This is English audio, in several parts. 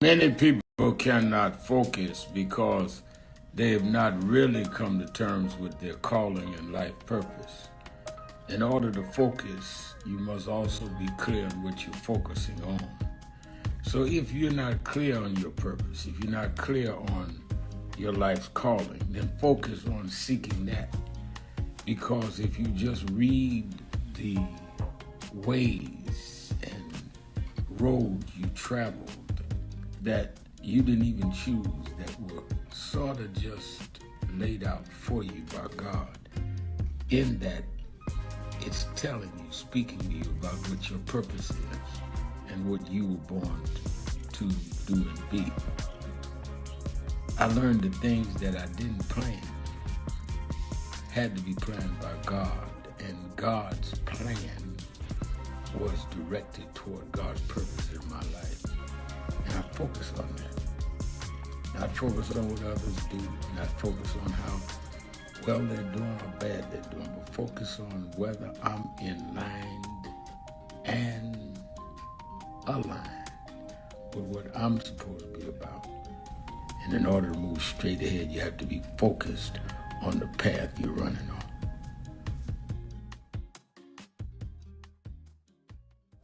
Many people cannot focus because they have not really come to terms with their calling and life purpose. In order to focus, you must also be clear on what you're focusing on. So if you're not clear on your purpose, if you're not clear on your life's calling, then focus on seeking that. Because if you just read the ways and roads you traveled that you didn't even choose, that were sort of just laid out for you by God, in that it's telling you, speaking to you about what your purpose is and what you were born to do and be. I learned the things that I didn't plan had to be planned by God, and God's plan was directed toward God's purpose in my life. And I focus on that. Not focus on what others do, not focus on how well they're doing or bad they're doing, but focus on whether I'm in line and aligned with what I'm supposed to be about. And in order to move straight ahead, you have to be focused on the path you're running on.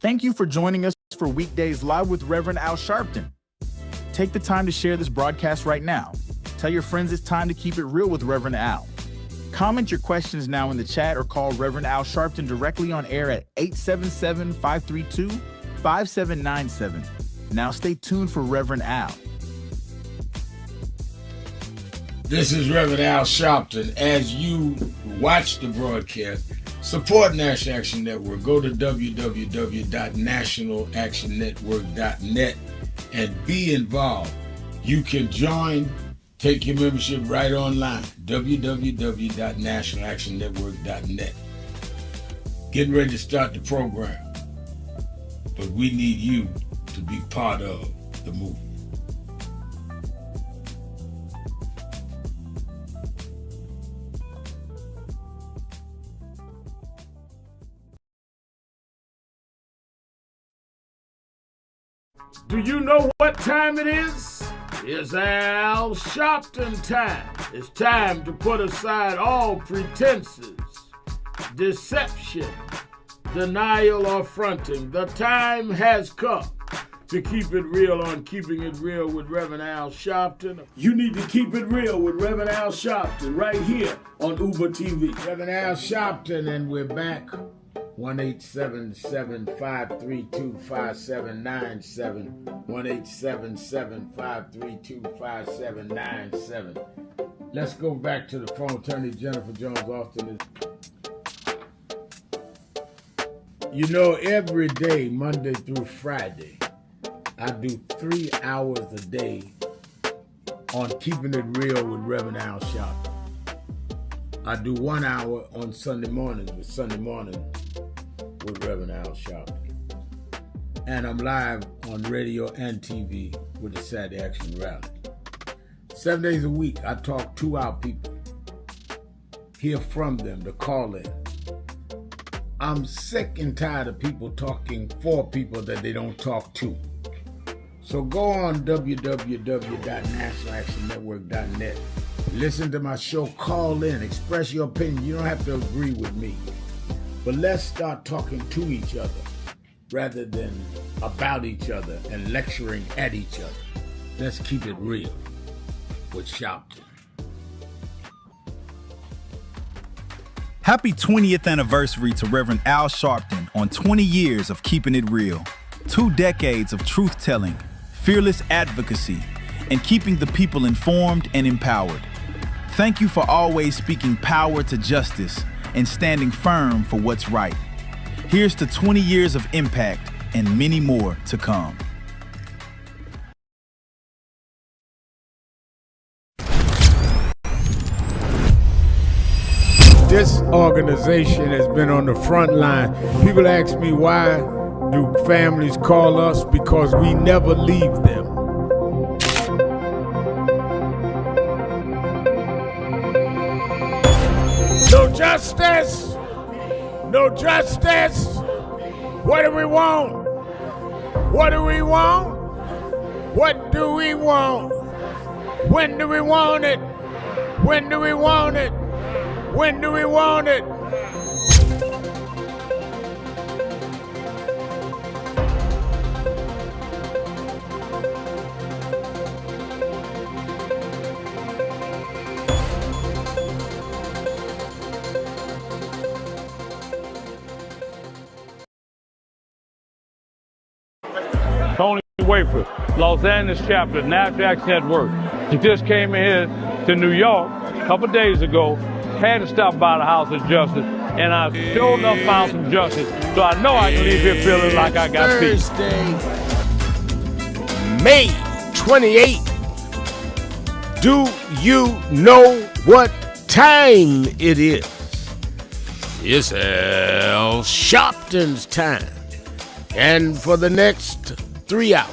Thank you for joining us for Weekdays Live with Reverend Al Sharpton. Take the time to share this broadcast right now. Tell your friends it's time to keep it real with Reverend Al. Comment your questions now in the chat or call Reverend Al Sharpton directly on air at 877-532-5797. Now stay tuned for Reverend Al. This is Reverend Al Sharpton. As you watch the broadcast, support National Action Network. Go to www.nationalactionnetwork.net and be involved. You can join, take your membership right online, www.nationalactionnetwork.net. Getting ready to start the program, but we need you to be part of the movement. Do you know what time it is? It's Al Sharpton time. It's time to put aside all pretenses, deception, denial, or fronting. The time has come to keep it real on Keeping It Real with Reverend Al Sharpton. You need to keep it real with Reverend Al Sharpton right here on Uber TV. Reverend Al Sharpton, and we're back. 1-877-532-5797. 1-877-532-5797. Let's go back to the phone. Attorney Jennifer Jones Austin is. You know, every day, Monday through Friday, I do 3 hours a day on Keeping It Real with Reverend Al Sharpton. I do 1 hour on Sunday mornings with Reverend Al Sharpton. And I'm live on radio and TV with the Saturday Action Rally. 7 days a week, I talk to our people, hear from them, to call in. I'm sick and tired of people talking for people that they don't talk to. So go on www.nationalactionnetwork.net. Listen to my show, call in, express your opinion. You don't have to agree with me. But let's start talking to each other rather than about each other and lecturing at each other. Let's keep it real with Sharpton. Happy 20th anniversary to Reverend Al Sharpton on 20 years of Keeping It Real. 2 decades of truth-telling, fearless advocacy, and keeping the people informed and empowered. Thank you for always speaking power to justice and standing firm for what's right. Here's to 20 years of impact and many more to come. This organization has been on the front line. People ask me, why do families call us? Because we never leave them. No justice! No justice! What do we want? What do we want? What do we want? When do we want it? When do we want it? When do we want it? Tony Wafer, Los Angeles chapter, National Action Network. He just came in here to New York a couple days ago, had to stop by the House of Justice, and I sure enough found some justice. So I know I can leave here feeling like I got peace. Thursday, May 28th. Do you know what time it is? It's Al Sharpton's time. And for the next 3 hours,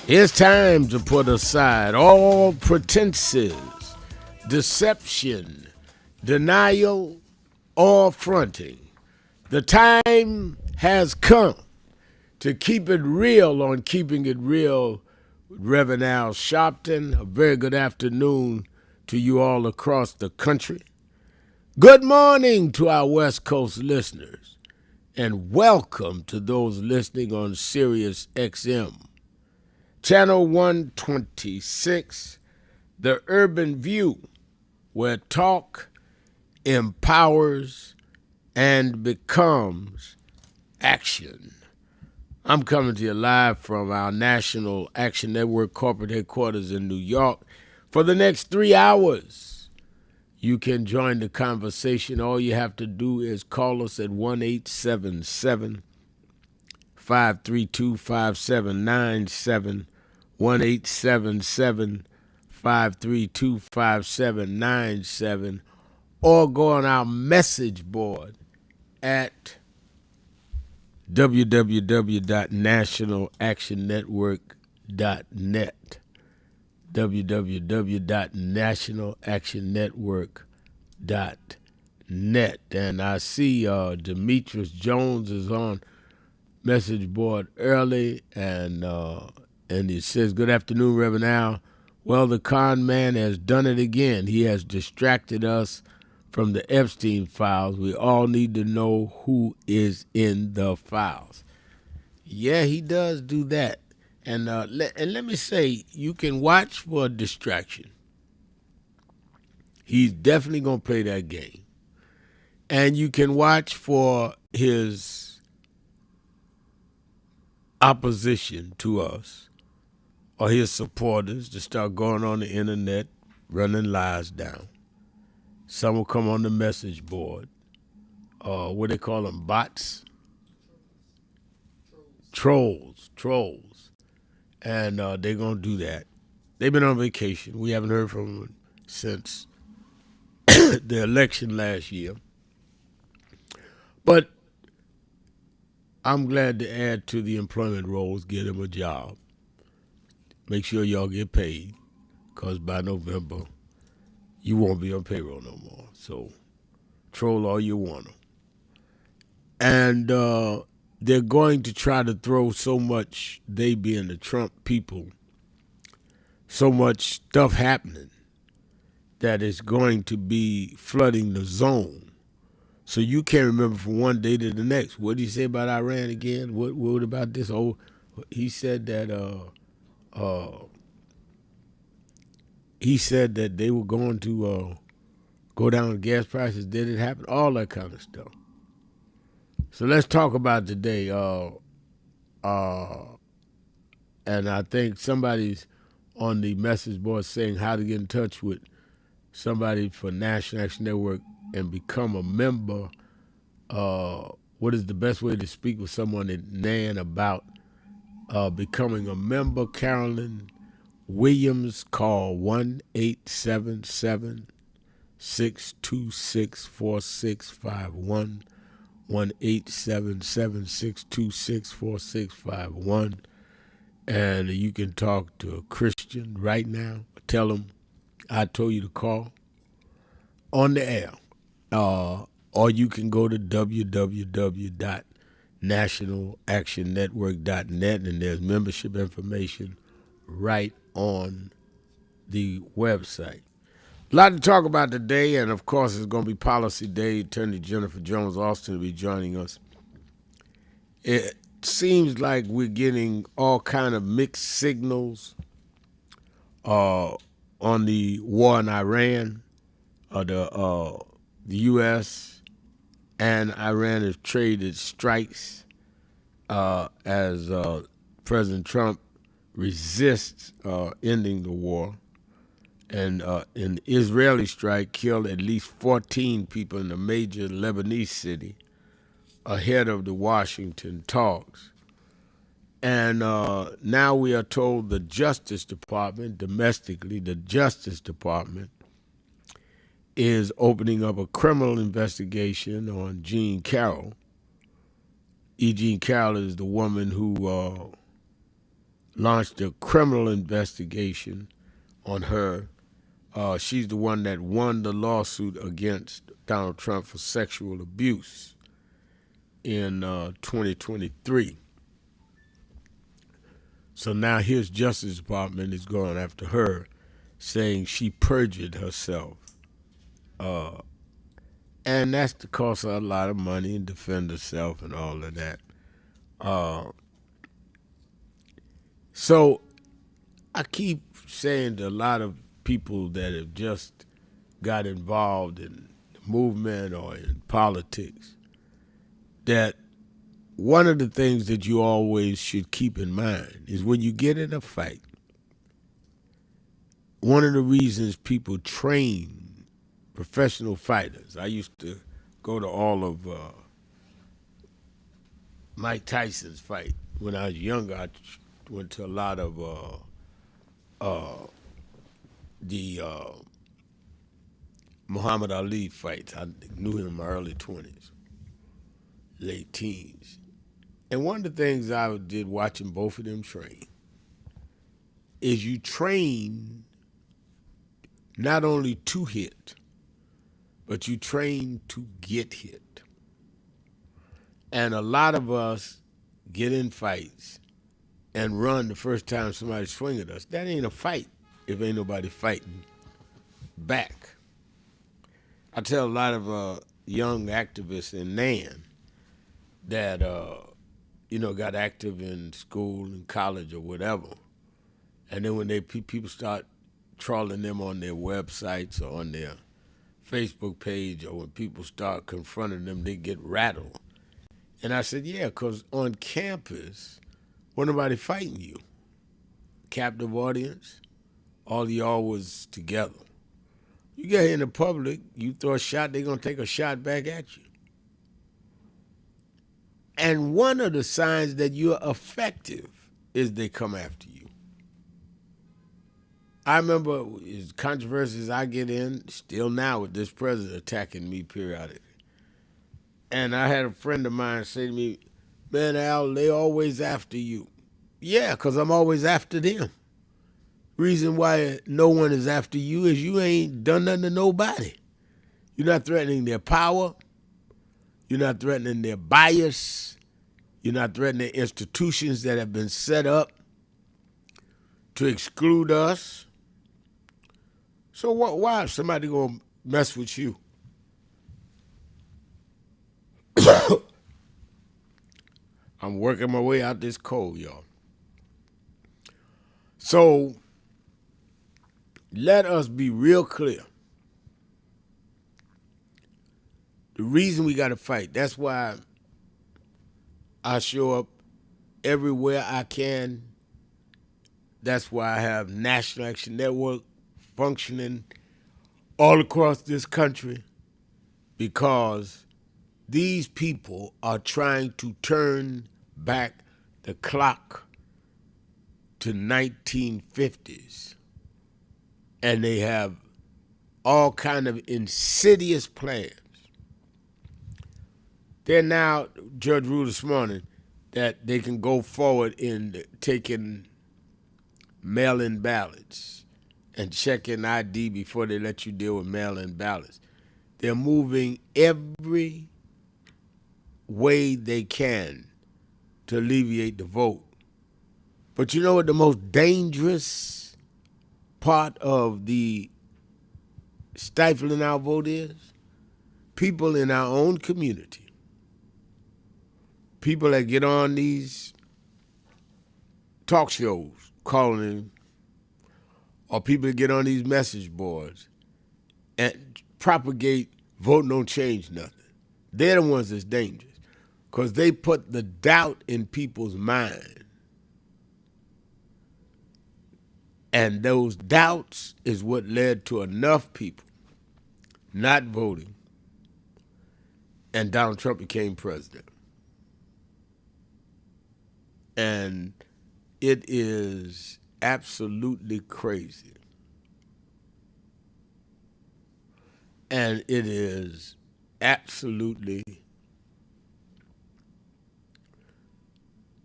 it's time to put aside all pretenses, deception, denial, or fronting. The time has come to keep it real on Keeping It Real with Reverend Al Sharpton. A very good afternoon to you all across the country. Good morning to our West Coast listeners, and welcome to those listening on Sirius XM. Channel 126, The Urban View, where talk empowers and becomes action. I'm coming to you live from our National Action Network corporate headquarters in New York. For the next 3 hours, you can join the conversation. All you have to do is call us at 1-877-532-5797, 1-877-532-5797, or go on our message board at www.nationalactionnetwork.net, www.nationalactionnetwork.net. And I see Demetrius Jones is on message board early, and he says, "Good afternoon, Reverend Al. Well, the con man has done it again. He has distracted us from the Epstein files. We all need to know who is in the files." Yeah, he does do that. And let me say, you can watch for a distraction. He's definitely going to play that game. And you can watch for his opposition to us or his supporters to start going on the internet, running lies down. Some will come on the message board. What they call them, bots? Trolls. And they're going to do that. They've been on vacation. We haven't heard from them since the election last year. But I'm glad to add to the employment rolls, get them a job. Make sure y'all get paid, because by November, you won't be on payroll no more. So troll all you want to. And they're going to try to throw so much, they being the Trump people, so much stuff happening that is going to be flooding the zone. So you can't remember from one day to the next. What did he say about Iran again? What about this? Oh, he said that they were going to go down with gas prices. Did it happen? All that kind of stuff. So let's talk about today. And I think somebody's on the message board saying how to get in touch with somebody for National Action Network and become a member. What is the best way to speak with someone in NAN about becoming a member? Carolyn Williams, call 1-877-626-4651, 1-877-626-4651. And you can talk to a Christian right now. Tell them I told you to call on the air. Or you can go to www.nationalactionnetwork.net, and there's membership information right on the website. A lot to talk about today, and of course it's going to be Policy Day. Attorney Jennifer Jones-Austin will be joining us. It seems like we're getting all kind of mixed signals on the war in Iran. The U.S. and Iran have traded strikes as President Trump resists ending the war. And an Israeli strike killed at least 14 people in a major Lebanese city ahead of the Washington talks. And now we are told the Justice Department, domestically, the Justice Department is opening up a criminal investigation on Jean Carroll. Jean Carroll is the woman who launched a criminal investigation on her. She's the one that won the lawsuit against Donald Trump for sexual abuse in 2023. So now his Justice Department is going after her, saying she perjured herself. And that's to cost her a lot of money and defend herself and all of that. So I keep saying to a lot of people that have just got involved in the movement or in politics that one of the things that you always should keep in mind is when you get in a fight, one of the reasons people train professional fighters, I used to go to all of Mike Tyson's fight. When I was younger, I went to a lot of the Muhammad Ali fights. I knew him in my early 20s, late teens. And one of the things I did watching both of them train is you train not only to hit, but you train to get hit. And a lot of us get in fights and run the first time somebody swing at us. That ain't a fight if ain't nobody fighting back. I tell a lot of young activists in NAN that got active in school and college or whatever, and then when people start trolling them on their websites or on their Facebook page, or when people start confronting them, they get rattled. And I said, yeah, because on campus, wasn't nobody fighting you. Captive audience, all of y'all was together. You get here in the public, you throw a shot, they're going to take a shot back at you. And one of the signs that you're effective is they come after you. I remember as controversies I get in, still now with this president attacking me periodically. And I had a friend of mine say to me, man, Al, they always after you. Yeah, because I'm always after them. Reason why no one is after you is you ain't done nothing to nobody. You're not threatening their power. You're not threatening their bias. You're not threatening institutions that have been set up to exclude us. So why is somebody going to mess with you? I'm working my way out this cold, y'all. So let us be real clear. The reason we got to fight, that's why I show up everywhere I can. That's why I have National Action Network functioning all across this country, because these people are trying to turn back the clock to 1950s. And they have all kind of insidious plans. They're now, Judge ruled this morning, that they can go forward in taking mail-in ballots and checking ID before they let you deal with mail-in ballots. They're moving every way they can to alleviate the vote. But you know what the most dangerous part of the stifling our vote is? People in our own community, people that get on these talk shows calling in, or people that get on these message boards and propagate vote don't change nothing. They're the ones that's dangerous because they put the doubt in people's mind. And those doubts is what led to enough people not voting, and Donald Trump became president. And it is absolutely crazy. And it is absolutely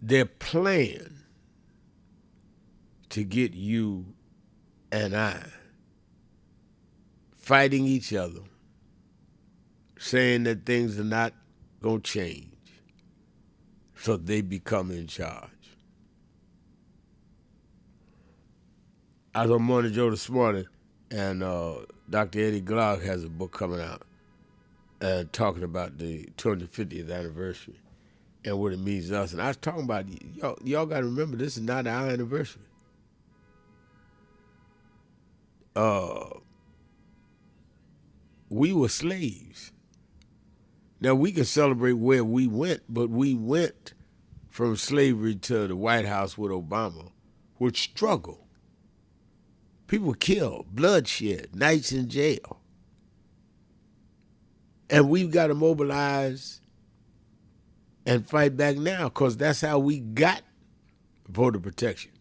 their plan to get you and I fighting each other, saying that things are not going to change, so they become in charge. I was on Morning Joe this morning, and Dr. Eddie Glauc has a book coming out talking about the 250th anniversary and what it means to us. And I was talking about, y'all got to remember, this is not our anniversary. We were slaves. Now, we can celebrate where we went, but we went from slavery to the White House with Obama with struggle. People killed, bloodshed, nights in jail. And we've got to mobilize and fight back now because that's how we got voter protection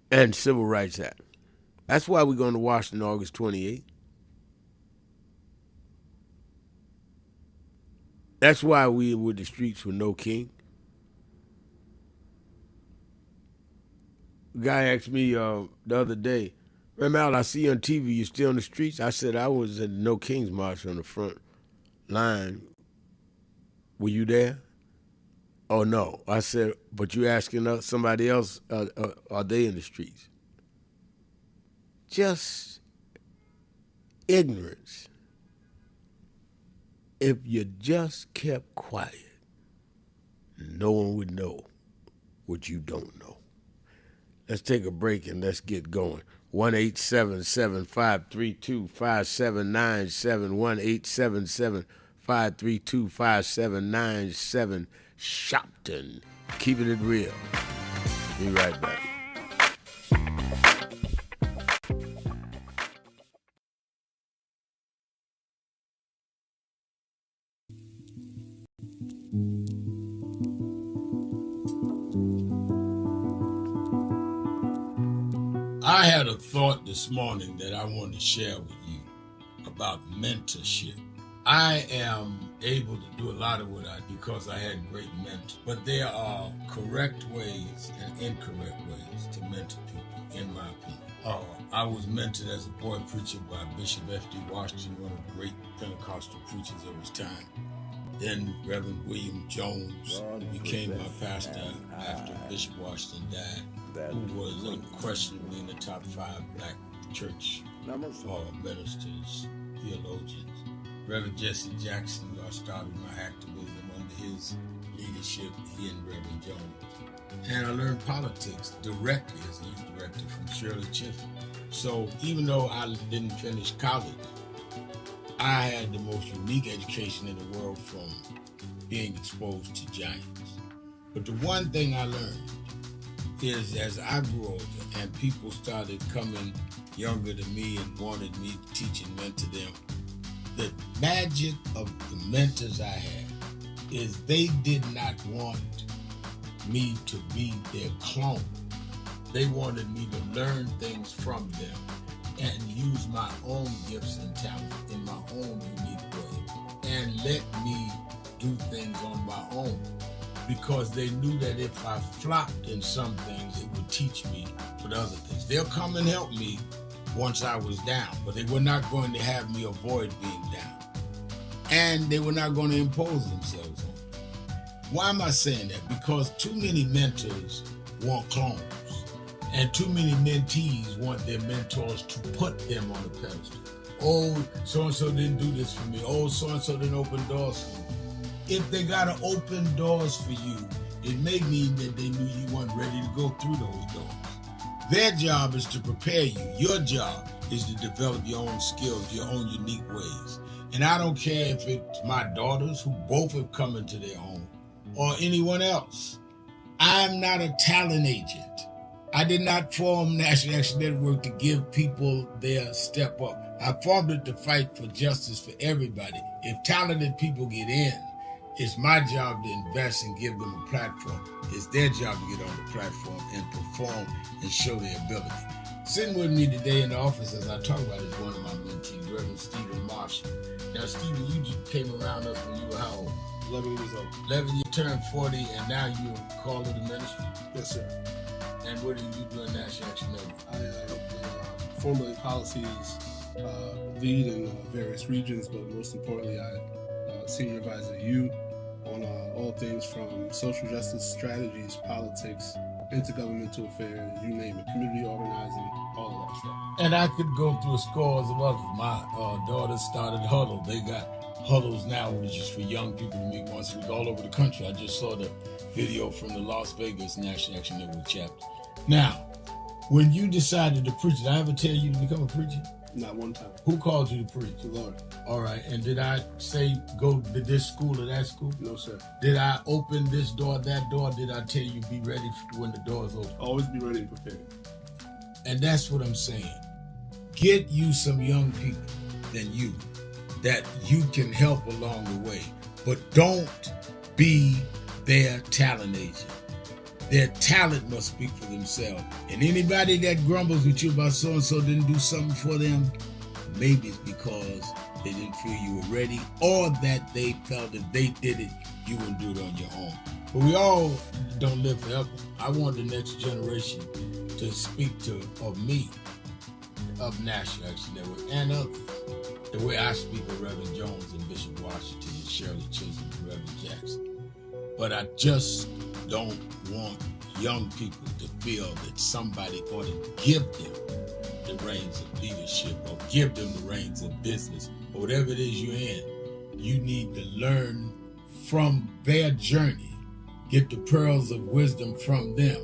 and Civil Rights Act. That's why we're going to Washington August 28th. That's why we were the streets with no king. A guy asked me the other day, Al, I see you on TV, you still on the streets? I said, I was at the No Kings March on the front line. Were you there? Oh, no. I said, but you asking somebody else, are they in the streets? Just ignorance. If you just kept quiet, no one would know what you don't know. Let's take a break and let's get going. 1-877-532-5797, 1-877-532-5797, Sharpton, keeping it real. Be right back. I had a thought this morning that I wanted to share with you about mentorship. I am able to do a lot of what I do because I had great mentors, but there are correct ways and incorrect ways to mentor people, in my opinion. I was mentored as a boy preacher by Bishop F.D. Washington, one of the great Pentecostal preachers of his time. Then Reverend William Jones, who became my pastor after Bishop Washington died, who was unquestionably in the top 5 black church ministers, theologians. Reverend Jesse Jackson, who I started my activism under his leadership, he and Reverend Jones. And I learned politics directly as a youth director from Shirley Chisholm. So even though I didn't finish college, I had the most unique education in the world from being exposed to giants. But the one thing I learned is as I grew older and people started coming younger than me and wanted me to teach and mentor them, the magic of the mentors I had is they did not want me to be their clone. They wanted me to learn things from them and use my own gifts and talents in my own unique way and let me do things on my own, because they knew that if I flopped in some things, it would teach me for the other things. They'll come and help me once I was down, but they were not going to have me avoid being down. And they were not going to impose themselves on me. Why am I saying that? Because too many mentors want clones, and too many mentees want their mentors to put them on a pedestal. Oh, so-and-so didn't do this for me. Oh, so-and-so didn't open doors for me. If they got to open doors for you, it may mean that they knew you weren't ready to go through those doors. Their job is to prepare you. Your job is to develop your own skills, your own unique ways. And I don't care if it's my daughters, who both have come into their own, or anyone else. I'm not a talent agent. I did not form National Action Network to give people their step up. I formed it to fight for justice for everybody. If talented people get in, it's my job to invest and give them a platform. It's their job to get on the platform and perform and show their ability. Sitting with me today in the office as I talk about it is one of my mentees, Reverend Stephen Marshall. Now, Stephen, you just came around us when you were how old? 11 years old. 11, you turned 40, and now you're called to the ministry? Yes, sir. And what do you do in National Action Network? I formulate policies, lead in various regions, but most importantly, I senior advisor to you on all things from social justice strategies, politics, intergovernmental affairs, you name it, community organizing, all of that stuff. And I could go through scores of others. My daughter started Huddle. They got Huddles now, which is for young people to meet once a week all over the country. I just saw the video from the Las Vegas National Action Network chapter. Now, when you decided to preach, did I ever tell you to become a preacher? Not one time. Who called you to preach? The Lord. All right. And did I say go to this school or that school? No, sir. Did I open this door, that door? Did I tell you be ready when the doors open? Always be ready and prepared. And that's what I'm saying. Get you some young people than you that you can help along the way. But don't be their talent agent. Their talent must speak for themselves. And anybody that grumbles with you about so-and-so didn't do something for them, maybe it's because they didn't feel you were ready, or that they felt if they did it, you wouldn't do it on your own. But we all don't live forever. I want the next generation to speak of me, of National Action Network, and others. The way I speak of Reverend Jones and Bishop Washington and Shirley Chisholm and Reverend Jackson. But I just don't want young people to feel that somebody ought to give them the reins of leadership or give them the reins of business or whatever it is you're in. You need to learn from their journey, get the pearls of wisdom from them,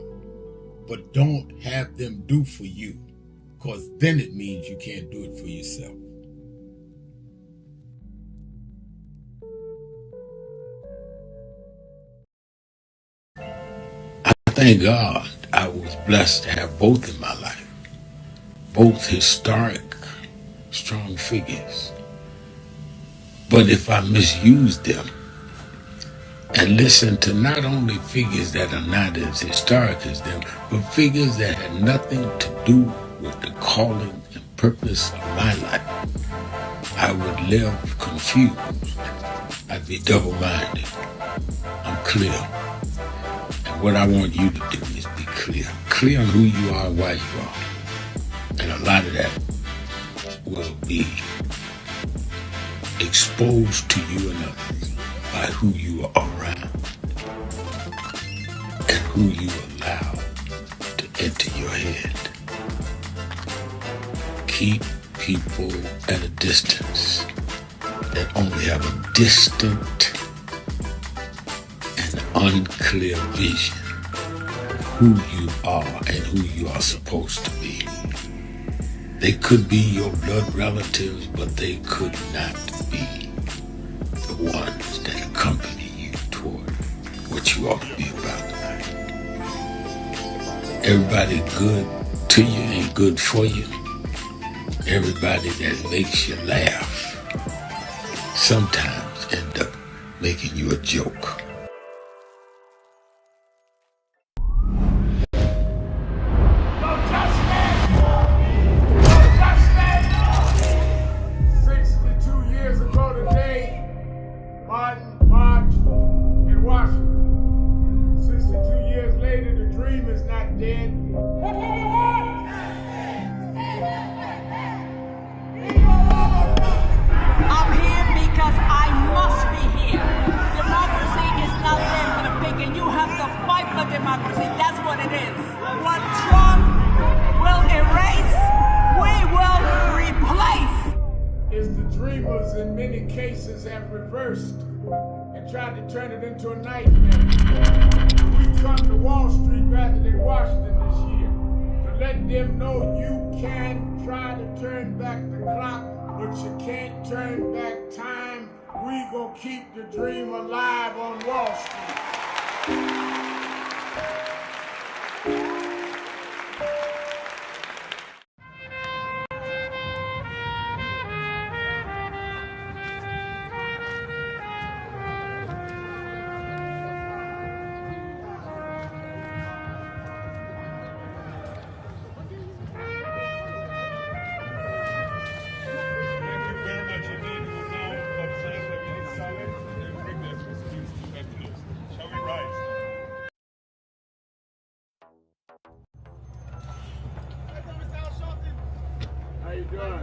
but don't have them do for you, because then it means you can't do it for yourself. Thank God I was blessed to have both in my life. Both historic, strong figures. But if I misused them and listened to not only figures that are not as historic as them, but figures that had nothing to do with the calling and purpose of my life, I would live confused. I'd be double-minded. I'm clear. What I want you to do is be clear. Clear on who you are and why you are. And a lot of that will be exposed to you and others by who you are around and who you allow to enter your head. Keep people at a distance that only have a distant unclear vision of who you are and who you are supposed to be. They could be your blood relatives, but they could not be the ones that accompany you toward what you ought to be about tonight. Everybody good to you ain't good for you. Everybody that makes you laugh sometimes end up making you a joke. I'm here because I must be here. Democracy is not them evidence. What Trump will erase, we will replace. Is the dreamers in many cases have reversed and tried to turn it into a nightmare. We come to Wall Street rather than Washington this year to let them know you can try to turn back the clock, but you can't turn back time. We gonna keep the dream alive on Wall Street. How you doing?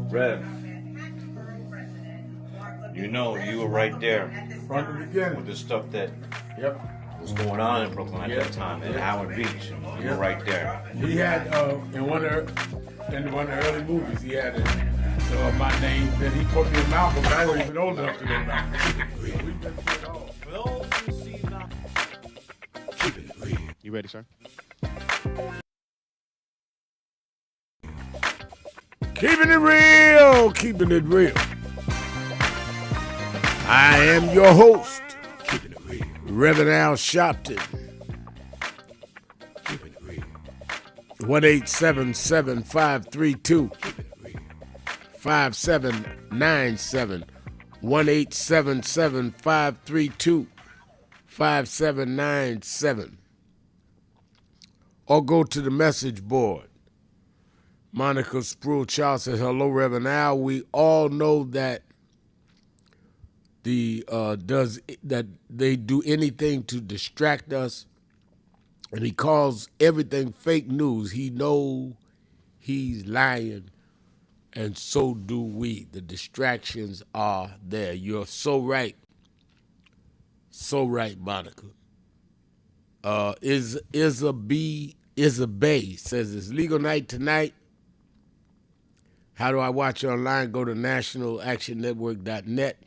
Rev, you know, you were right there From the beginning. with the stuff that Yep. was going on in Brooklyn at Yeah. that time, at Howard Beach. You Yeah. were right there. He had in one of the early movies, he had my name. Then he put me in Malcolm. I wasn't even old enough to know Malcolm. You ready, sir? Keeping it real, keeping it real. I am your host, Reverend Al Sharpton. 1-877-532-5797. 1-877-532-5797. Or go to the message board. Monica Spruill Child says, hello, Reverend Al. We all know that that they do anything to distract us, and he calls everything fake news. He knows he's lying, and so do we. The distractions are there. You're so right. So right, Monica. Is a Bay says it's legal night tonight. How do I watch online? Go to nationalactionnetwork.net.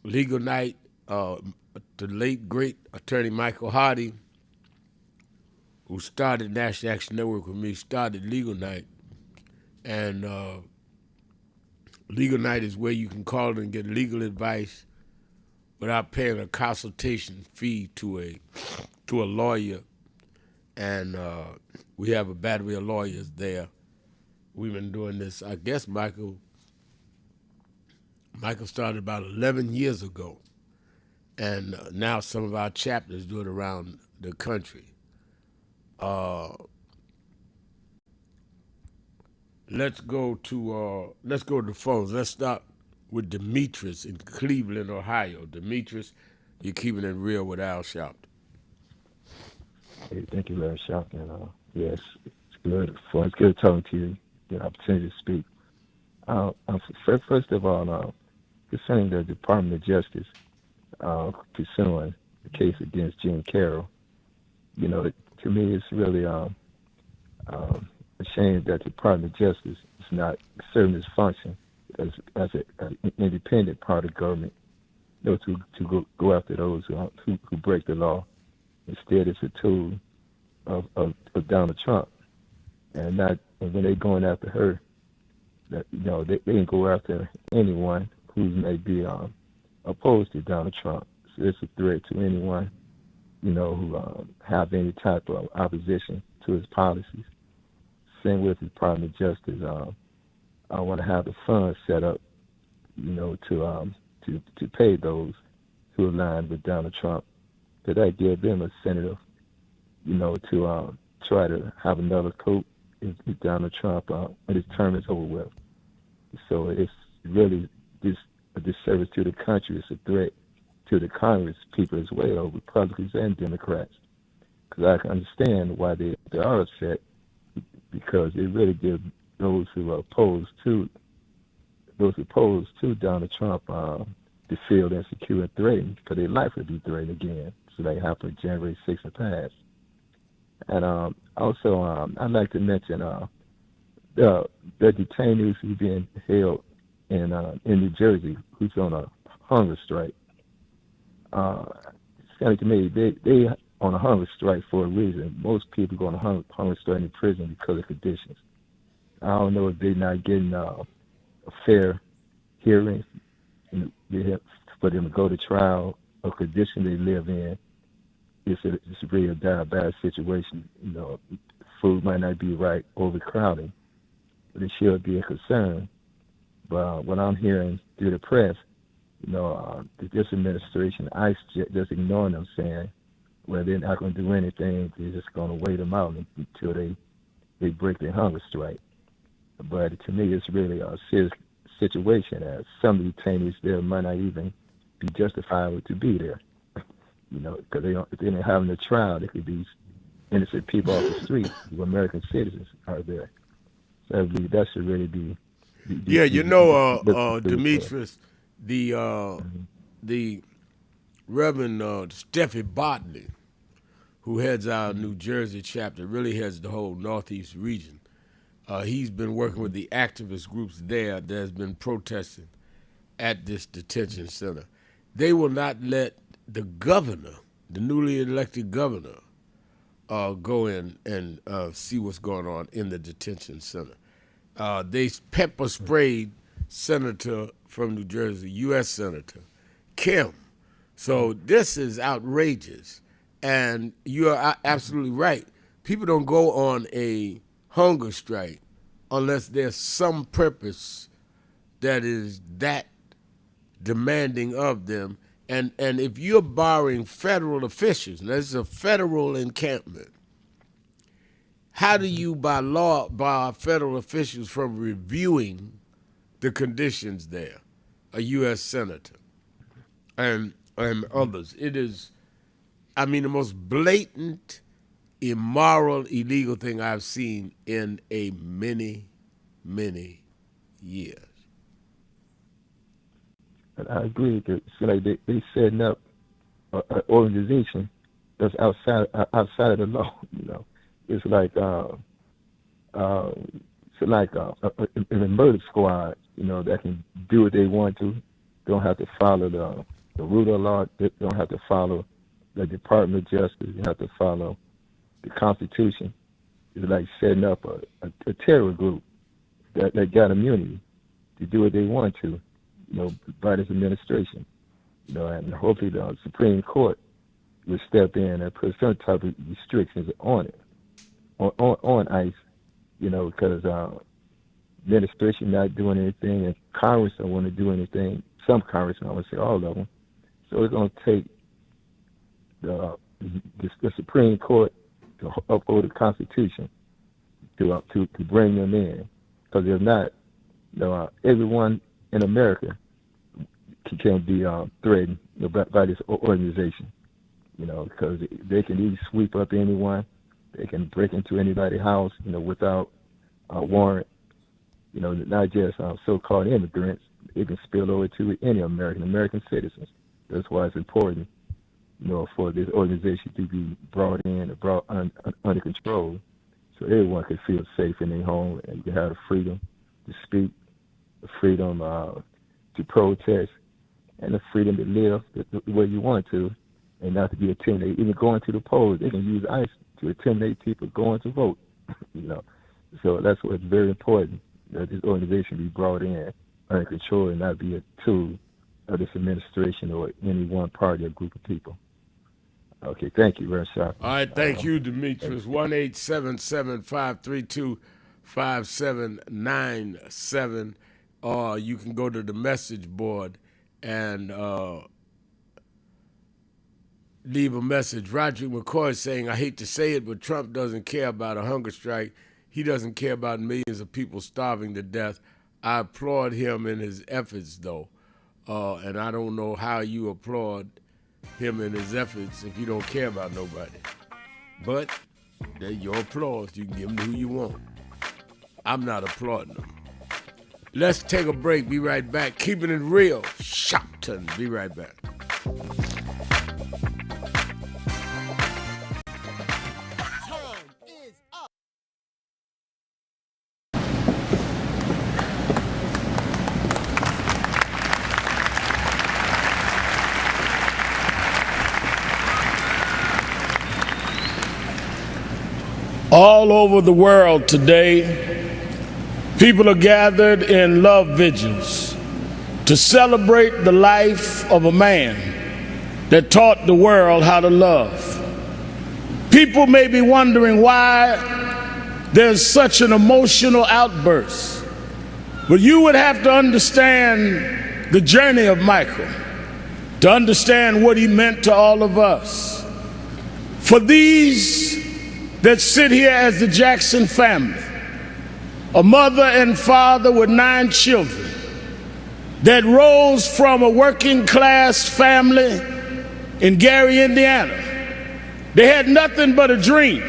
Legal night, the late, great attorney Michael Hardy, who started National Action Network with me, started Legal Night. And Legal Night is where you can call and get legal advice without paying a consultation fee to a lawyer. And we have a battery of lawyers there. We've been doing this, I guess Michael started about 11 years ago. And now some of our chapters do it around the country. Let's go to the phones. Let's start with Demetrius in Cleveland, Ohio. Demetrius, you're keeping it real with Al Sharpton. Hey, thank you, Larry Sharpton. Yes, it's good. It's good talking to you. The opportunity to speak. First of all, concerning the Department of Justice pursuing the case against Jim Carroll, To me, it's really a shame that the Department of Justice is not serving its function as an independent part of government, to go after those who break the law. Instead, it's a tool of Donald Trump, and when they're going after her, that they can go after anyone who may be opposed to Donald Trump. So it's a threat to anyone who have any type of opposition to his policies. Same with the Department of Justice. I want to have the funds set up, to pay those who align with Donald Trump. Could that give them a incentive, to try to have another coup if Donald Trump when his term is over with? So it's really a disservice to the country. It's a threat to the Congress people as well, Republicans and Democrats. Because I can understand why they are upset, because it really gives those who are opposed to Donald Trump to feel insecure and threatened, because their life would be threatened again. So they happened January 6th and past. And also, I'd like to mention the detainees who are being held in New Jersey, who's on a hunger strike. It's kind of to me, they on a hunger strike for a reason. Most people go on a hunger strike in prison because of conditions. I don't know if they're not getting a fair hearing for them to go to trial, or condition they live in. It's really a bad situation. Food might not be right, overcrowding, but it should be a concern. But what I'm hearing through the press, this administration, ICE just ignoring them, saying, well, they're not going to do anything. They're just going to wait them out until they break their hunger strike. But to me, it's really a serious situation, as some of the detainees there might not even be justified to be there. Because if they didn't have a trial, they could be innocent people off the street who American citizens are there. So I believe that should really be. Demetrius, the Reverend Steffi Botany, who heads our New Jersey chapter, really heads the whole Northeast region. He's been working with the activist groups there that has been protesting at this detention center. They will not let the governor, the newly elected governor, go in and see what's going on in the detention center. They pepper sprayed Senator from New Jersey, U.S. Senator Kim. So this is outrageous. And you are absolutely right. People don't go on a hunger strike unless there's some purpose that is that demanding of them. And if you're barring federal officials, and this is a federal encampment, how do you, by law, bar federal officials from reviewing the conditions there? A U.S. senator and others. It is, the most blatant, immoral, illegal thing I've seen in a many, many years. And I agree. It's like they setting up an organization that's outside of the law. It's like a murder squad. That can do what they want to. They don't have to follow the rule of law. They don't have to follow the Department of Justice. They have to follow the Constitution. It's like setting up a terror group that got immunity to do what they want to. By this administration, and hopefully the Supreme Court will step in and put some type of restrictions on it, on ICE, because administration not doing anything, and Congress don't want to do anything. Some Congressmen, I would say all of them. So it's going to take the Supreme Court to uphold the Constitution to bring them in, because if not, everyone in America can be threatened by this organization, because they can either sweep up anyone, they can break into anybody's house, without a warrant, not just so-called immigrants. It can spill over to any American citizens. That's why it's important, for this organization to be brought in and brought under control, so everyone can feel safe in their home and you can have the freedom to speak, the freedom to protest, and the freedom to live the way you want to, and not to be intimidated. Even going to the polls, they can use ICE to intimidate people going to vote. So that's what's very important, that this organization be brought in under control and not be a tool of this administration or any one party or group of people. Okay, thank you, very sharp. All right, thank you, Demetrius. 1-877-532-5797, or you can go to the message board and leave a message. Roderick McCoy is saying, I hate to say it, but Trump doesn't care about a hunger strike. He doesn't care about millions of people starving to death. I applaud him in his efforts, though, and I don't know how you applaud him in his efforts if you don't care about nobody. But they're your applause. You can give them who you want. I'm not applauding them. Let's take a break. Be right back. Keeping it real. Sharpton. Be right back. All over the world today, people are gathered in love vigils to celebrate the life of a man that taught the world how to love. People may be wondering why there's such an emotional outburst, but you would have to understand the journey of Michael to understand what he meant to all of us. For these that sit here as the Jackson family, a mother and father with 9 children that rose from a working class family in Gary, Indiana. They had nothing but a dream.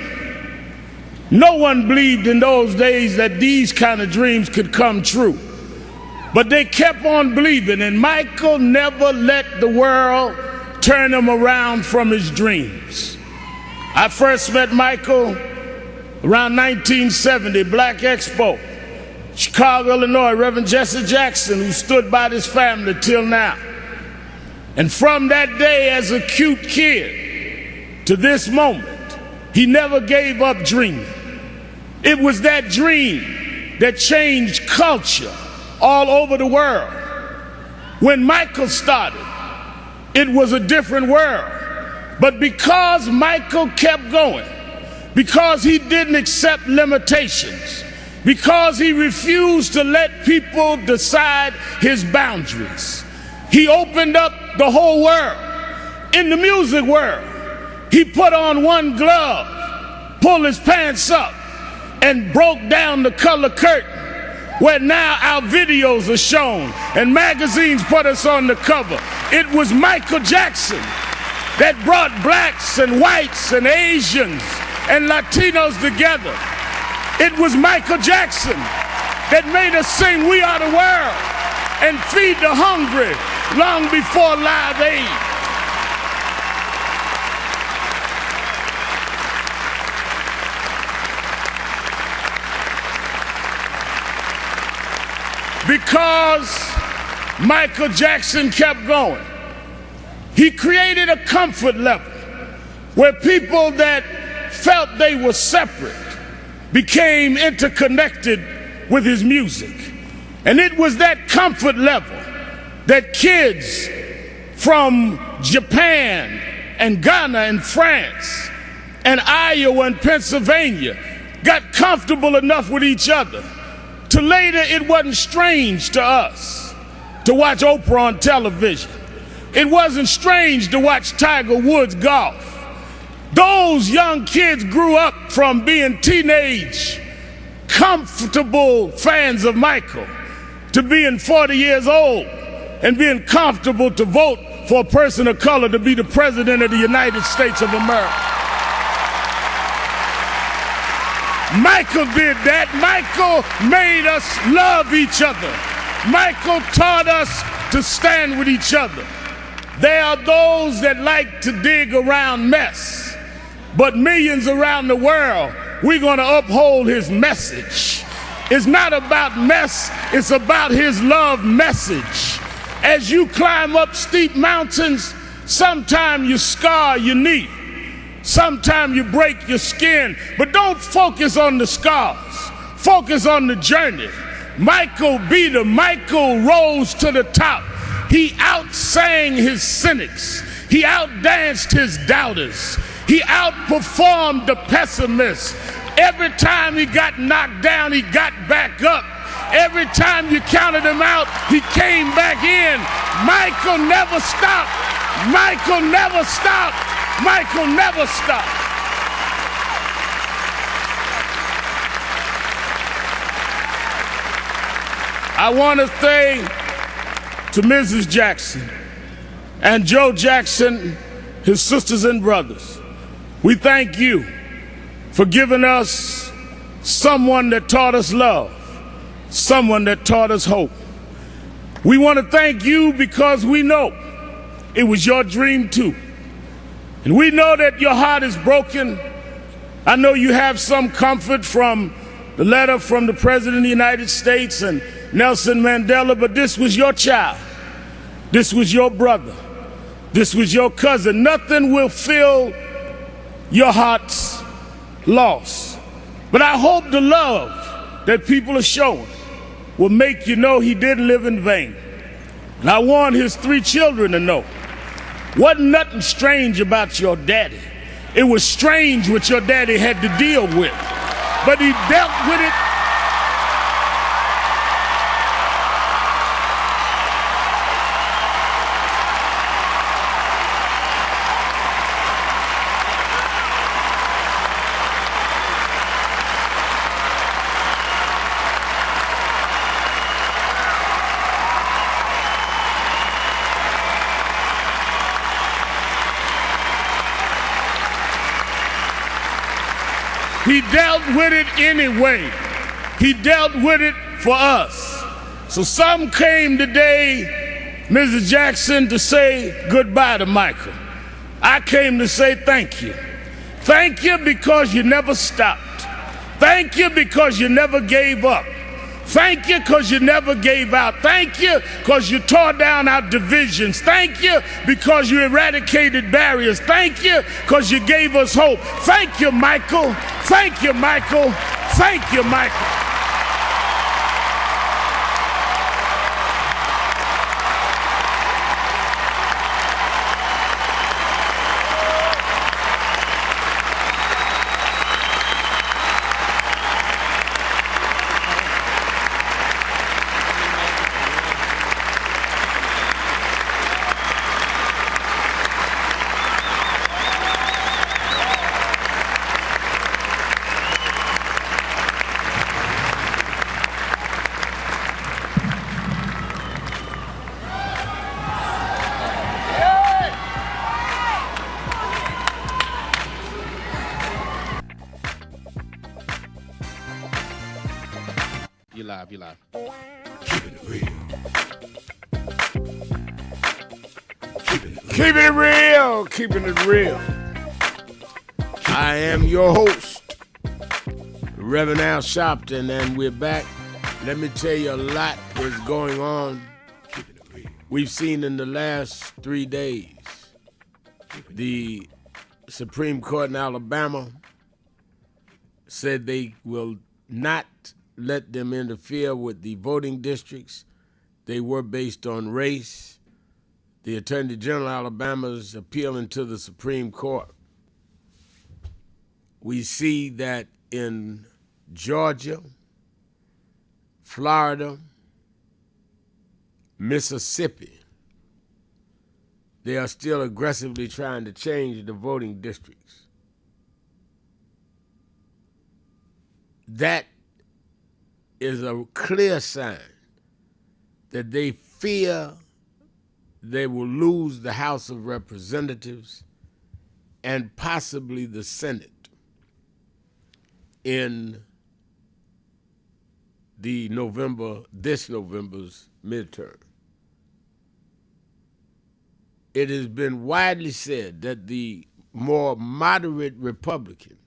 No one believed in those days that these kind of dreams could come true. But they kept on believing, and Michael never let the world turn him around from his dreams. I first met Michael around 1970, Black Expo, Chicago, Illinois, Reverend Jesse Jackson, who stood by this family till now. And from that day as a cute kid to this moment, he never gave up dreaming. It was that dream that changed culture all over the world. When Michael started, it was a different world. But because Michael kept going, because he didn't accept limitations, because he refused to let people decide his boundaries, he opened up the whole world. In the music world, he put on one glove, pulled his pants up, and broke down the color curtain, where now our videos are shown and magazines put us on the cover. It was Michael Jackson that brought blacks and whites and Asians and Latinos together. It was Michael Jackson that made us sing "We Are the World" and feed the hungry long before Live Aid. Because Michael Jackson kept going, he created a comfort level where people that felt they were separate became interconnected with his music. And it was that comfort level that kids from Japan and Ghana and France and Iowa and Pennsylvania got comfortable enough with each other to later it wasn't strange to us to watch Oprah on television. It wasn't strange to watch Tiger Woods golf. Those young kids grew up from being teenage, comfortable fans of Michael to being 40 years old and being comfortable to vote for a person of color to be the president of the United States of America. Michael did that. Michael made us love each other. Michael taught us to stand with each other. There are those that like to dig around mess, but millions around the world, we're going to uphold his message. It's not about mess, it's about his love message. As you climb up steep mountains, sometimes you scar your knee, sometimes you break your skin, but don't focus on the scars, focus on the journey. Michael rose to the top. He outsang his cynics. He outdanced his doubters. He outperformed the pessimists. Every time he got knocked down, he got back up. Every time you counted him out, he came back in. Michael never stopped. Michael never stopped. Michael never stopped. I want to say to Mrs. Jackson and Joe Jackson, his sisters and brothers, we thank you for giving us someone that taught us love, someone that taught us hope. We want to thank you because we know it was your dream too. And we know that your heart is broken. I know you have some comfort from the letter from the President of the United States and Nelson Mandela, but this was your child. This was your brother. This was your cousin. Nothing will fill your heart's loss. But I hope the love that people are showing will make you know he didn't live in vain. And I want his 3 children to know, wasn't nothing strange about your daddy. It was strange what your daddy had to deal with. But he dealt with it. He dealt with it anyway. He dealt with it for us. So some came today, Mrs. Jackson, to say goodbye to Michael. I came to say thank you. Thank you because you never stopped. Thank you because you never gave up. Thank you because you never gave out. Thank you because you tore down our divisions. Thank you because you eradicated barriers. Thank you because you gave us hope. Thank you, Michael. Thank you, Michael. Thank you, Michael. You live. Keeping it real, keeping it real. I am your host, Reverend Al Sharpton, and we're back. Let me tell you, a lot is going on. We've seen in the last 3 days, the Supreme Court in Alabama said they will not let them interfere with the voting districts. They were based on race. The Attorney General of Alabama is appealing to the Supreme Court. We see that in Georgia, Florida, Mississippi, they are still aggressively trying to change the voting districts. That is a clear sign that they fear they will lose the House of Representatives and possibly the Senate in this November's midterm. it has been widely said that the more moderate Republicans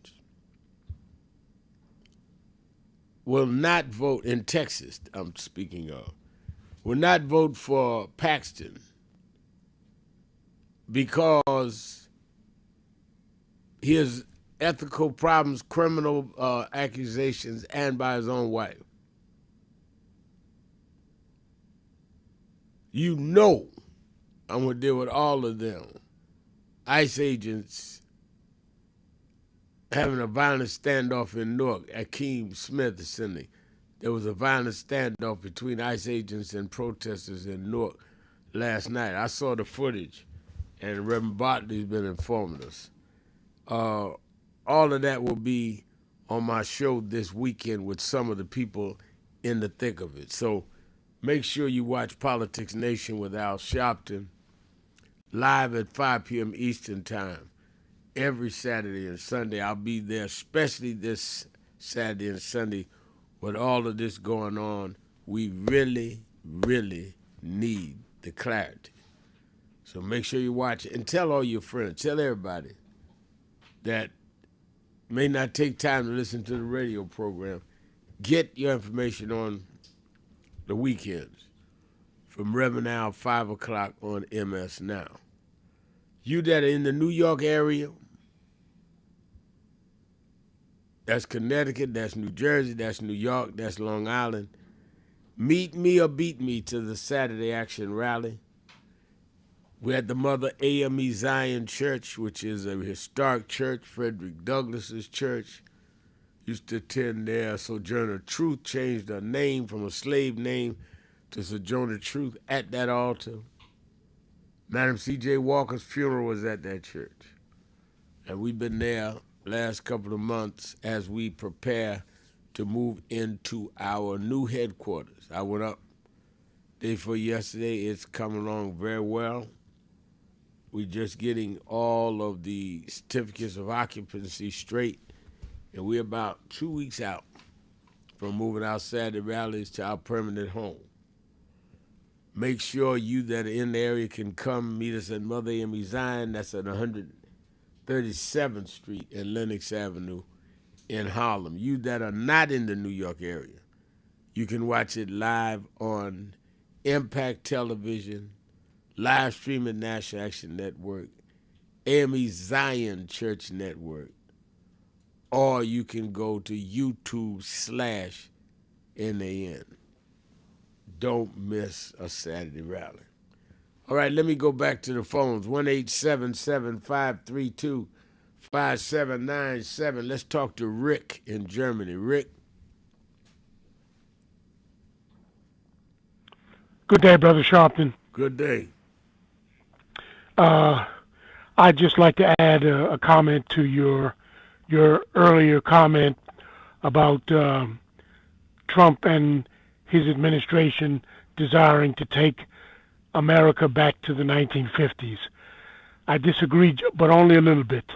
will not vote in Texas, I'm speaking of, will not vote for Paxton because he has ethical problems, criminal accusations, and by his own wife. You know I'm going to deal with all of them. ICE agents having a violent standoff in Newark. Akeem Smith is sending. There was a violent standoff between ICE agents and protesters in Newark last night. I saw the footage, and Reverend Bartley's been informing us. All of that will be on my show this weekend with some of the people in the thick of it. So make sure you watch Politics Nation with Al Sharpton live at 5 p.m. Eastern Time every Saturday and Sunday. I'll be there, especially this Saturday and Sunday with all of this going on. We really, really need the clarity. So make sure you watch it and tell all your friends, tell everybody that may not take time to listen to the radio program. Get your information on the weekends from Reverend Al, 5 o'clock on MS Now. You that are in the New York area, that's Connecticut, that's New Jersey, that's New York, that's Long Island, meet me or beat me to the Saturday Action Rally. We're at the Mother AME Zion Church, which is a historic church, Frederick Douglass's church. Used to attend there. Sojourner Truth changed her name from a slave name to Sojourner Truth at that altar. Madam C.J. Walker's funeral was at that church. And we've been there last couple of months as we prepare to move into our new headquarters. I went up day before yesterday. It's coming along very well. We're just getting all of the certificates of occupancy straight, and we're about 2 weeks out from moving our Saturday rallies to our permanent home. Make sure you that are in the area can come meet us at Mother AME Zion. That's at 137th Street and Lenox Avenue in Harlem. You that are not in the New York area, you can watch it live on Impact Television, live stream at National Action Network, AME Zion Church Network, or you can go to YouTube/NAN. Don't miss a Saturday rally. All right, let me go back to the phones. 1-877-532-5797. Let's talk to Rick in Germany. Rick. Good day, Brother Sharpton. Good day. I'd just like to add a comment to your earlier comment about Trump and his administration desiring to take America back to the 1950s. I disagree, but only a little bit.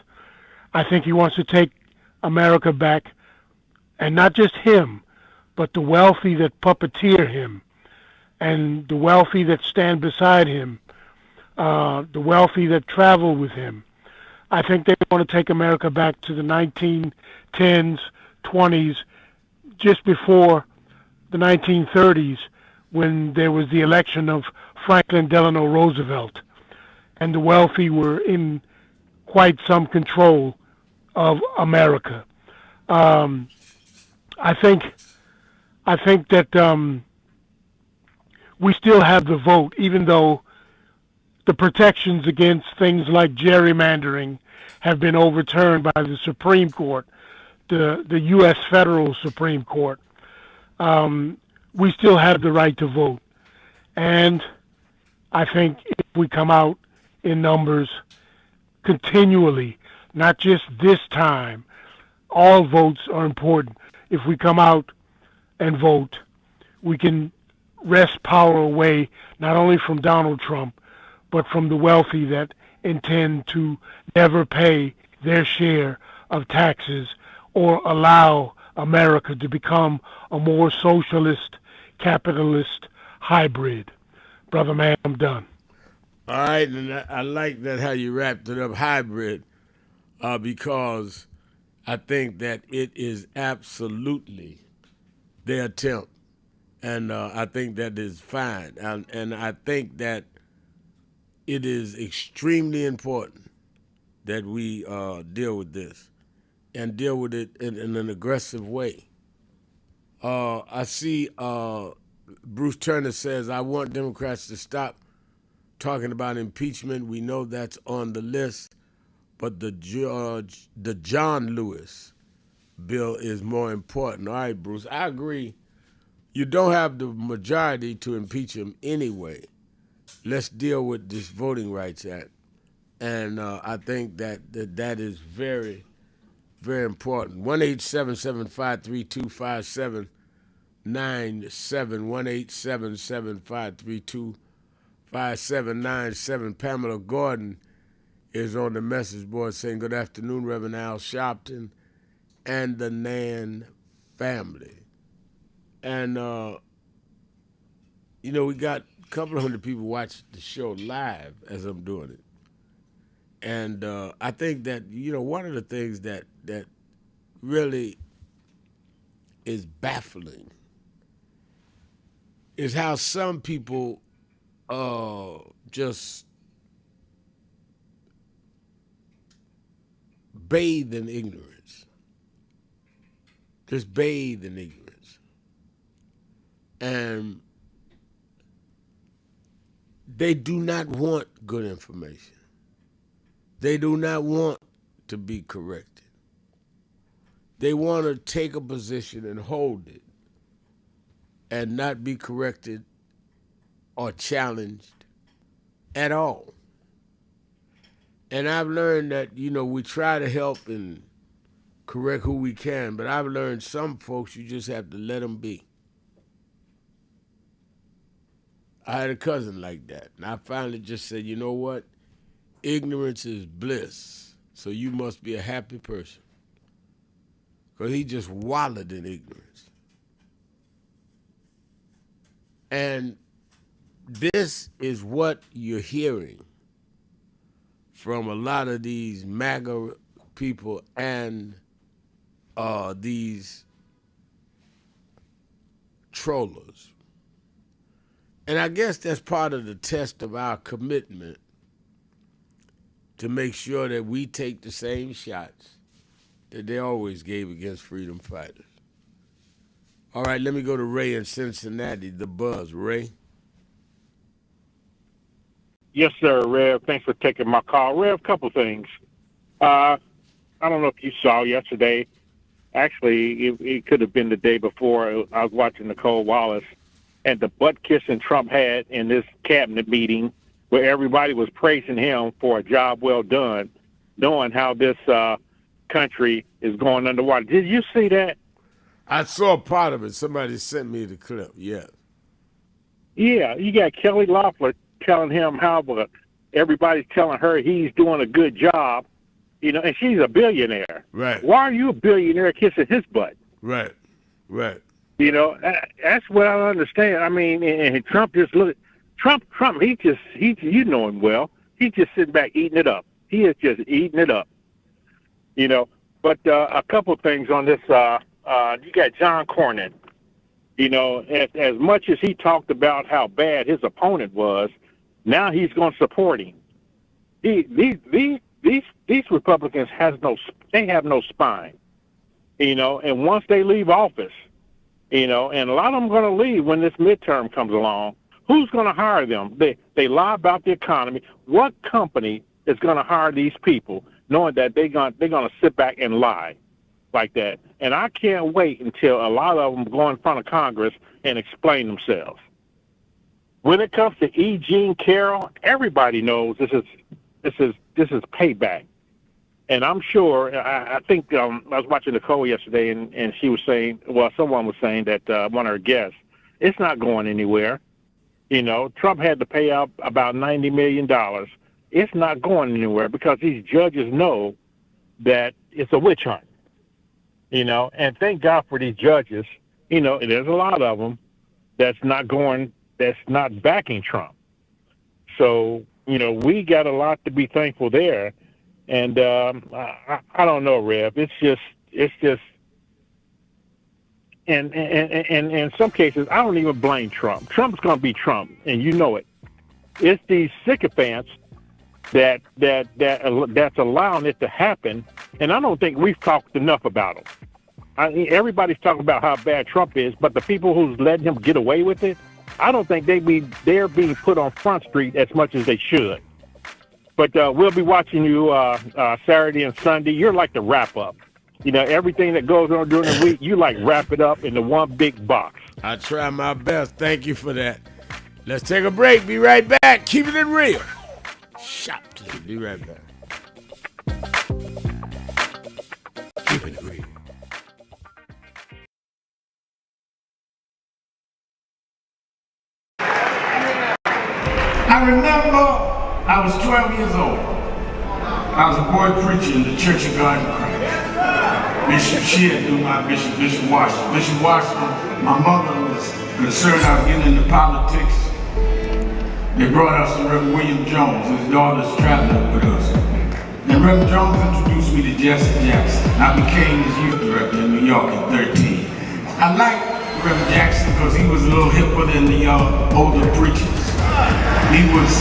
I think he wants to take America back, and not just him, but the wealthy that puppeteer him, and the wealthy that stand beside him, the wealthy that travel with him. I think they want to take America back to the 1910s, 20s, just before the 1930s, when there was the election of Franklin Delano Roosevelt, and the wealthy were in quite some control of America. I think that we still have the vote, even though the protections against things like gerrymandering have been overturned by the Supreme Court, the U.S. Federal Supreme Court. We still have the right to vote. And I think if we come out in numbers continually, not just this time, all votes are important. If we come out and vote, we can wrest power away not only from Donald Trump, but from the wealthy that intend to never pay their share of taxes or allow America to become a more socialist, capitalist hybrid. Brother man, I'm done. All right, and I like that how you wrapped it up, hybrid, because I think that it is absolutely their attempt, and I think that is fine, and I think that it is extremely important that we deal with this and deal with it in an aggressive way. I see Bruce Turner says, I want Democrats to stop talking about impeachment. We know that's on the list, but the John Lewis bill is more important. All right, Bruce, I agree. You don't have the majority to impeach him anyway. Let's deal with this Voting Rights Act. And I think that is very, very important. 1-877-532-5797, 1-877-532-5797. Pamela Gordon is on the message board saying, good afternoon, Reverend Al Sharpton and the Nan family. And, we got a couple of hundred people watch the show live as I'm doing it. And I think that, one of the things that really is baffling is how some people just bathe in ignorance. Just bathe in ignorance. And they do not want good information. They do not want to be corrected. They want to take a position and hold it and not be corrected or challenged at all. And I've learned that, we try to help and correct who we can, but I've learned some folks, you just have to let them be. I had a cousin like that, and I finally just said, you know what? Ignorance is bliss, so you must be a happy person. Because he just wallowed in ignorance. And this is what you're hearing from a lot of these MAGA people and these trollers. And I guess that's part of the test of our commitment to make sure that we take the same shots that they always gave against freedom fighters. All right, let me go to Ray in Cincinnati, the Buzz. Ray? Yes, sir, Rev. Thanks for taking my call. Rev, a couple things. I don't know if you saw yesterday. Actually, it could have been the day before. I was watching Nicole Wallace and the butt kissing Trump had in this cabinet meeting where everybody was praising him for a job well done, knowing how this country is going underwater. Did you see that? I saw part of it. Somebody sent me the clip, yeah. Yeah, you got Kelly Loeffler telling him how everybody's telling her he's doing a good job, and she's a billionaire. Right. Why are you a billionaire kissing his butt? Right. That's what I don't understand. I mean, and Trump just look. Trump, he you know him well. He's just sitting back eating it up. He is just eating it up. But a couple things on this. You got John Cornyn. As much as he talked about how bad his opponent was, now he's going to support him. These Republicans have no spine. And once they leave office, and a lot of them are going to leave when this midterm comes along. Who's going to hire them? They lie about the economy. What company is going to hire these people, knowing that they're going to sit back and lie like that? And I can't wait until a lot of them go in front of Congress and explain themselves. When it comes to E. Jean Carroll, everybody knows this is payback. And I'm sure, I think I was watching Nicole yesterday, and she was saying, someone was saying that one of her guests, it's not going anywhere. Trump had to pay out about $90 million. It's not going anywhere because these judges know that it's a witch hunt. And thank God for these judges. There's a lot of them that's not backing Trump. So, we got a lot to be thankful there. And I don't know, Rev. It's just, and in some cases, I don't even blame Trump. Trump's going to be Trump, and you know it. It's these sycophants that's allowing it to happen, and I don't think we've talked enough about them. Everybody's talking about how bad Trump is, but the people who's letting him get away with it, I don't think they're being put on Front Street as much as they should. But we'll be watching you Saturday and Sunday. You're like the wrap-up. Everything that goes on during the week, you like wrap it up into one big box. I try my best. Thank you for that. Let's take a break. Be right back. Keeping it real. Sharpton. Be right back. Keeping it real. I remember I was 12 years old. I was a boy preacher in the Church of God in Christ. Bishop Shear knew my bishop, Bishop Washington. Bishop Washington, my mother was concerned I was getting into politics. They brought us to Reverend William Jones. His daughter's traveling with us. And Reverend Jones introduced me to Jesse Jackson. I became his youth director in New York at 13. I liked Reverend Jackson because he was a little hipper than the older preachers. He was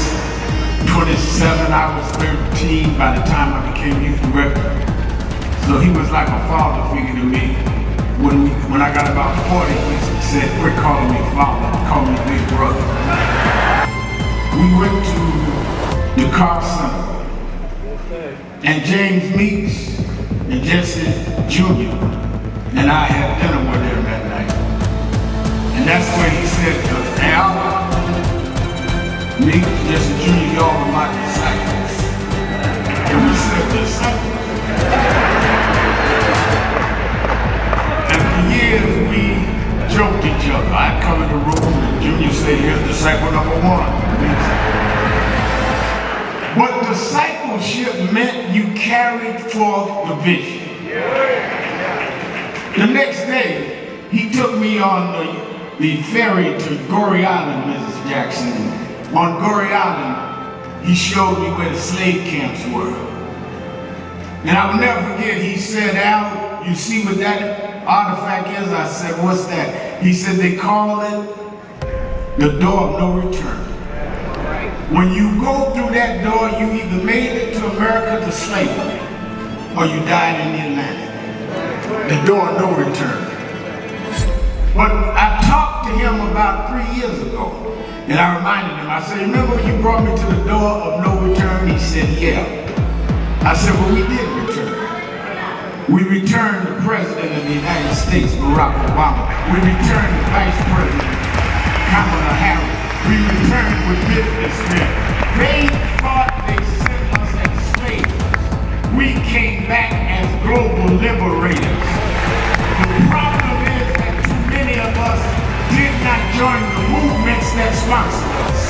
27, I was 13 by the time I became youth director. So he was like a father figure to me. When I got about 40, he said, quit calling me father, call me big brother. We went to the car center, and James Meeks and Jesse Jr. and I had dinner with him that night. And that's where he said to us, Al, Meeks, Jesse Jr., y'all are my disciples. And we said, disciples? And for years we joked each other. I'd come in the room and Junior say, here's disciple number 1. But discipleship meant you carried forth the vision. The next day, he took me on the ferry to Goree Island, Mrs. Jackson. On Goree Island, he showed me where the slave camps were. And I will never forget, he said, Al, you see what that artifact is? I said, what's that? He said, they call it the door of no return. When you go through that door, you either made it to America to slavery, or you died in the Atlantic. The door of no return. But I talked to him about 3 years ago, and I reminded him, I said, remember when you brought me to the door of no return? He said, yeah. I said, well, we did return. We returned the President of the United States, Barack Obama. We returned the Vice President, Kamala Harris. We returned with businessmen. They thought they sent us as slaves. We came back as global liberators. The problem is that too many of us did not join the movements that sponsored us.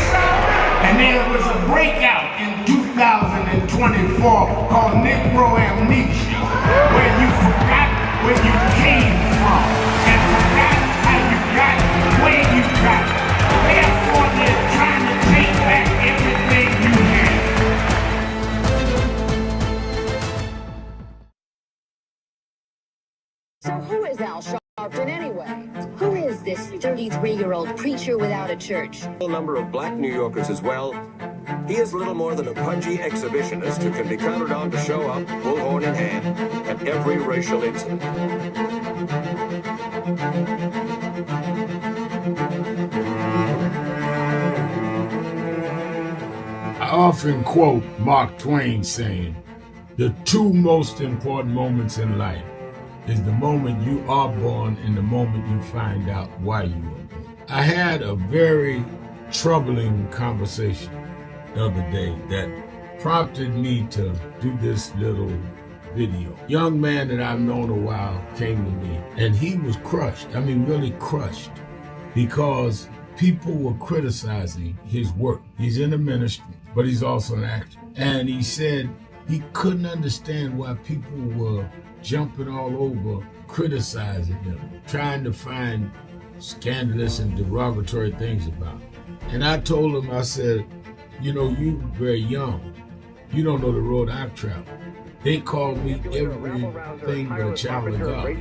And there was a breakout in 2024 called Negro Amnesia, where you forgot where you came from and forgot how you got where you got. Therefore, they're trying to take back everything you had. So who is Al Sharpton anyway? Who is this 33-year-old preacher without a church? A number of black New Yorkers as well. He is little more than a pudgy exhibitionist who can be counted on to show up, bullhorn in hand, at every racial incident. I often quote Mark Twain saying, the two most important moments in life is the moment you are born and the moment you find out why you were born. I had a very troubling conversation the other day that prompted me to do this little video. Young man that I've known a while came to me and he was crushed. I mean, really crushed, because people were criticizing his work. He's in the ministry, but he's also an actor. And he said he couldn't understand why people were jumping all over, criticizing him, trying to find scandalous and derogatory things about him. And I told him, I said, You know, you very young. You don't know the road I've traveled. They call me everything but a child of God. A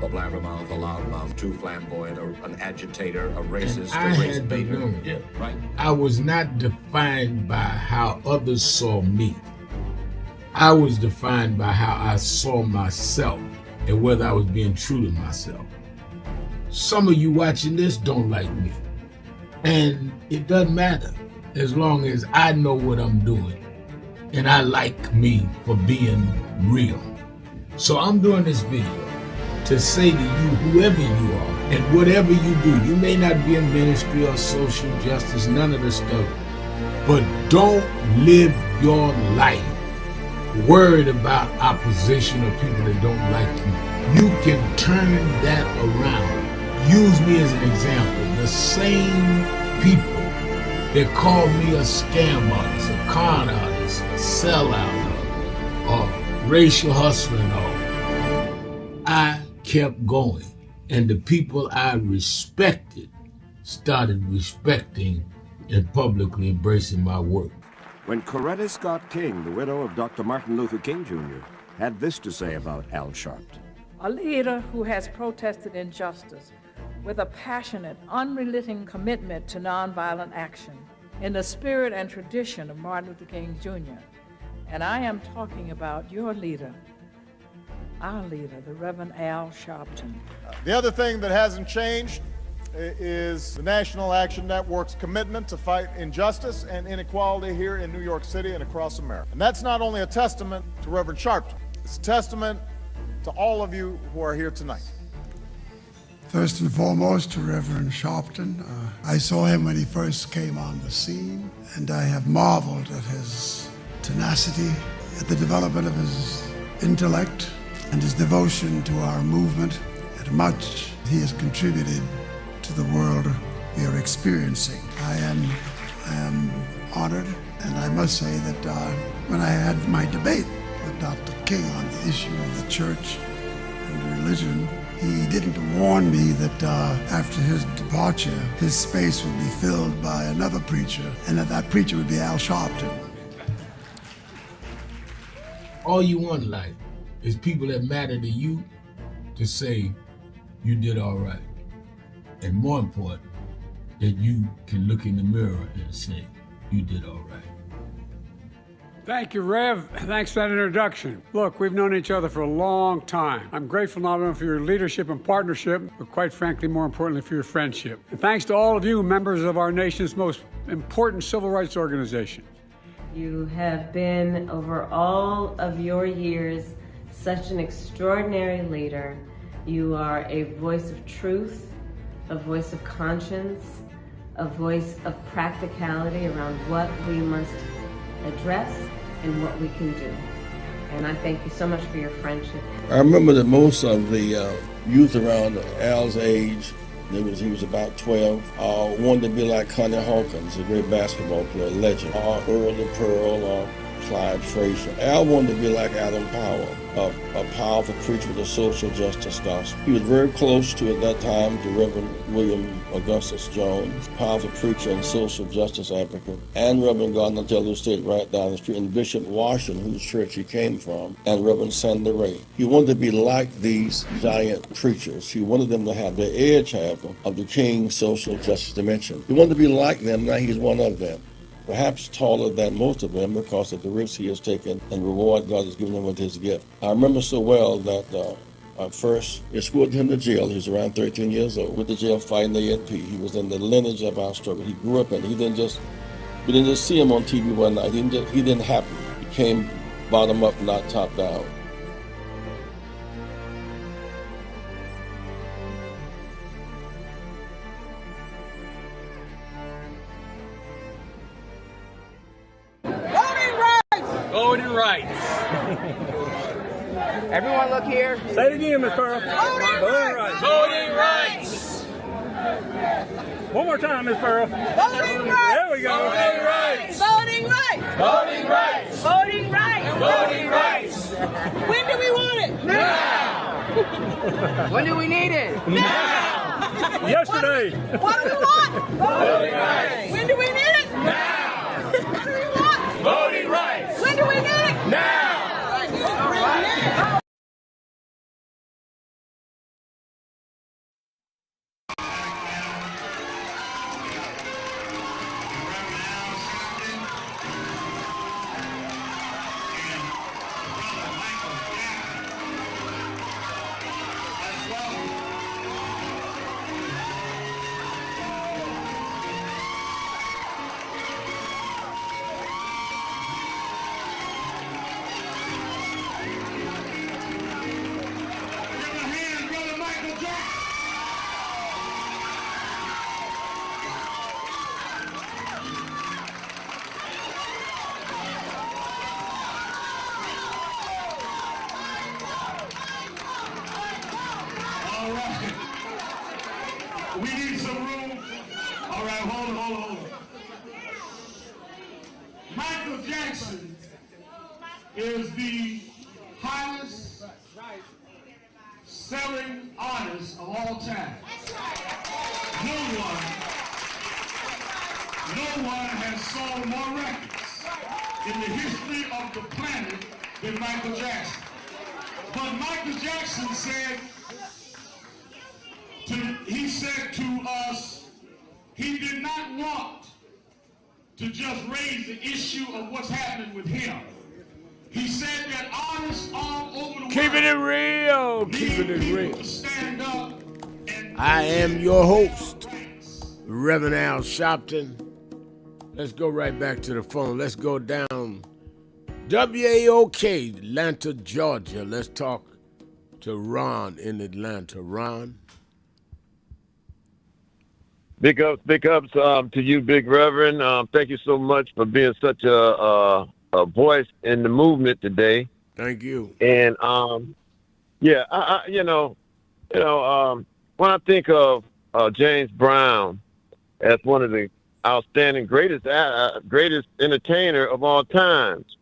blabbermouth, a loudmouth, too flamboyant, an agitator, a racist, I had to learn. Yeah, right. I was not defined by how others saw me. I was defined by how I saw myself and whether I was being true to myself. Some of you watching this don't like me. And it doesn't matter as long as I know what I'm doing. And I like me for being real. So I'm doing this video to say to you, whoever you are and whatever you do, you may not be in ministry or social justice, none of this stuff, but don't live your life worried about opposition or people that don't like you. You can turn that around. Use me as an example. The same people that called me a scam artist, a con artist, a sellout, or racial hustler and all, I kept going. And the people I respected started respecting and publicly embracing my work. When Coretta Scott King, the widow of Dr. Martin Luther King Jr., had this to say about Al Sharpton. A leader who has protested injustice with a passionate, unrelenting commitment to nonviolent action in the spirit and tradition of Martin Luther King Jr. And I am talking about your leader, our leader, the Reverend Al Sharpton. The other thing that hasn't changed is the National Action Network's commitment to fight injustice and inequality here in New York City and across America. And that's not only a testament to Reverend Sharpton, it's a testament to all of you who are here tonight. First and foremost, to Reverend Sharpton. I saw him when he first came on the scene, and I have marveled at his tenacity, at the development of his intellect, and his devotion to our movement, and much he has contributed to the world we are experiencing. I am honored, and I must say that when I had my debate with Dr. King on the issue of the church and religion, he didn't warn me that after his departure, his space would be filled by another preacher, and that preacher would be Al Sharpton. All you want in life is people that matter to you to say you did all right. And more important, that you can look in the mirror and say you did all right. Thank you, Rev. Thanks for that introduction. Look, we've known each other for a long time. I'm grateful not only for your leadership and partnership, but quite frankly, more importantly, for your friendship. And thanks to all of you, members of our nation's most important civil rights organization. You have been, over all of your years, such an extraordinary leader. You are a voice of truth, a voice of conscience, a voice of practicality around what we must address and what we can do. And I thank you so much for your friendship. I remember that most of the youth around Al's age, he was about 12, wanted to be like Connie Hawkins, a great basketball player, legend, or Earl the Pearl, or Clyde Frazier. Al wanted to be like Adam Powell, a powerful preacher with a social justice gospel. He was very close to, at that time, to Reverend William Augustus Jones, powerful preacher and social justice advocate, and Reverend Gardner Taylor, who stayed right down the street, and Bishop Washington, whose church he came from, and Reverend Sandy Ray. He wanted to be like these giant preachers. He wanted them to have the edge, however, of the King's social justice dimension. He wanted to be like them, now he's one of them. Perhaps taller than most of them because of the risks he has taken and the reward God has given him with his gift. I remember so well that first escorted him to jail. He was around 13 years old with the jail fighting the ANP. He was in the lineage of our struggle. He grew up in it. We didn't just see him on TV one night. He didn't happen. He came bottom up, not top down. Voting rights. Everyone look here. Say it again, Ms. Pearl. Voting rights. Voting rights. One more time, Ms. Pearl. Voting rights. There we go. Voting rights. Voting rights. Voting rights. Voting rights. Voting rights. When do we want it? Now. When do we need it? Now. Yesterday. What do we want? Voting rights. When do we need it? Now. Voting rights. When do we need it? Now. All right. We need some room. All right, hold on. Michael Jackson is the highest selling artist of all time. No one has sold more records in the history of the planet than Michael Jackson. But Michael Jackson said to us, he did not want to just raise the issue of what's happening with him. He said that artists all over the Keeping it world real. Keeping it real. to stand up and I am your host, Reverend Al Sharpton. Let's go right back to the phone. Let's go down WAOK, Atlanta, Georgia. Let's talk to Ron in Atlanta. Ron? Big ups to you, Big Reverend. Thank you so much for being such a voice in the movement today. Thank you. And when I think of James Brown as one of the outstanding greatest entertainer of all times,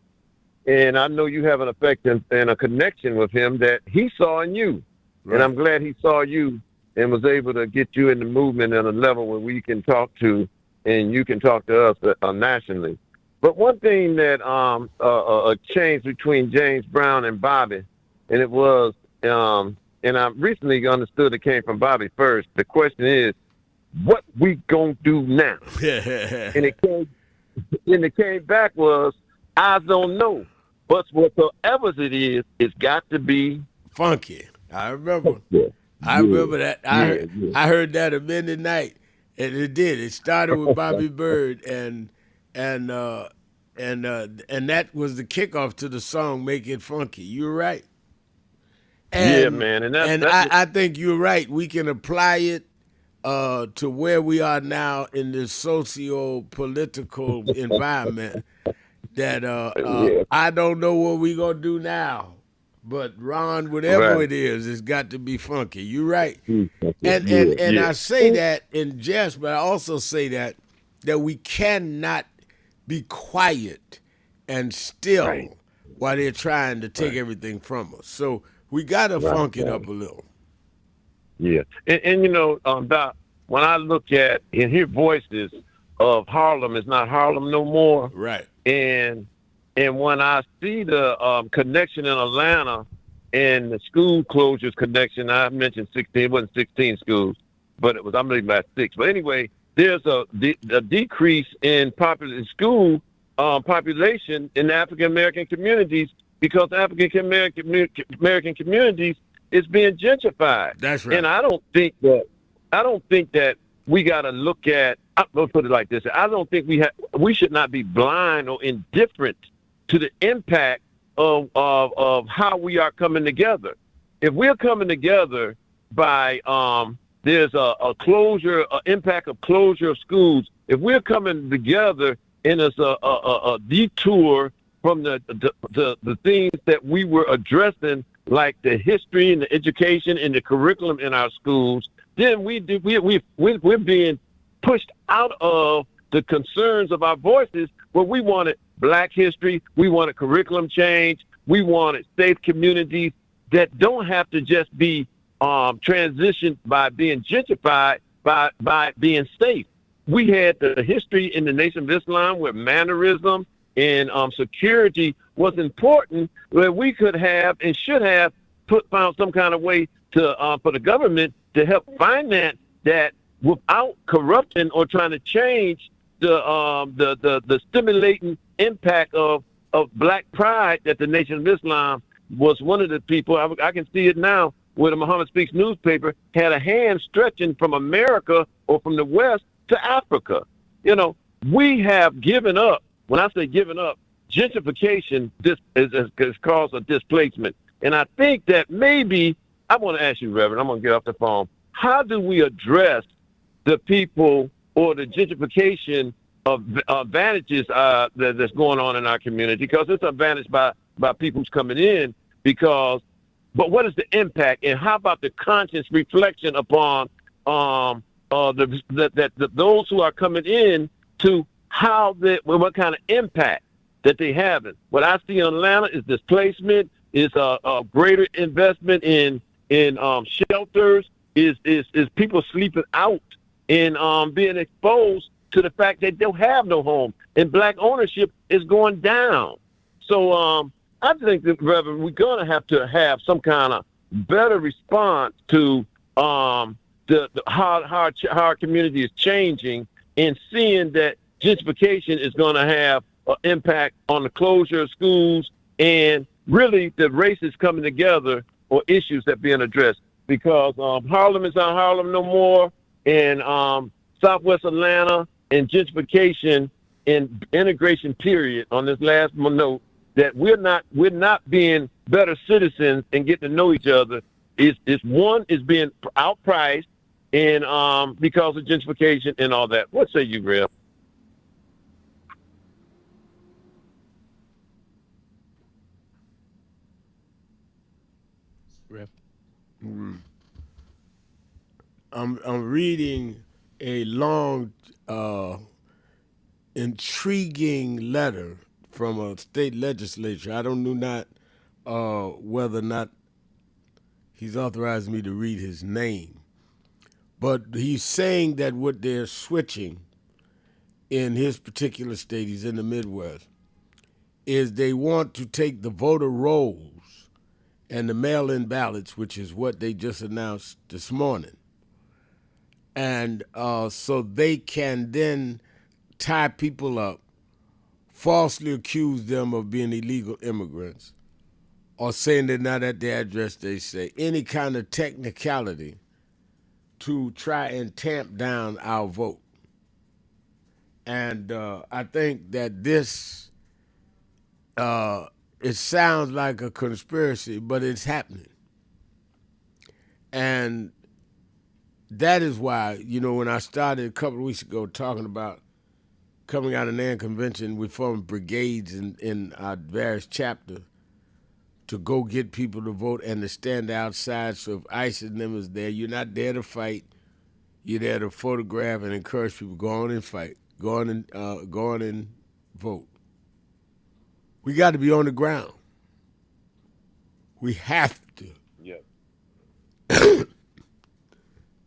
and I know you have an effect and a connection with him that he saw in you, right. And I'm glad he saw you and was able to get you in the movement at a level where we can talk to, and you can talk to us nationally. But one thing that a change between James Brown and Bobby, and it was, and I recently understood it came from Bobby first. The question is, what we gonna do now? and it came back was, I don't know, but whatever it is, it's got to be funky. I remember. Yeah. I remember that. I heard that at midnight, and it did. It started with Bobby Bird, and that was the kickoff to the song "Make It Funky." You're right. Yeah, man, I think you're right. We can apply it to where we are now in this socio-political environment. That I don't know what we gonna do now. But Ron, whatever it is, it's got to be funky. You're right. And I say that in jest, but I also say that we cannot be quiet and still while they're trying to take everything from us. So we got to funk it up a little. Yeah. And Doc, when I look at and hear voices of Harlem, it's not Harlem no more. Right. And when I see the connection in Atlanta and the school closures connection, I mentioned 16, it wasn't 16 schools, but it was, I'm reading about 6. But anyway, there's a decrease in school population in African-American communities because African-American communities is being gentrified. That's right. And I don't think that we got to look at, let's put it like this. I don't think we should not be blind or indifferent to the impact of how we are coming together. If we're coming together by there's a closure, impact of closure of schools. If we're coming together and it's a detour from the things that we were addressing, like the history and the education and the curriculum in our schools, then we're being pushed out of the concerns of our voices where we wanted Black history, we wanted curriculum change, we wanted safe communities that don't have to just be transitioned by being gentrified, by being safe. we had the history in the Nation of Islam where mannerism and security was important, where we could have and should have found some kind of way to for the government to help finance that without corrupting or trying to change the stimulating impact of black pride that the Nation of Islam was one of the people. I can see it now where the Muhammad Speaks newspaper had a hand stretching from America or from the West to Africa. You know, we have given up. When I say given up, gentrification has caused a displacement. And I think that maybe, I want to ask you, Reverend, I'm going to get off the phone. How do we address the people or the gentrification of advantages that's going on in our community? Because it's advantage by people who's coming in. But what is the impact, and how about the conscious reflection upon those who are coming in to what kind of impact that they having? What I see in Atlanta is displacement, is a greater investment in shelters, is people sleeping out and being exposed to the fact that they don't have no home, and black ownership is going down. So I think that, Reverend, we're going to have some kind of better response to how our community is changing, and seeing that gentrification is going to have an impact on the closure of schools and really the races coming together or issues that being addressed. Because Harlem is not Harlem no more, and Southwest Atlanta, and gentrification and integration period on this last note, that we're not being better citizens and getting to know each other. One is being outpriced and because of gentrification and all that. What say you, Rev? Rev? I'm reading a long, intriguing letter from a state legislature. I don't know whether or not he's authorized me to read his name, but he's saying that what they're switching in his particular state, he's in the Midwest, is they want to take the voter rolls and the mail-in ballots, which is what they just announced this morning, and so they can then tie people up, falsely accuse them of being illegal immigrants, or saying they're not at the address they say, any kind of technicality to try and tamp down our vote. And I think that this, it sounds like a conspiracy, but it's happening. And that is why, when I started a couple of weeks ago talking about coming out of NAN convention, we formed brigades in our various chapters to go get people to vote and to stand outside. So if ICE and them is there, you're not there to fight. You're there to photograph and encourage people, go on and fight. Go on and vote. We got to be on the ground. We have to. Yeah.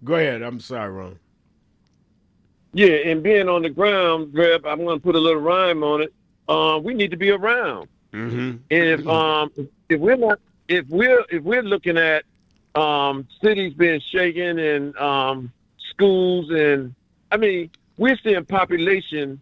Go ahead. I'm sorry, Ron. Yeah, and being on the ground, Reb, I'm going to put a little rhyme on it. We need to be around. Mm-hmm. And if we're looking at cities being shaken and schools, and we're seeing population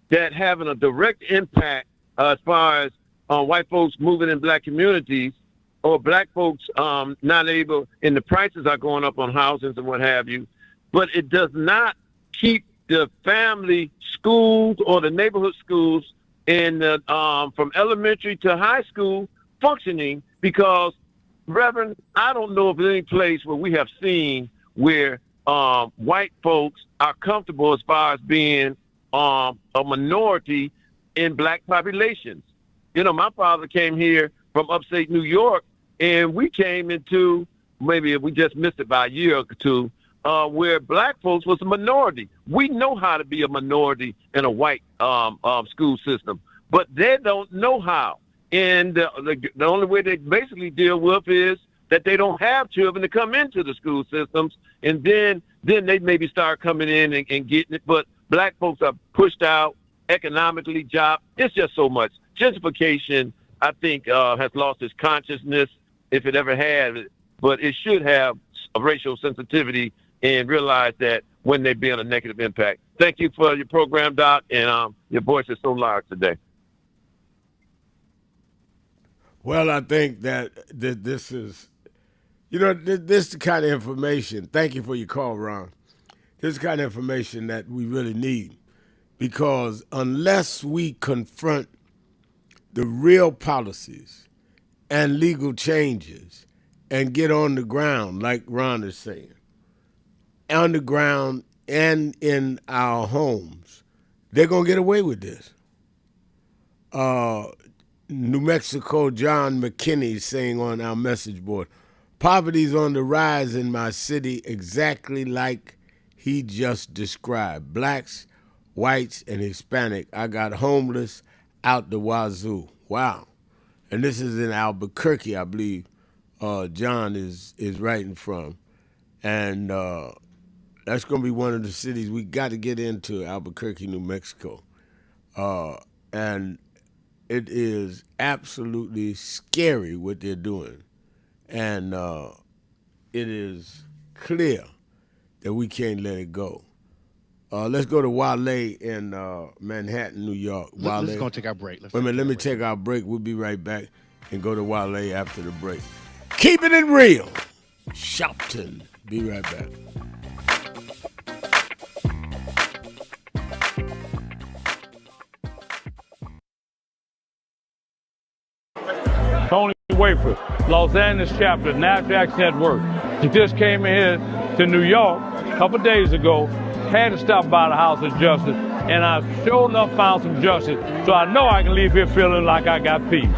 that having a direct impact as far as white folks moving in black communities, or black folks not able, and the prices are going up on houses and what have you, but it does not keep the family schools or the neighborhood schools in from elementary to high school functioning, because, Reverend, I don't know of any place where we have seen where white folks are comfortable as far as being a minority in black populations. My father came here from upstate New York, and we came into, maybe we just missed it by a year or two, where black folks was a minority. We know how to be a minority in a white school system, but they don't know how. And the only way they basically deal with is that they don't have children to come into the school systems, and then they maybe start coming in and getting it. But Black folks are pushed out economically, it's just so much. Gentrification, I think, has lost its consciousness, if it ever had, but it should have a racial sensitivity and realize that when they be on a negative impact. Thank you for your program, Doc, and your voice is so large today. Well, I think that this is, this is the kind of information. Thank you for your call, Ron. This is the kind of information that we really need, because unless we confront the real policies and legal changes and get on the ground, like Ron is saying, on the ground and in our homes, they're going to get away with this. New Mexico, John McKinney saying on our message board, poverty's on the rise in my city exactly like he just described. Blacks, whites, and Hispanic. I got homeless out the wazoo. Wow. And this is in Albuquerque, I believe John is writing from. And that's going to be one of the cities we got to get into, Albuquerque, New Mexico. And it is absolutely scary what they're doing. And it is clear that we can't let it go. Let's go to Wale in Manhattan, New York. Wale. Let's go take our break. Wait a minute, let me take our break. We'll be right back and go to Wale after the break. Keeping it real. Sharpton. Be right back. Tony Wafer, Los Angeles chapter, NASDAQ Network. He just came in here to New York a couple days ago, had to stop by the House of Justice, and I sure enough found some justice, so I know I can leave here feeling like I got peace.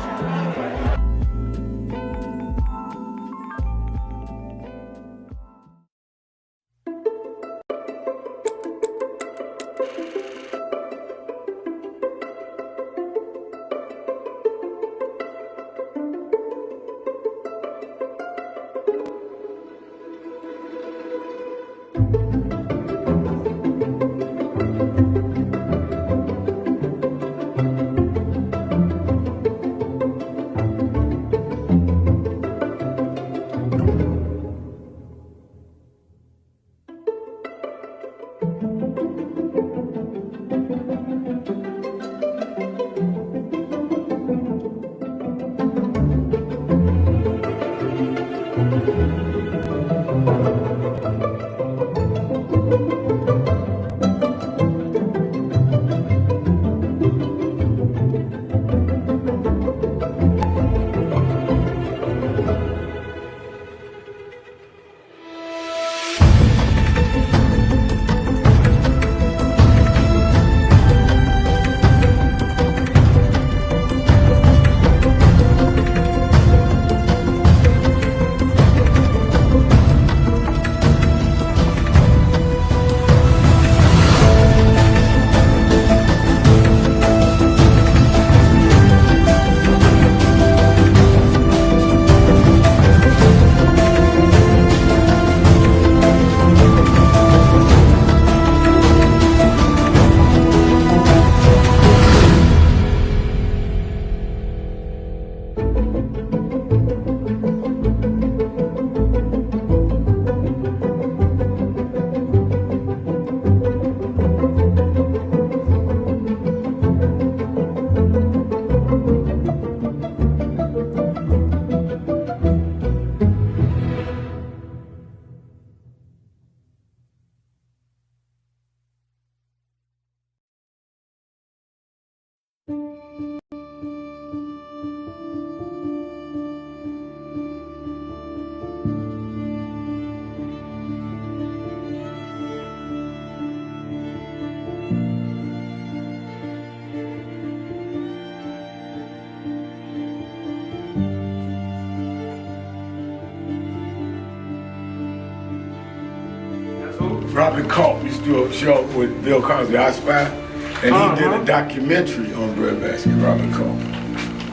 Robert Culp used to do a show with Bill Cosby, I Spy, and he did a documentary on breadbasket, Robert Culp.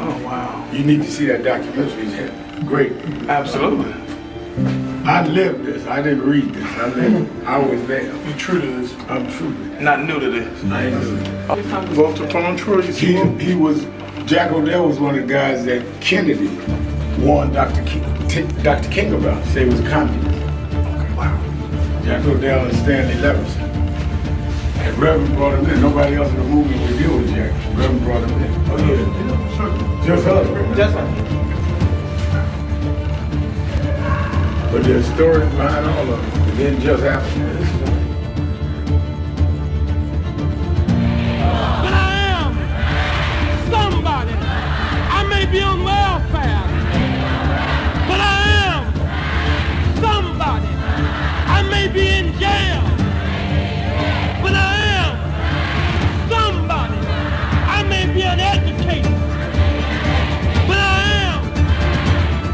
Oh, wow. You need to see that documentary. It's great. Absolutely. I lived this. I didn't read this. I lived it. I was there. You true to this? I'm true to this. Not new to this. I ain't new to this. Vote to phone true. He was, Jack O'Dell was one of the guys that Kennedy warned Dr. King about. Say he was a communist. Okay. Wow. Jack O'Dell and Stanley Levinson. And Reverend brought him in. Nobody else in the movement would deal with Jack. Reverend brought him in. Oh yeah. Sure. Just us. Just us. But there's stories behind all of it. It didn't just happen. But I am somebody. I may be on welfare, but I am somebody. I may be in jail, but I am somebody. I may be an educator, but I am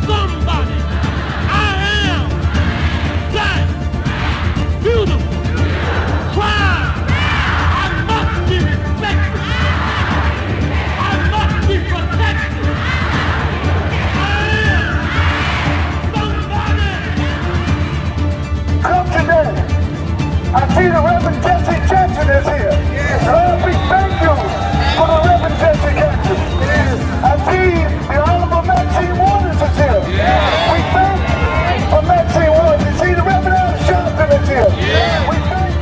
somebody. Beautiful, crime. I must be respected. I must be protected. I am somebody. Come today. I see the Reverend Jesse Jackson is here. Yes. Lord, we thank you for the Reverend Jesse Jackson. Yes. I see the Honorable Maxine Waters is here. Yes. We thank for Maxine Waters. You see the Reverend Sharpton is here. Yeah. We thank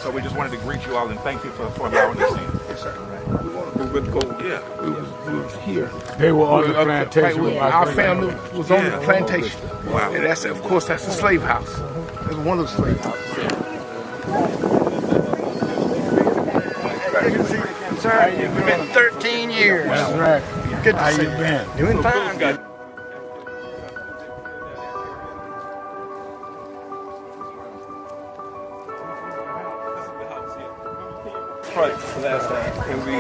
So we just wanted to greet you all and thank you for allowing us in. Yes, sir. We went to go. Yeah. We was here. They were on the plantation. Our family was on the plantation. Wow. And that's, of course, that's the slave house. That's one of the slave houses. Sir, it's been 13 years. That's right. Good to How see you been? Doing fine. Last time. And we,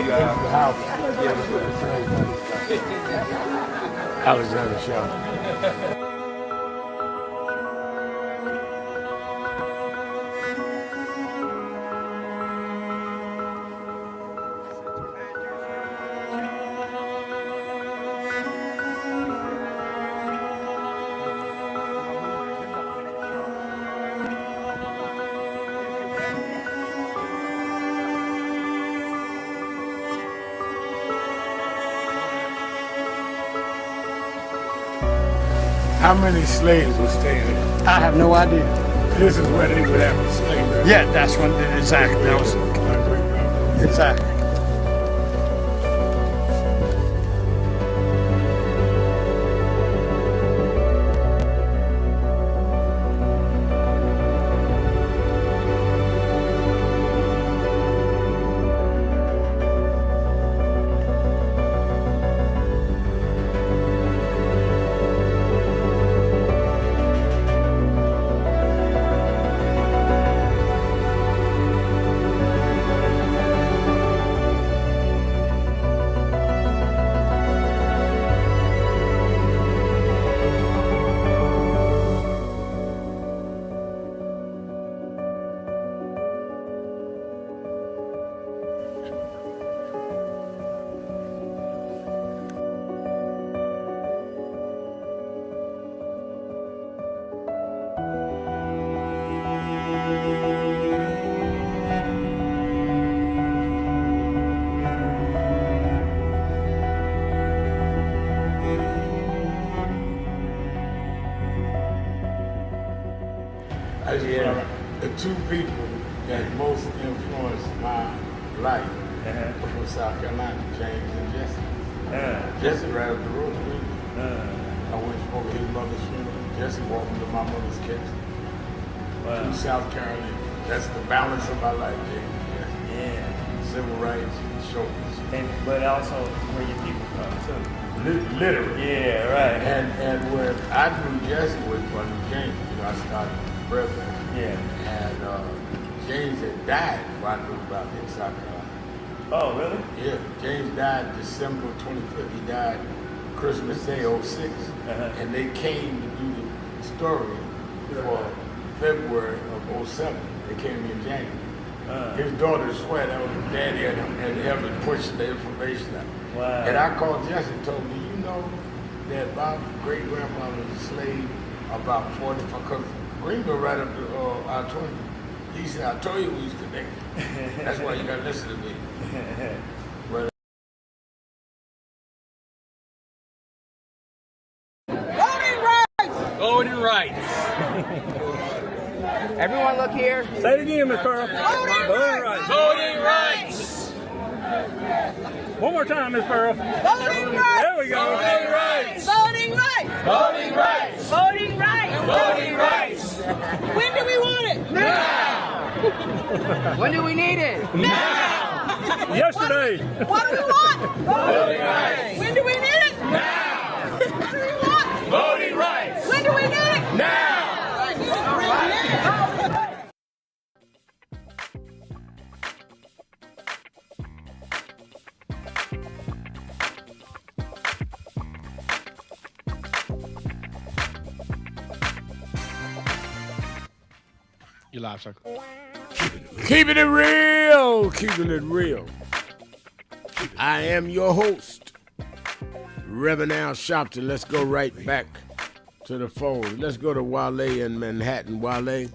Alexander Sharpton. How many slaves were staying there? I have no idea. This is where they would have a slave. Yeah, that's when exactly. That was exactly. The two people that most influenced my life were from South Carolina, James and Jesse. Jesse right up the road with me. I went over his mother's funeral. Jesse walked into my mother's casket. Wow. To South Carolina. That's the balance of my life, James. Yeah. Civil rights, shoulders. But also where your people from too. Literally. Yeah, right. And where I knew Jesse was from James. You know, I started president. Yeah. And James had died before I knew about him in South Carolina. Oh, really? Yeah, James died December 25th. He died Christmas Day, '06. And they came to do the story for February of '07. They came in January. His daughter swear that was his daddy and him pushing the information out. Wow. And I called Jesse and told me, you know that my great-grandfather was a slave about 45, because Greenville right up to I-20. He said, I told you we was connected. That's why you got to listen to me. Well, Voting rights! Voting rights. Everyone look here. Say it again, Miss Pearl. Voting rights! Voting rights. One more time, Miss Pearl. Voting rights! There we go. Voting rights. Voting rights! Voting rights. Voting rights! Voting rights. When do we want it? Now. When do we need it? Now. Yesterday. What do we want? Voting rights. When do we need it? Now. What do we want? Voting rights. When do we need it? Now. You live, sir. keeping it real, keeping it real. I am your host, Reverend Al Sharpton. Let's go right back to the phone. Let's go to Wale in Manhattan. Wale.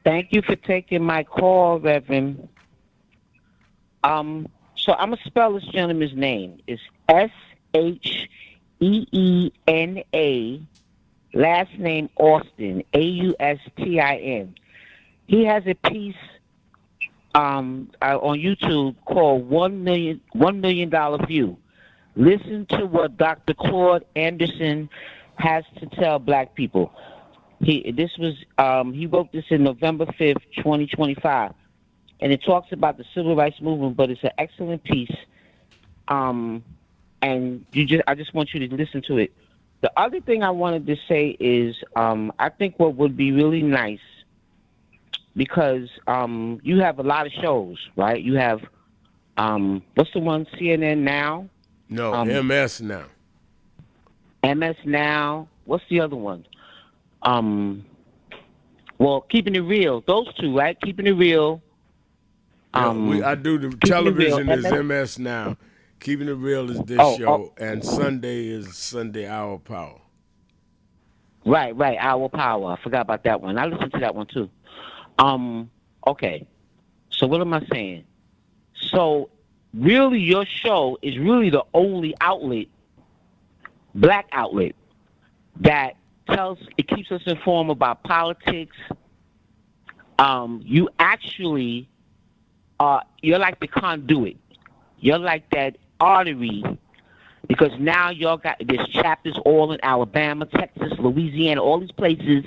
Thank you for taking my call, Reverend. So I'm gonna spell this gentleman's name. It's Sheena. Last name Austin, Austin. He has a piece on YouTube called $1 million View. Listen to what Dr. Claude Anderson has to tell black people. He wrote this in November 5th, 2025, and it talks about the civil rights movement. But it's an excellent piece, and I just want you to listen to it. The other thing I wanted to say is I think what would be really nice, because you have a lot of shows, right? You have, what's the one, CNN Now? No, MS Now. MS Now. What's the other one? Well, Keeping It Real. Those two, right? Keeping It Real. I do the television is MS Now. Keeping It Real is this show, and Sunday is Sunday Hour Power. Right, Hour Power. I forgot about that one. I listened to that one too. Okay. So what am I saying? So really your show is really the only outlet, black outlet, that keeps us informed about politics. You actually you're like the conduit. You're like that artery, because now y'all got there's chapters all in Alabama, Texas, Louisiana, all these places,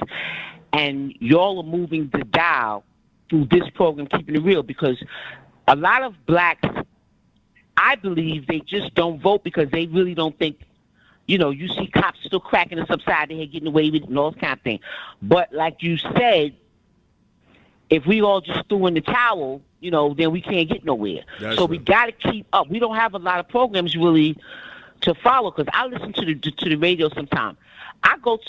and y'all are moving the dial through this program, Keeping It Real, because a lot of blacks, I believe, they just don't vote because they really don't think, you see cops still cracking us upside the head, getting away with it and all this kind of thing. But like you said, if we all just threw in the towel, then we can't get nowhere. So we got to keep up. We don't have a lot of programs really to follow, because I listen to the radio sometimes.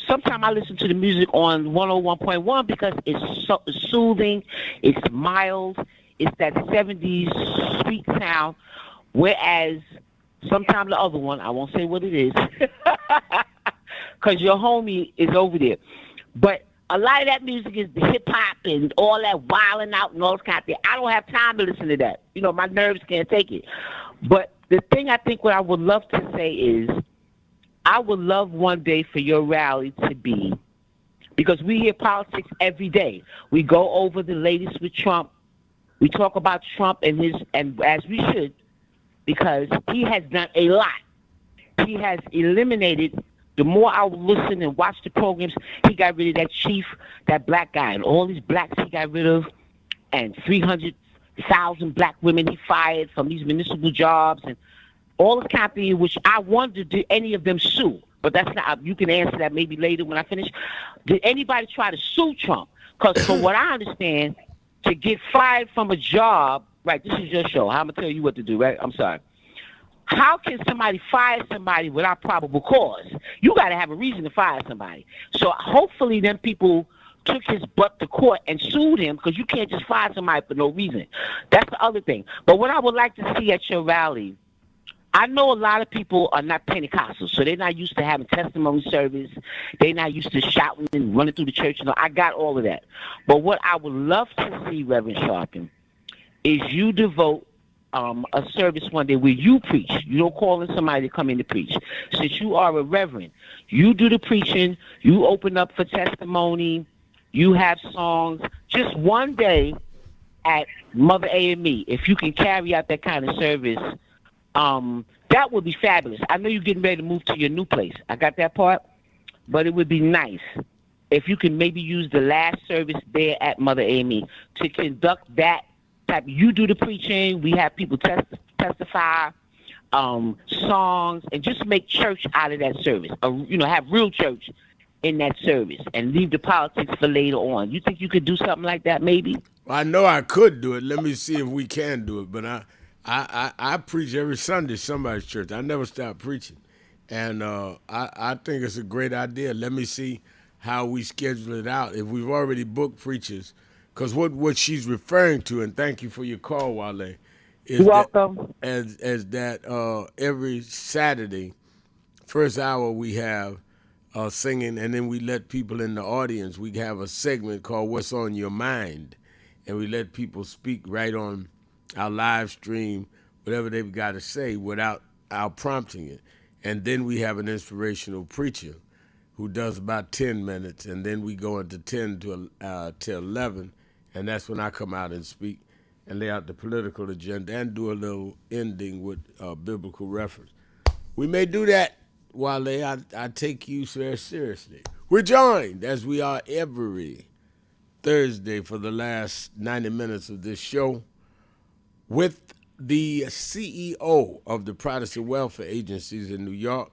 Sometimes I listen to the music on 101.1 because it's soothing, it's mild, it's that 70s sweet sound, whereas sometimes the other one, I won't say what it is, because your homie is over there. But a lot of that music is the hip-hop and all that wilding out and all this kind of thing. I don't have time to listen to that. My nerves can't take it. But the thing I think what I would love to say is I would love one day for your rally to be, because we hear politics every day. We go over the latest with Trump. We talk about Trump and as we should, because he has done a lot. He has eliminated. The more I listen and watch the programs, he got rid of that chief, that black guy, and all these blacks he got rid of, and 300,000 black women he fired from these municipal jobs, and all this kind of thing, which I wonder, did any of them sue? But that's not, you can answer that maybe later when I finish. Did anybody try to sue Trump? Because from what I understand, to get fired from a job, right? This is your show. I'm gonna tell you what to do, right? I'm sorry. How can somebody fire somebody without probable cause? You got to have a reason to fire somebody. So hopefully them people took his butt to court and sued him, because you can't just fire somebody for no reason. That's the other thing. But what I would like to see at your rally, I know a lot of people are not Pentecostals, so they're not used to having testimony service. They're not used to shouting and running through the church. I got all of that. But what I would love to see, Reverend Sharpton, is you devote a service one day where you preach. You don't call in somebody to come in to preach. Since you are a reverend, you do the preaching, you open up for testimony, you have songs. Just one day at Mother AME, if you can carry out that kind of service, that would be fabulous. I know you're getting ready to move to your new place. I got that part. But it would be nice if you can maybe use the last service there at Mother AME to conduct that type. You do the preaching, we have people testify, songs, and just make church out of that service. Have real church in that service and leave the politics for later on. You think you could do something like that maybe? I know I could do it. Let me see if we can do it. But I preach every Sunday somebody's church. I never stop preaching. And I think it's a great idea. Let me see how we schedule it out. If we've already booked preachers, because what she's referring to, and thank you for your call, Wale, is You're welcome. That every Saturday, first hour we have singing, and then we let people in the audience. We have a segment called What's on Your Mind, and we let people speak right on our live stream, whatever they've got to say without our prompting it. And then we have an inspirational preacher who does about 10 minutes, and then we go into 10 to 11, and that's when I come out and speak and lay out the political agenda and do a little ending with biblical reference. We may do that, Wale. I take you very seriously. We're joined, as we are every Thursday for the last 90 minutes of this show, with the CEO of the Protestant Welfare Agencies in New York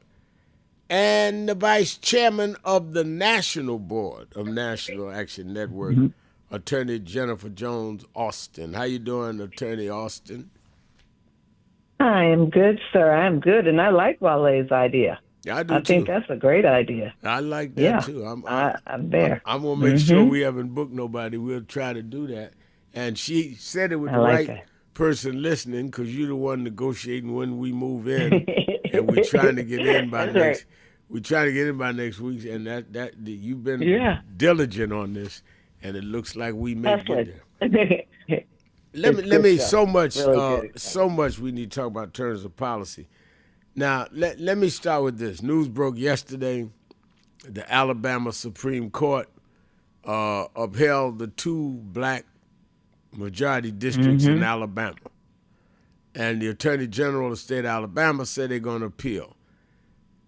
and the vice chairman of the National Board of National Action Network, Attorney Jennifer Jones Austin. How you doing, Attorney Austin? I am good, sir. I'm good, and I like Wale's idea. I do I think that's a great idea. I like that too. I'm there. I'm gonna make sure we haven't booked nobody. We'll try to do that. And she said it with the right person listening, because you're the one negotiating when we move in, and we're trying to get in by next. We're trying to get in by next week, and that you've been diligent on this, and it looks like we may get there. Let me so much we need to talk about terms of policy. Now let me start with this. News broke yesterday. The Alabama Supreme Court upheld the 2 black majority districts in Alabama, and the Attorney General of the state of Alabama said they're going to appeal.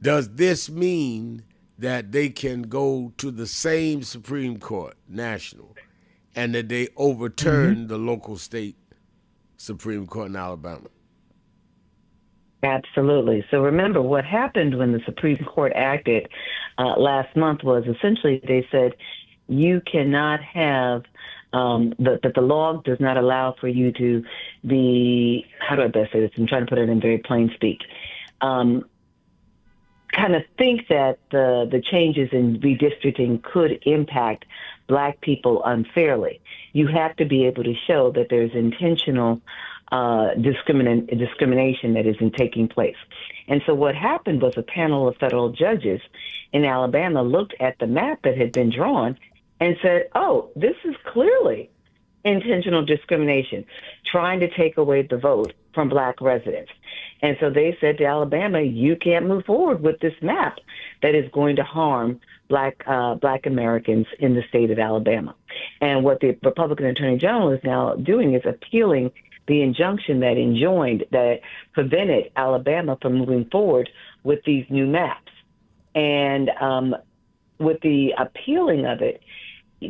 Does this mean that they can go to the same Supreme Court, national, and that they overturn the local state Supreme Court in Alabama? Absolutely. So remember, what happened when the Supreme Court acted last month was essentially they said you cannot have that the law does not allow for you to be, how do I best say this? I'm trying to put it in very plain speak. Kind of think that the changes in redistricting could impact black people unfairly. You have to be able to show that there's intentional discrimination that isn't taking place. And so what happened was a panel of federal judges in Alabama looked at the map that had been drawn and said, oh, this is clearly intentional discrimination, trying to take away the vote from black residents. And so they said to Alabama, you can't move forward with this map that is going to harm black Americans in the state of Alabama. And what the Republican Attorney General is now doing is appealing the injunction that prevented Alabama from moving forward with these new maps. And with the appealing of it,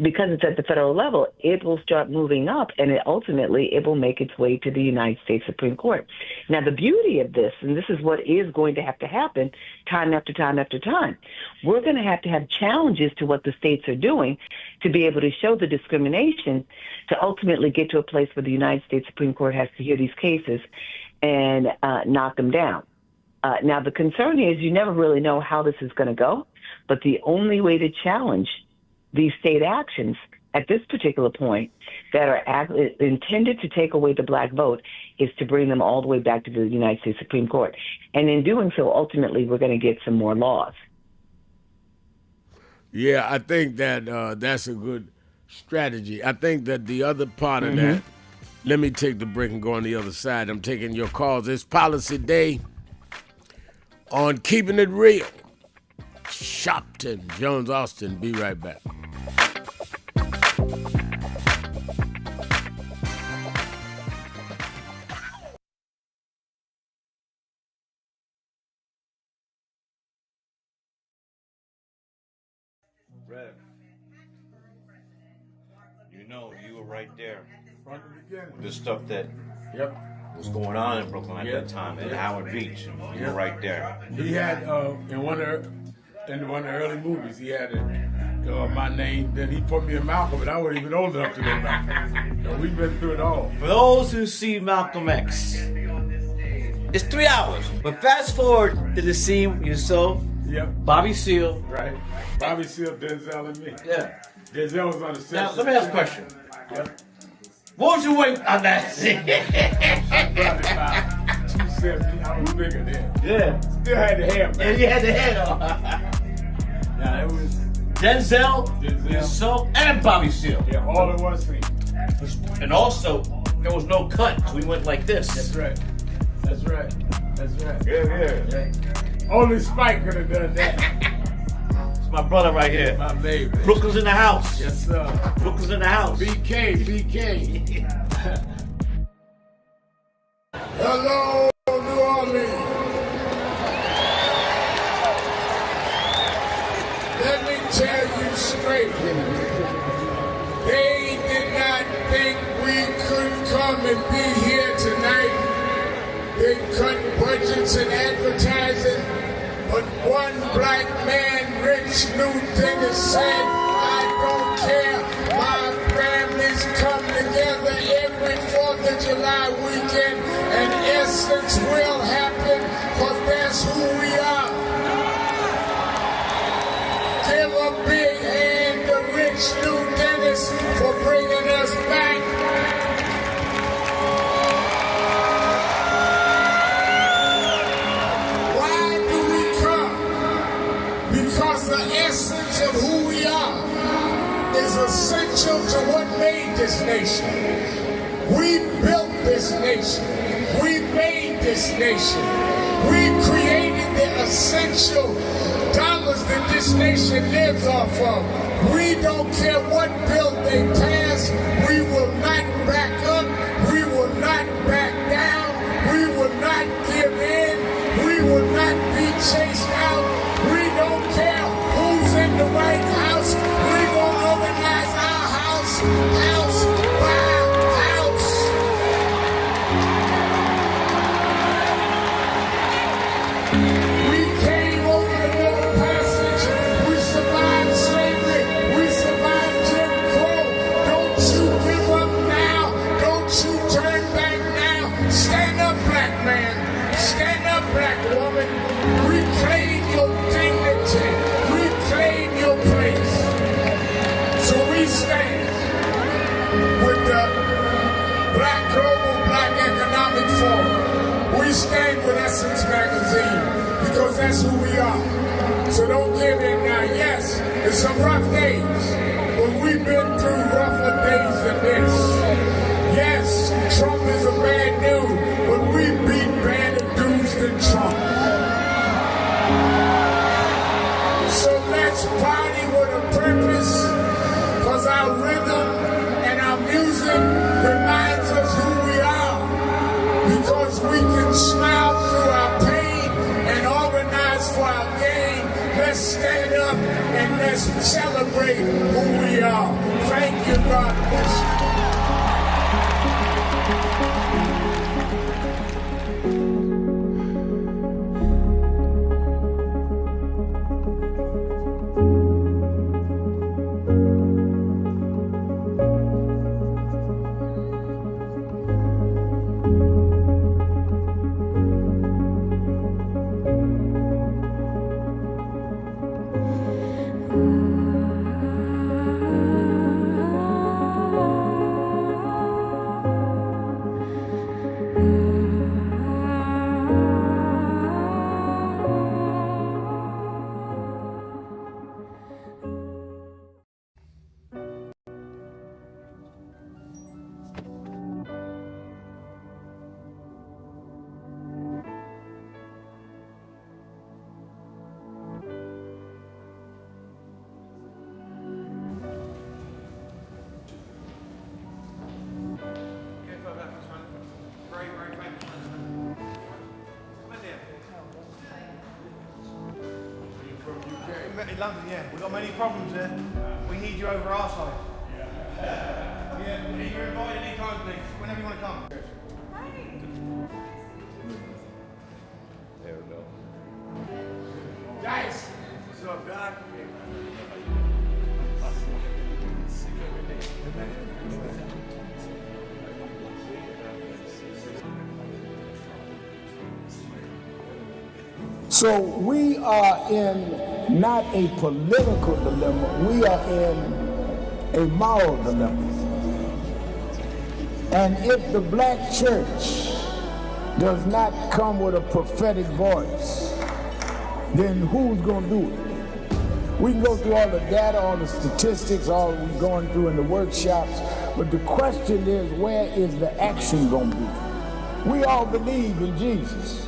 because it's at the federal level, it will start moving up, and ultimately it will make its way to the United States Supreme Court. Now, the beauty of this, and this is what is going to have to happen time after time after time, we're going to have challenges to what the states are doing to be able to show the discrimination to ultimately get to a place where the United States Supreme Court has to hear these cases and knock them down. Now, the concern is you never really know how this is going to go, but the only way to challenge these state actions at this particular point that are intended to take away the black vote is to bring them all the way back to the United States Supreme Court. And in doing so, ultimately, we're going to get some more laws. Yeah, I think that that's a good strategy. I think that the other part of that, let me take the break and go on the other side. I'm taking your calls. It's Policy Day on Keeping It Real. Sharpton, Jones, Austin. Be right back. Rev, you know, you were right there. The stuff that was going on in Brooklyn at that time, at Howard Beach. You were right there. He had in one of the early movies, he had my name. Then he put me in Malcolm, but I wasn't even old enough to know Malcolm. So we've been through it all. For those who see Malcolm X, it's 3 hours. But fast forward to the scene yourself. Yep. Bobby Seale. Right. Bobby Seale, Denzel, and me. Yeah. Denzel was on the set. Now, let me ask a question. Yep. What was your weight on that scene? I probably about 270. I was bigger then. Yeah. Still had the hair, man. Yeah, you had the hair on. Yeah, it was Denzel, yourself, and Bobby Seale. Yeah, all in one scene. And also, there was no cut, so we went like this. That's right. That's right. That's right. Yeah. Only Spike could have done that. It's my brother right here. My baby. Brooklyn's in the house. Yes, sir. Brooklyn's in the house. BK. Hello, New Orleans. Let me tell you straight. They did not think we could come and be here tonight. They cut budgets and advertising, but one black man, Rich New Dennis, said, I don't care. My families come together every 4th of July weekend, and Essence will happen, because that's who we are. Give a big hand to Rich New Dennis for bringing us back. Because the essence of who we are is essential to what made this nation. We built this nation. We made this nation. We created the essential dollars that this nation lives off of. We don't care what bill they pass. We will not back up. We will not back down. We will not give in. We will not be chased out. We don't care who's in the White House. We gonna organize our house by house. We came over the Middle Passage. We survived slavery. We survived Jim Crow. Don't you give up now. Don't you turn back now. Stand up, black man. Stand up, black woman. Reclaim your dignity. Reclaim your place. So we stand with the Global Black Economic Forum. We stand with Essence Magazine because that's who we are. So don't give in now. Yes, it's some rough days, but we've been through rougher days than this. Yes, Trump is a bad dude, but we beat badder dudes than Trump. So let's party with a purpose, because our rhythm and our music reminds us who we are, because we can smile through our pain and organize for our gain. Let's stand up and let's celebrate. celebrate who we are. Thank you, God bless you. In London, yeah. We've got many problems there. We need you over our side. Yeah, you're invited anytime, please. Whenever you want to come. There we go. Dice! What's up, Doc? So we are in not a political dilemma, we are in a moral dilemma. And if the black church does not come with a prophetic voice, then who's going to do it? We can go through all the data, all the statistics, all we're going through in the workshops, but the question is, where is the action going to be? We all believe in Jesus.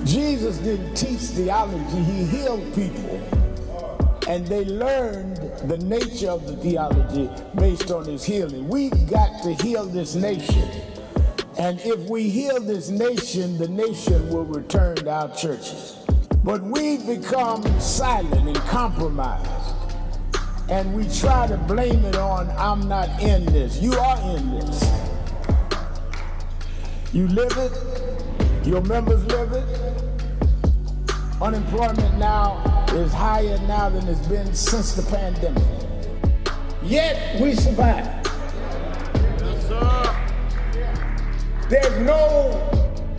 Jesus didn't teach theology, he healed people. And they learned the nature of the theology based on his healing. We've got to heal this nation. And if we heal this nation, the nation will return to our churches. But we've become silent and compromised. And we try to blame it on, I'm not in this. You are in this. You live it, your members live it. Unemployment now is higher now than it's been since the pandemic. Yet we survive. Yes, sir. There's no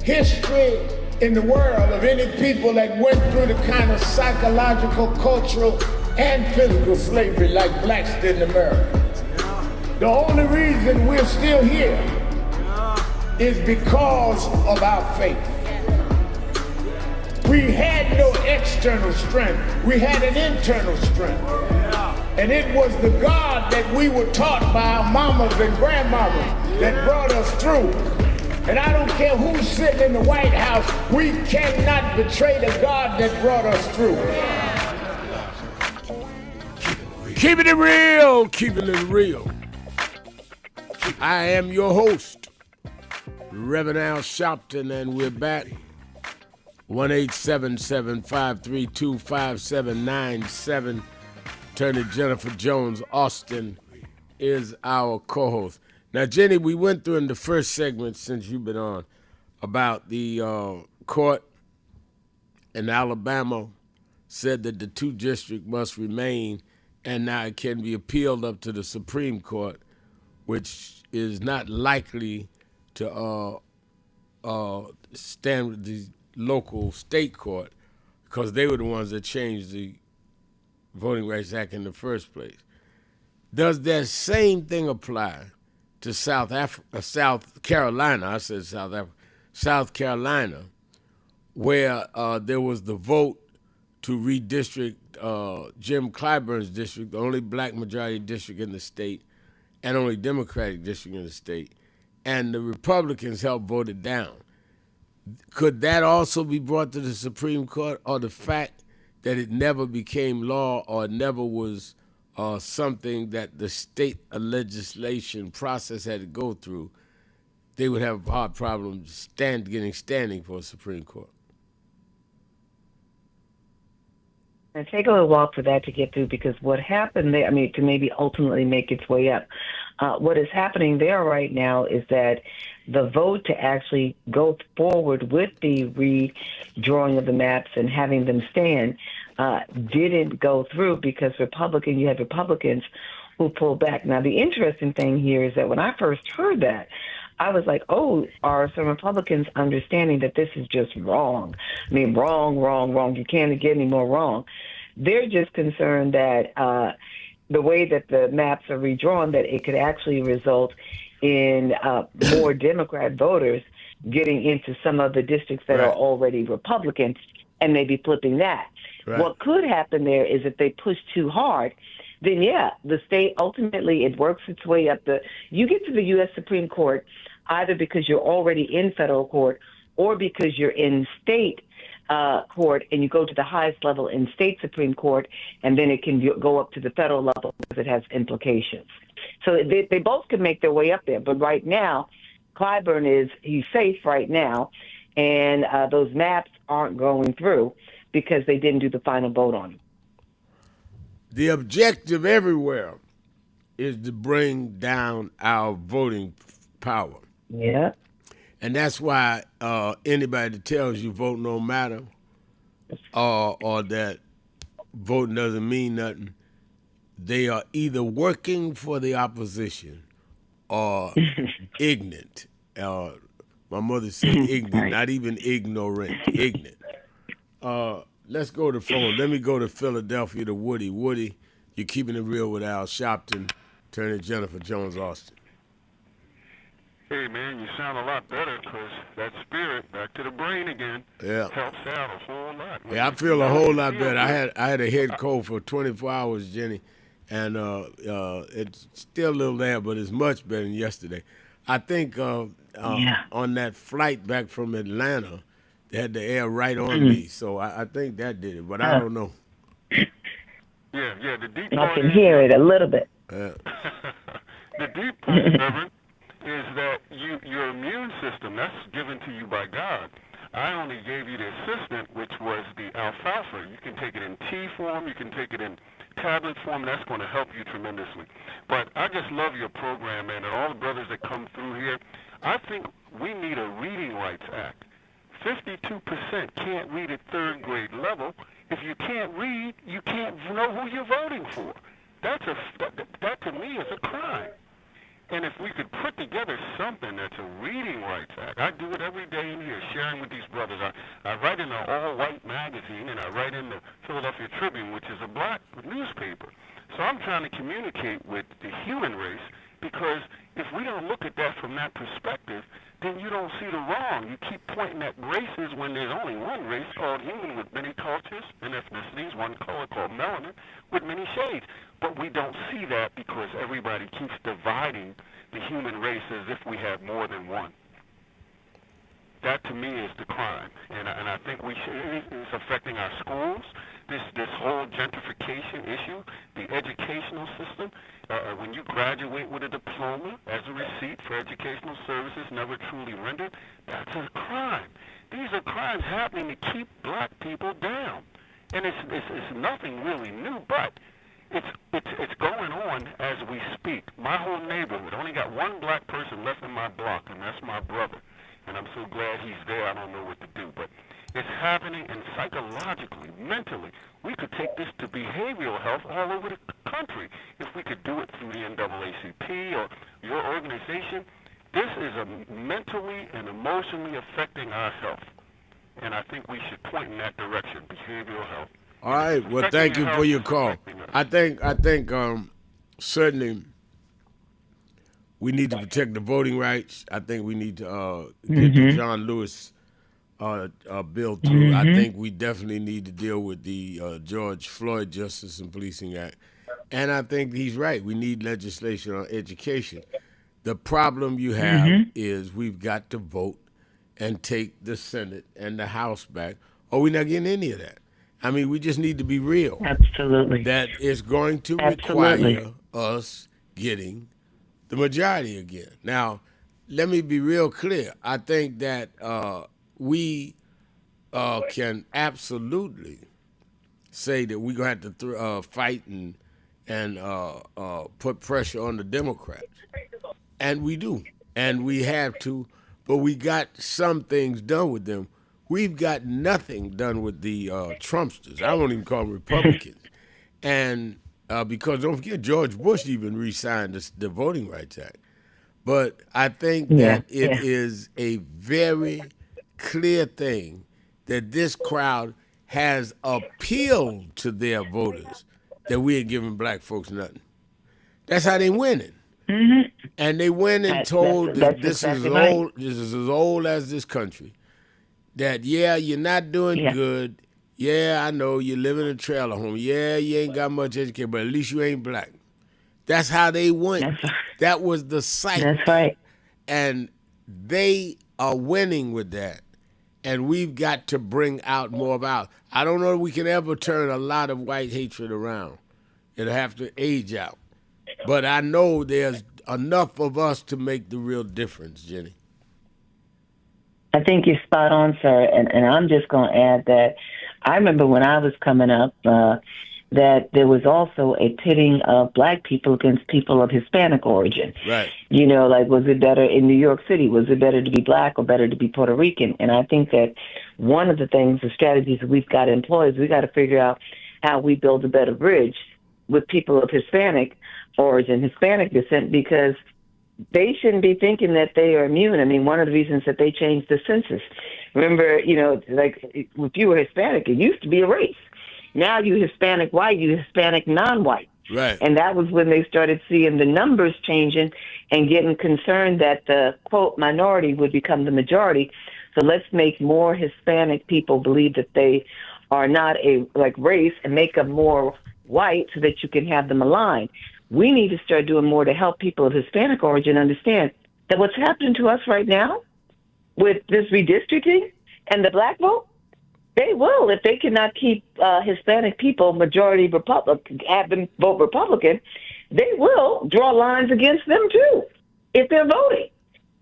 history in the world of any people that went through the kind of psychological, cultural, and physical slavery like blacks did in America. The only reason we're still here is because of our faith. We had no external strength. We had an internal strength. And it was the God that we were taught by our mamas and grandmamas that brought us through. And I don't care who's sitting in the White House, we cannot betray the God that brought us through. Keeping it real, keeping it real. I am your host, Reverend Al Sharpton, and we're back. 1-877-532-5797. Attorney Jennifer Jones Austin is our co-host. Now, Jenny, we went through in the first segment, since you've been on, about the court in Alabama said that the 2 district must remain, and now it can be appealed up to the Supreme Court, which is not likely to stand with the local state court, because they were the ones that changed the Voting Rights Act in the first place. Does that same thing apply to South Carolina? I said South Africa, South Carolina, where there was the vote to redistrict Jim Clyburn's district, the only black majority district in the state, and only Democratic district in the state, and the Republicans helped vote it down. Could that also be brought to the Supreme Court, or the fact that it never became law or never was something that the state legislation process had to go through, they would have a hard problem getting standing for a Supreme Court? And take a little while for that to get through because what happened there, I mean, to maybe ultimately make its way up. What is happening there right now is that the vote to actually go forward with the redrawing of the maps and having them stand didn't go through because you had Republicans who pulled back. Now, the interesting thing here is that when I first heard that, I was like, oh, are some Republicans understanding that this is just wrong? I mean, wrong, wrong, wrong. You can't get any more wrong. They're just concerned that the way that the maps are redrawn, that it could actually result in more Democrat voters getting into some of the districts that are already Republican and maybe flipping that. Right. What could happen there is if they push too hard, then the state ultimately it works its way up. You get to the U.S. Supreme Court either because you're already in federal court or because you're in state court and you go to the highest level in state Supreme Court, and then it can go up to the federal level because it has implications. So they both can make their way up there. But right now, Clyburn he's safe right now, and those maps aren't going through because they didn't do the final vote on them. The objective everywhere is to bring down our voting power. Yeah. And that's why anybody that tells you vote don't matter or that voting doesn't mean nothing, they are either working for the opposition or ignorant. My mother said ignorant, not even ignorant, ignorant. Let's go to phone. Let me go to Philadelphia to Woody. Woody, you're keeping it real with Al Sharpton, Attorney Jennifer Jones-Austin. Hey, man, you sound a lot better because that spirit, back to the brain again, helps out a whole lot. Yeah, I feel a whole lot better. I had a head cold for 24 hours, Jenny, and it's still a little there, but it's much better than yesterday. I think on that flight back from Atlanta, they had the air right on me, so I think that did it, but I don't know. Yeah, the deep I part can hear it a little bit. the deep part, Reverend, is that your immune system, that's given to you by God. I only gave you the assistant, which was the alfalfa. You can take it in tea form, you can take it in tablet form, that's going to help you tremendously. But I just love your program, man, and all the brothers that come through here. I think we need a Reading Rights Act. 52% can't read at third grade level. If you can't read, you can't know who you're voting for. That to me is a crime. And if we could put together something that's a Reading Rights Act, I do it every day in here, sharing with these brothers. I write in an all-white magazine, and I write in the Philadelphia Tribune, which is a black newspaper. So I'm trying to communicate with the human race, because if we don't look at that from that perspective, then you don't see the wrong. You keep pointing at races when there's only one race called human with many cultures and ethnicities, one color called melanin with many shades. But we don't see that because everybody keeps dividing the human race as if we have more than one. That to me is the crime, and I think we should. It's affecting our schools. This whole gentrification issue, the educational system. When you graduate with a diploma as a receipt for educational services never truly rendered, that's a crime. These are crimes happening to keep black people down, and it's nothing really new, but it's going on as we speak. My whole neighborhood only got one black person left in my block, and that's my brother. And I'm so glad he's there. I don't know what to do, but it's happening, and psychologically, mentally, we could take this to behavioral health all over the country if we could do it through the NAACP or your organization. This is mentally and emotionally affecting our health, and I think we should point in that direction, behavioral health. All right. Well, thank you for your call. I think certainly we need to protect the voting rights. I think we need to get the John Lewis bill through. I think we definitely need to deal with the George Floyd Justice and Policing Act. And I think he's right. We need legislation on education. The problem you have is we've got to vote and take the Senate and the House back, or we're not getting any of that. I mean, we just need to be real. Absolutely. That is going to require us getting the majority again. Now, let me be real clear. I think that we can absolutely say that we're going to have to fight and put pressure on the Democrats. And we do. And we have to. But we got some things done with them. We've got nothing done with the Trumpsters. I won't even call them Republicans. And because don't forget, George Bush even re-signed the Voting Rights Act. But I think that it is a very clear thing that this crowd has appealed to their voters that we ain't giving black folks nothing. That's how they winning. Mm-hmm. And they went and told that this is old. This is as old as this country. That you're not doing good. Yeah, I know you live in a trailer home. Yeah, you ain't got much education, but at least you ain't black. That's how they went. That was the cycle. That's right. And they are winning with that. And we've got to bring out more of ours. I don't know if we can ever turn a lot of white hatred around. It'll have to age out. But I know there's enough of us to make the real difference, Jenny. I think you're spot on, sir. And I'm just going to add that I remember when I was coming up that there was also a pitting of black people against people of Hispanic origin. Right. You know, like, was it better in New York City? Was it better to be black or better to be Puerto Rican? And I think that one of the things, the strategies that we've got to employ is we got to figure out how we build a better bridge with people of Hispanic origin, Hispanic descent, because they shouldn't be thinking that they are immune. I mean, one of the reasons that they changed the census. Remember, you know, like if you were Hispanic, it used to be a race. Now you Hispanic white, you Hispanic non-white. Right. And that was when they started seeing the numbers changing and getting concerned that the, quote, minority would become the majority. So let's make more Hispanic people believe that they are not a race and make them more white so that you can have them aligned. We need to start doing more to help people of Hispanic origin understand that what's happening to us right now with this redistricting and the black vote, they will, if they cannot keep Hispanic people majority Republican, have them vote Republican, they will draw lines against them too if they're voting.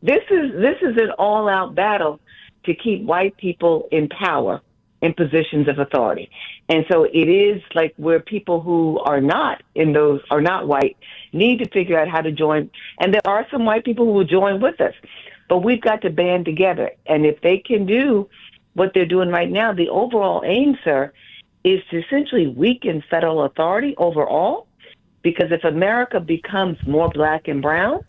This is an all-out battle to keep white people in power in positions of authority. And so it is like where people who are not white need to figure out how to join. And there are some white people who will join with us, but we've got to band together. And if they can do what they're doing right now, the overall aim, sir, is to essentially weaken federal authority overall, because if America becomes more black and brown,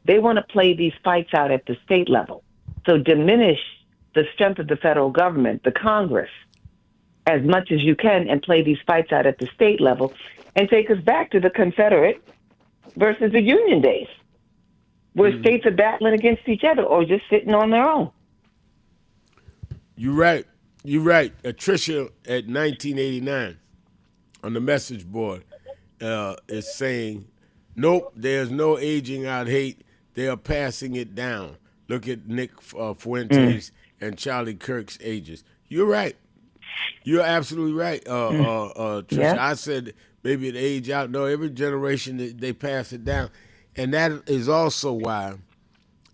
they want to play these fights out at the state level. So diminish the strength of the federal government, the Congress, as much as you can, and play these fights out at the state level and take us back to the Confederate versus the Union days, where states are battling against each other or just sitting on their own. You're right. You're right. Tricia at 1989 on the message board is saying, nope, there's no aging out hate. They are passing it down. Look at Nick Fuentes and Charlie Kirk's ages. You're right. You're absolutely right, Tricia. Yeah. I said maybe it age out. No, every generation they pass it down. And that is also why,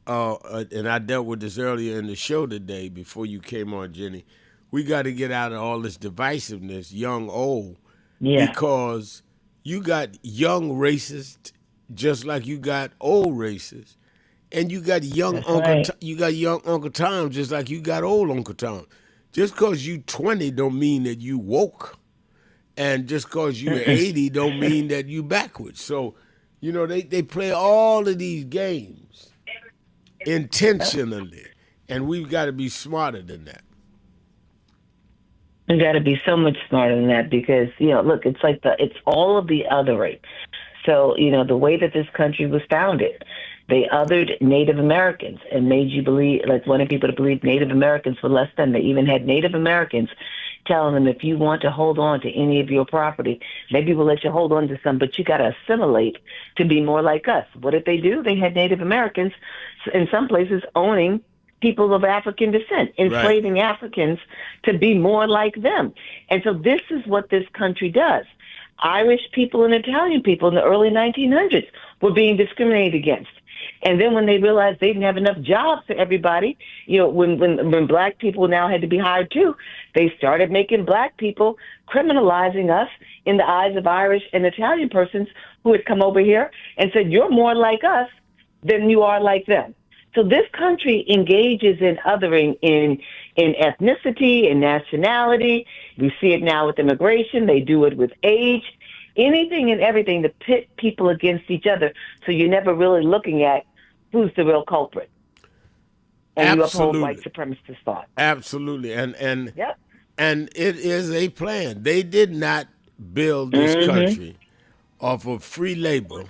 and I dealt with this earlier in the show today before you came on, Jenny, we got to get out of all this divisiveness, young, old, because you got young racists just like you got old racists. And you got young Uncle Tom just like you got old Uncle Tom. Just because you 20 don't mean that you woke. And just because you 80 don't mean that you backwards. So, you know, they play all of these games intentionally. And we've got to be smarter than that. We got to be so much smarter than that because, you know, look, it's like it's all of the othering. So, you know, the way that this country was founded, they othered Native Americans and made you believe, like wanted people to believe Native Americans were less than. They even had Native Americans telling them, if you want to hold on to any of your property, maybe we'll let you hold on to some, but you got to assimilate to be more like us. What did they do? They had Native Americans in some places owning people of African descent, enslaving Africans to be more like them. And so this is what this country does. Irish people and Italian people in the early 1900s were being discriminated against. And then when they realized they didn't have enough jobs for everybody, when black people now had to be hired too, they started making black people, criminalizing us in the eyes of Irish and Italian persons who had come over here and said, you're more like us than you are like them. So this country engages in othering in ethnicity and nationality. We see it now with immigration. They do it with age. Anything and everything to pit people against each other, so you're never really looking at who's the real culprit. And you uphold white supremacist thought. Absolutely. And it is a plan. They did not build this country off of free labor,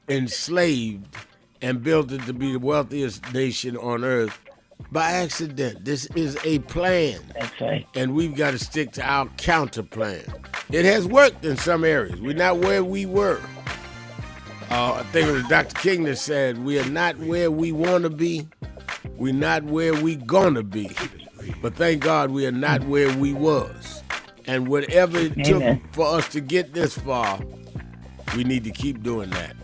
enslaved, and built it to be the wealthiest nation on earth by accident. This is a plan. That's right. And we've got to stick to our counter plan. It has worked in some areas. We're not where we were. I think it was Dr. King that said, we are not where we want to be. We're not where we going to be. But thank God we are not where we was. And whatever it took for us to get this far, we need to keep doing that.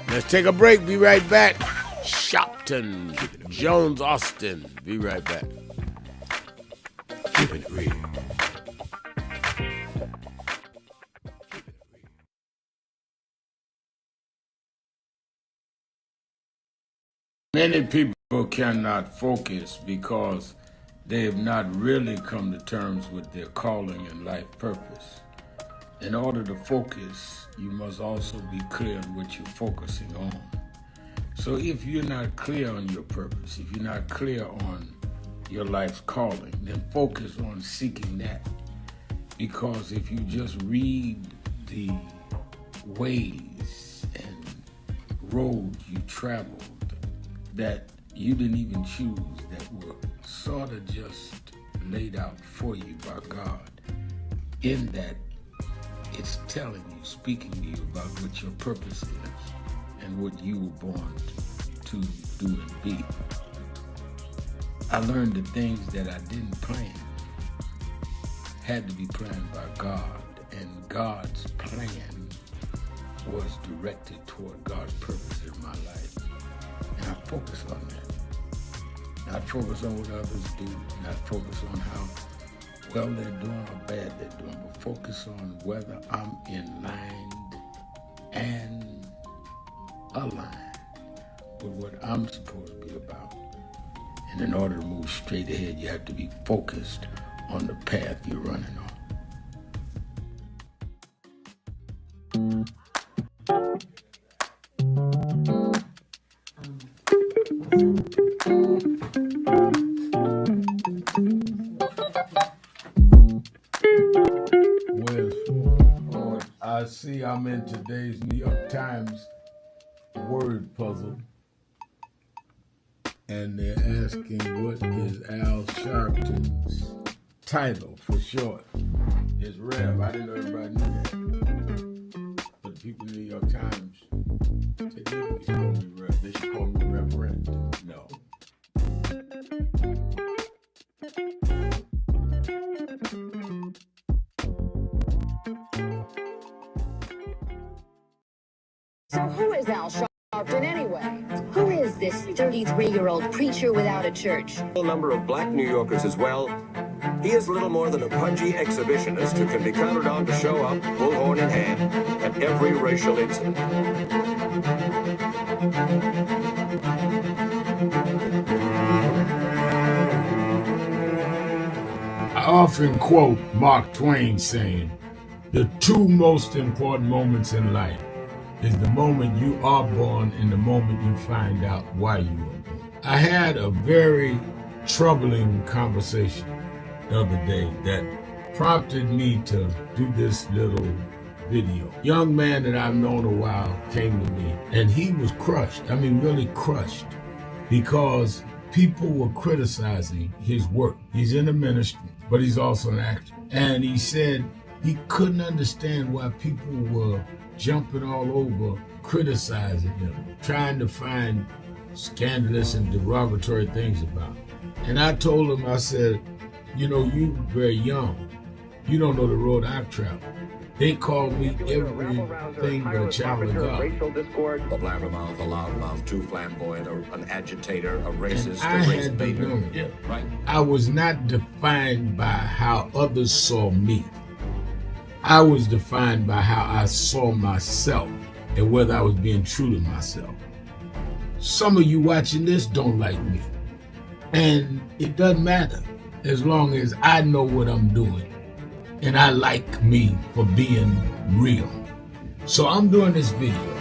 Let's take a break. Be right back. Sharpton, Jones, Austin. Be right back. Keep it real. Many people cannot focus because they have not really come to terms with their calling and life purpose. In order to focus, you must also be clear on what you're focusing on. So if you're not clear on your purpose, if you're not clear on your life's calling, then focus on seeking that. Because if you just read the ways and roads you traveled that you didn't even choose, that were sort of just laid out for you by God, in that it's telling you, speaking to you about what your purpose is and what you were born to do and be. I learned the things that I didn't plan had to be planned by God, and God's plan was directed toward God's purpose in my life. And I focus on that. Not focus on what others do, not focus on how well they're doing or bad they're doing, but focus on whether I'm in line and aligned with what I'm supposed to be about. And in order to move straight ahead, you have to be focused on the path you're running on. I see I'm in today's New York Times word puzzle, and they're asking what is Al Sharpton's title for short. It's Rev. I didn't know everybody knew that. But people in the New York Times, they didn't call me Rev. They should call me Reverend. No. So who is Al Sharpton anyway? Who is this 33-year-old preacher without a church? A number of black New Yorkers as well. He is little more than a pudgy exhibitionist who can be counted on to show up, bullhorn in hand, at every racial incident. I often quote Mark Twain saying, the two most important moments in life is the moment you are born and the moment you find out why you were born. I had a very troubling conversation the other day that prompted me to do this little video. Young man that I've known a while came to me, and he was crushed. I mean, really crushed, because people were criticizing his work. He's in the ministry, but he's also an actor. And he said he couldn't understand why people were jumping all over, criticizing him, trying to find scandalous and derogatory things about him. And I told him, I said, you know, you're very young. You don't know the road I've traveled. They called me everything but a child of God. A blabbermouth, a loudmouth, too flamboyant, an agitator, a racist, I a race had to baiter. learn. Yeah, right. I was not defined by how others saw me. I was defined by how I saw myself and whether I was being true to myself. Some of you watching this don't like me. And it doesn't matter as long as I know what I'm doing. And I like me for being real. So I'm doing this video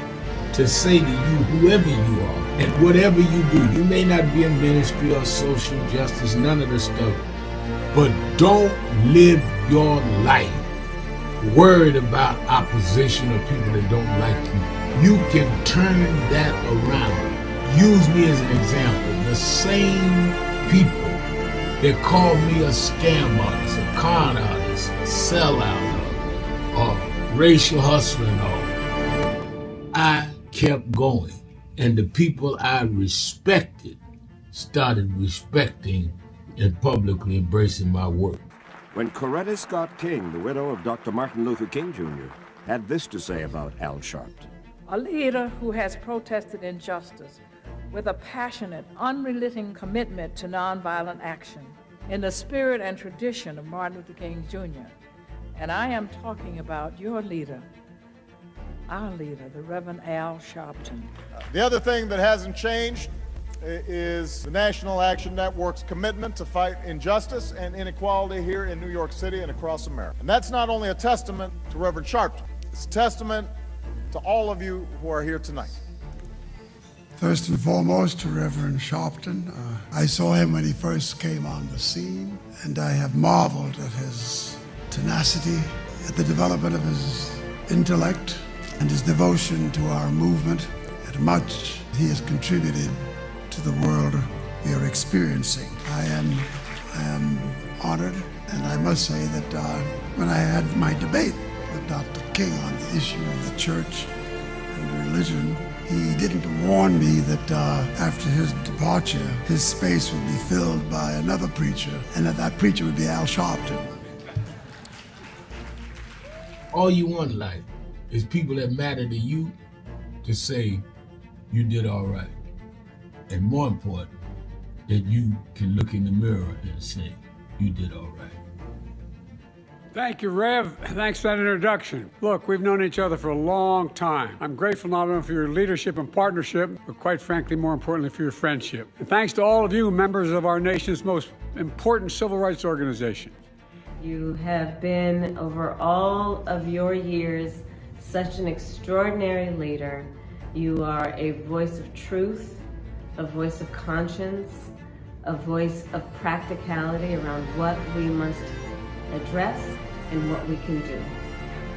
to say to you, whoever you are, and whatever you do, you may not be in ministry or social justice, none of this stuff, but don't live your life worried about opposition or people that don't like you. You can turn that around. Use me as an example. The same people that call me a scam artist, a con artist, a sellout, or racial hustler and all, I kept going. And the people I respected started respecting and publicly embracing my work. When Coretta Scott King, the widow of Dr. Martin Luther King Jr., had this to say about Al Sharpton. A leader who has protested injustice with a passionate, unrelenting commitment to nonviolent action in the spirit and tradition of Martin Luther King Jr. And I am talking about your leader, our leader, the Reverend Al Sharpton. The other thing that hasn't changed is the National Action Network's commitment to fight injustice and inequality here in New York City and across America. And that's not only a testament to Reverend Sharpton, it's a testament to all of you who are here tonight. First and foremost, to Reverend Sharpton. I saw him when he first came on the scene, and I have marveled at his tenacity, at the development of his intellect, and his devotion to our movement, and much he has contributed to the world we are experiencing. I am honored, and I must say that when I had my debate with Dr. King on the issue of the church and religion, he didn't warn me that after his departure, his space would be filled by another preacher, and that preacher would be Al Sharpton. All you want in life is people that matter to you to say you did all right. And more important, that you can look in the mirror and say you did all right. Thank you, Rev. Thanks for that introduction. Look, we've known each other for a long time. I'm grateful not only for your leadership and partnership, but quite frankly, more importantly, for your friendship. And thanks to all of you, members of our nation's most important civil rights organization. You have been, over all of your years, such an extraordinary leader. You are a voice of truth, a voice of conscience, a voice of practicality around what we must address and what we can do.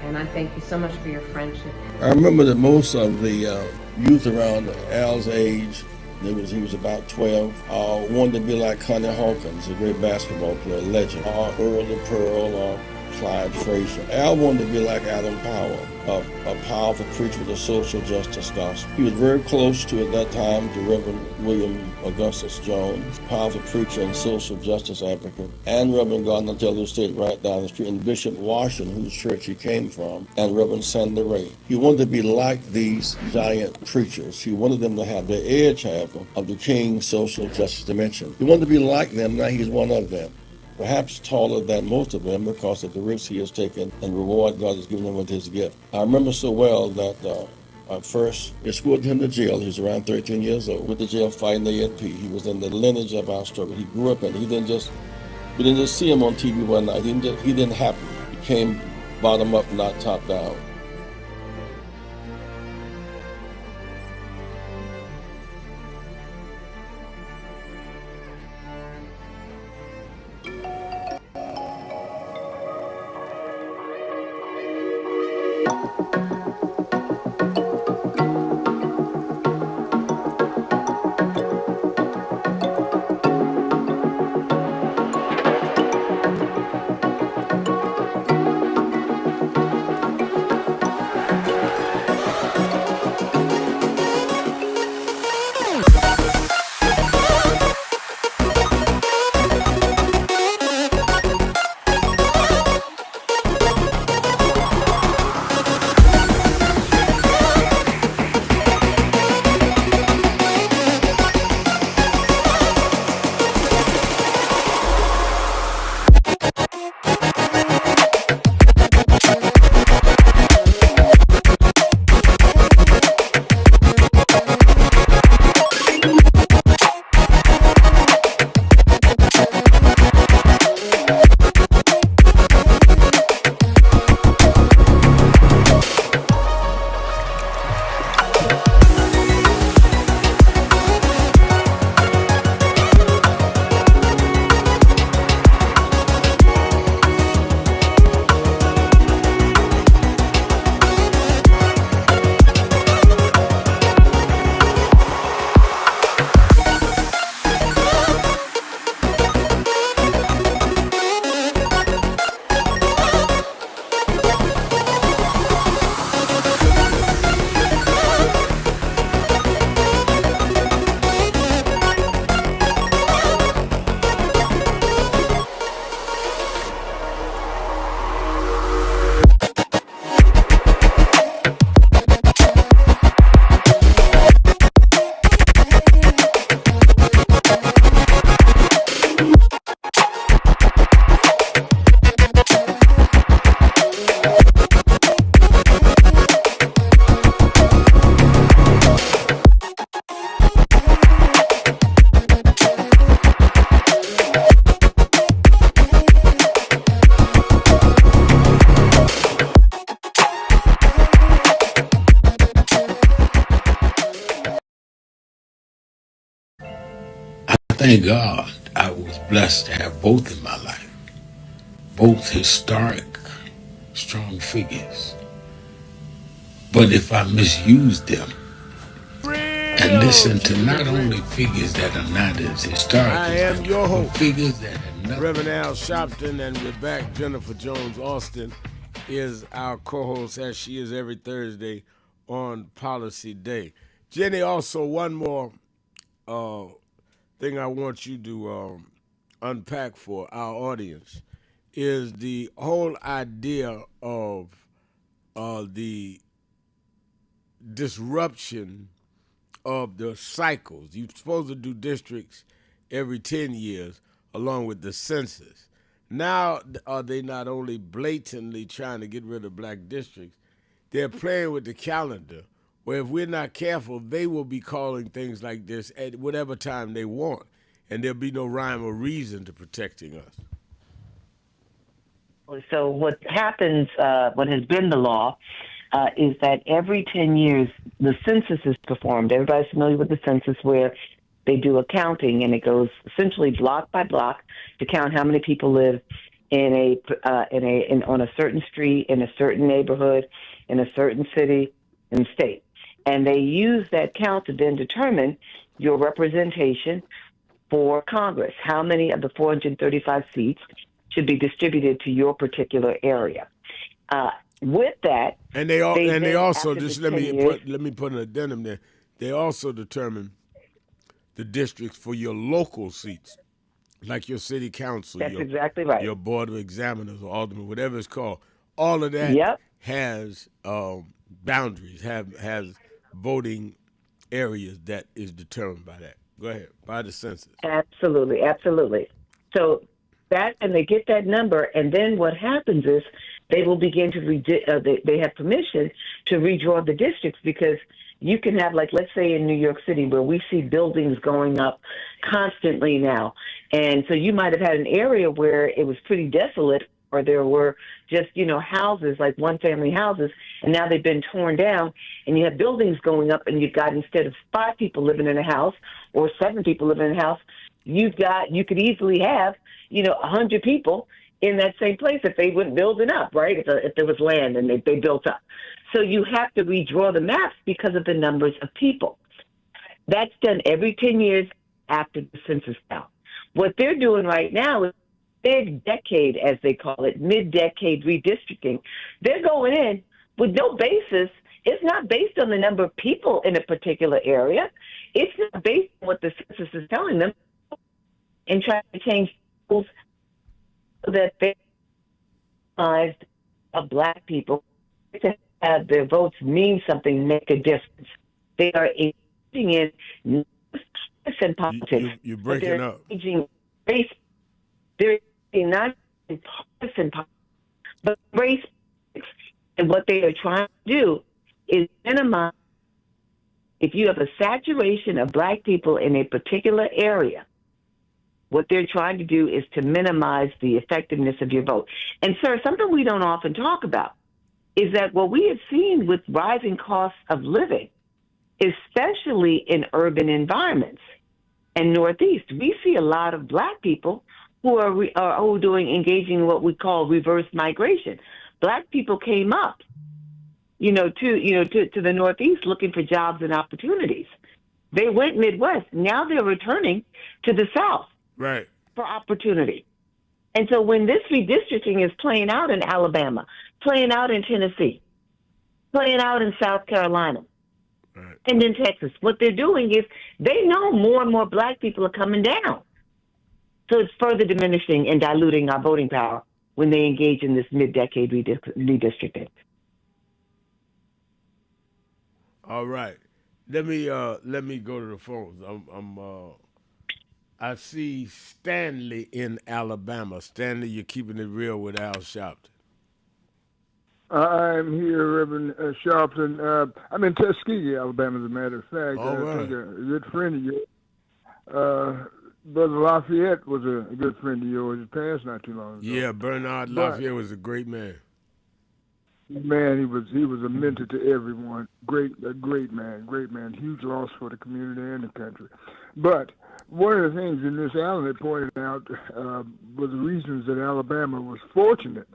And I thank you so much for your friendship. I remember that most of the youth around Al's age, he was about 12, wanted to be like Connie Hawkins, a great basketball player, legend, or Earl the Pearl, or Clyde Frazier. Al wanted to be like Adam Powell, a powerful preacher with a social justice gospel. He was very close to, at that time, to Reverend William Augustus Jones, powerful preacher and social justice advocate, and Reverend Gardner Taylor stayed right down the street, and Bishop Washington, whose church he came from, and Reverend Sandy Ray. He wanted to be like these giant preachers. He wanted them to have the edge, however, of the King's social justice dimension. He wanted to be like them, now he's one of them. Perhaps taller than most of them because of the risks he has taken and the reward God has given him with his gift. I remember so well that I first escorted him to jail. He was around 13 years old with the jail fighting the ANP. He was in the lineage of our struggle. He grew up in it. We didn't just see him on TV one night. He didn't happen. He came bottom up, not top down. thank God I was blessed to have both in my life, both historic, strong figures. But if I misuse them and listen to not only figures that are not as historic I as am them, your but host, figures that have nothing. Reverend Al Sharpton, and we're back. Jennifer Jones Austin is our co-host, as she is every Thursday on Policy Day. Jenny, also one more thing I want you to unpack for our audience is the whole idea of the disruption of the cycles. You're supposed to do districts every 10 years along with the census. Now are they not only blatantly trying to get rid of black districts, they're playing with the calendar where if we're not careful, they will be calling things like this at whatever time they want, and there'll be no rhyme or reason to protecting us. So what happens, what has been the law, is that every 10 years, the census is performed. Everybody's familiar with the census where they do a counting, and it goes essentially block by block to count how many people live on a certain street, in a certain neighborhood, in a certain city and state. And they use that count to then determine your representation for Congress. How many of the 435 seats should be distributed to your particular area? With that, they also just let years, me put an addendum there. They also determine the districts for your local seats, like your city council. That's exactly right. Your board of examiners or aldermen, whatever it's called. All of that has boundaries, has voting areas that is determined by that. Go ahead, by the census. Absolutely, absolutely. So that, and they get that number, and then what happens is they will begin to they have permission to redraw the districts, because you can have, like, let's say in New York City, where we see buildings going up constantly now. And so you might have had an area where it was pretty desolate, or there were just, houses, like one-family houses, and now they've been torn down, and you have buildings going up, and you've got, instead of 5 people living in a house or 7 people living in a house, you could easily have, 100 people in that same place if they went building up, right? If there was land and they built up. So you have to redraw the maps because of the numbers of people. That's done every 10 years after the census count. What they're doing right now is mid-decade, as they call it, mid-decade redistricting. They're going in with no basis. It's not based on the number of people in a particular area. It's not based on what the census is telling them, and trying to change rules so that they realize of black people to have their votes mean something, make a difference. They are engaging in partisan politics. You're breaking up. Race. They're not in partisan politics, but race politics. And what they are trying to do is minimize. If you have a saturation of black people in a particular area, what they're trying to do is to minimize the effectiveness of your vote. And, sir, something we don't often talk about is that what we have seen with rising costs of living, especially in urban environments and Northeast, we see a lot of black people who are engaging in what we call reverse migration. Black people came up, to the Northeast looking for jobs and opportunities. They went Midwest. Now they're returning to the South. Right. For opportunity. And so when this redistricting is playing out in Alabama, playing out in Tennessee, playing out in South Carolina, and in Texas, what they're doing is they know more and more black people are coming down. So it's further diminishing and diluting our voting power when they engage in this mid-decade redistricting. All right. Let me go to the phones. I see Stanley in Alabama. Stanley, you're keeping it real with Al Sharpton. I'm here, Reverend Sharpton. I'm in Tuskegee, Alabama, as a matter of fact. All right. I think a good friend of yours, Brother Lafayette, was a good friend of yours. He passed not too long ago. Yeah, Bernard Lafayette was a great man. Man, he was a mentor to everyone. A great man. Huge loss for the community and the country. But one of the things that Miss Allen had pointed out were the reasons that Alabama was fortunate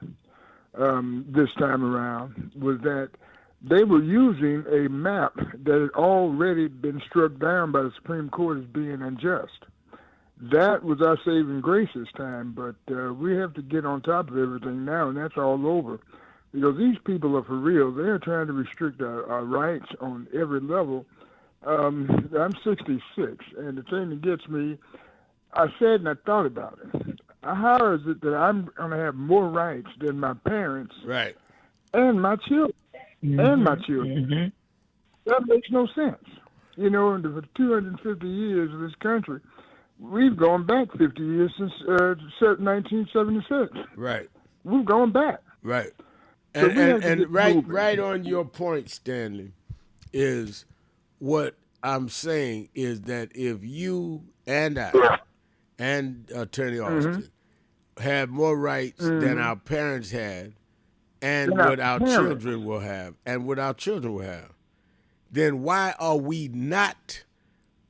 this time around was that they were using a map that had already been struck down by the Supreme Court as being unjust. That was our saving grace this time, but we have to get on top of everything now, and that's all over. Because these people are for real. They're trying to restrict our rights on every level. I'm 66, and the thing that gets me, I said and I thought about it. How is it that I'm going to have more rights than my parents right, and my children? Mm-hmm. And my children. Mm-hmm. That makes no sense. You know, in the 250 years of this country, we've gone back 50 years since 1976. Right. We've gone back. Right. So And right on your point, Stanley, is what I'm saying is that if you and I and Attorney Austin had more rights than our parents had, and what our children will have, then why are we not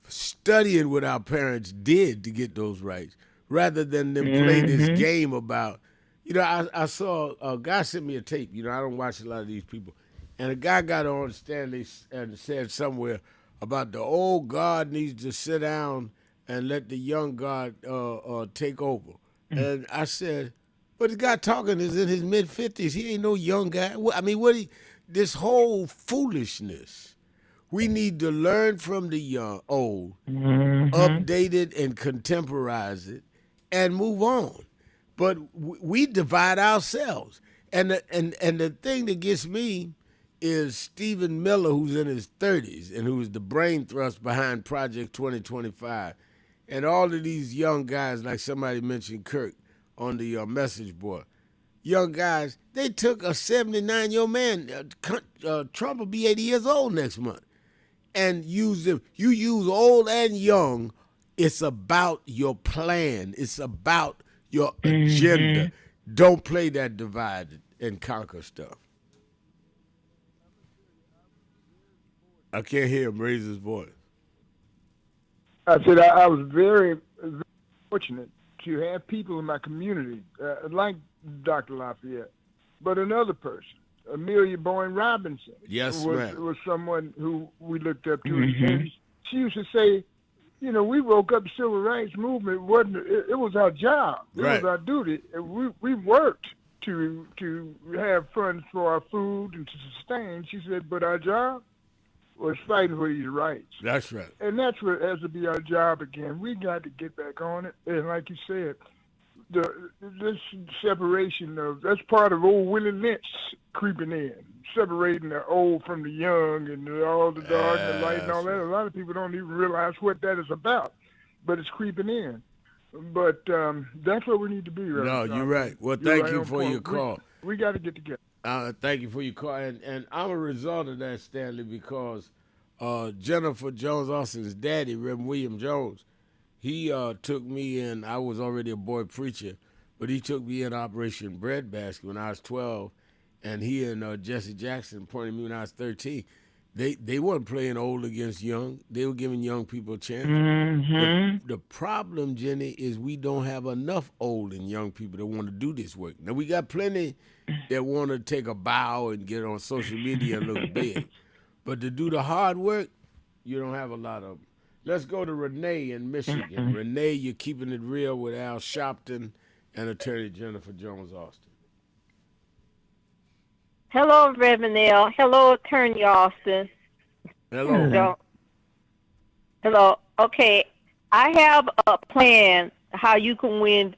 studying what our parents did to get those rights, rather than them play this game about, you know, I saw a guy sent me a tape, you know, I don't watch a lot of these people, and a guy got on Stanley and said somewhere about the old guard needs to sit down and let the young guard take over. And I said, but the guy talking is in his mid-50s. He ain't no young guy. I mean, this whole foolishness. We need to learn from the old, update it and contemporize it, and move on. But we divide ourselves. And the thing that gets me is Stephen Miller, who's in his 30s and who's the brain thrust behind Project 2025. And all of these young guys, like somebody mentioned Kirk on the message board, young guys, they took a 79-year-old man. Trump will be 80 years old next month. And use them. You use old and young. It's about your plan. It's about your agenda. Don't play that divide and conquer stuff. I can't hear him raise his voice. I said I was very, very fortunate to have people in my community, like Dr. Lafayette, but another person, Amelia Boyne Robinson, was someone who we looked up to. And she used to say, you know, we woke up the civil rights movement. It was our job. It was our duty. And we worked to have funds for our food and to sustain. She said, but our job was fighting for these rights. That's right. And that's what has to be our job again. We got to get back on it. And like you said, this separation that's part of old Willie Lynch creeping in, separating the old from the young and all the dark and the light and all that. A lot of people don't even realize what that is about, but it's creeping in. But that's where we need to be. No, you're right. Well, thank you for your call. We got to get together. Thank you for your call. And I'm a result of that, Stanley, because Jennifer Jones Austin's daddy, Reverend William Jones, he took me in. I was already a boy preacher, but he took me in Operation Breadbasket when I was 12, and he and Jesse Jackson appointed me when I was 13. They weren't playing old against young. They were giving young people a chance. The problem, Jenny, is we don't have enough old and young people that want to do this work. Now, we got plenty that want to take a bow and get on social media and look big. But to do the hard work, you don't have a lot of them. Let's go to Renee in Michigan. Renee, you're keeping it real with Al Sharpton and Attorney Jennifer Jones Austin. Hello, Reverend L. Hello, Attorney Austin. Hello. Hello. Okay, I have a plan how you can win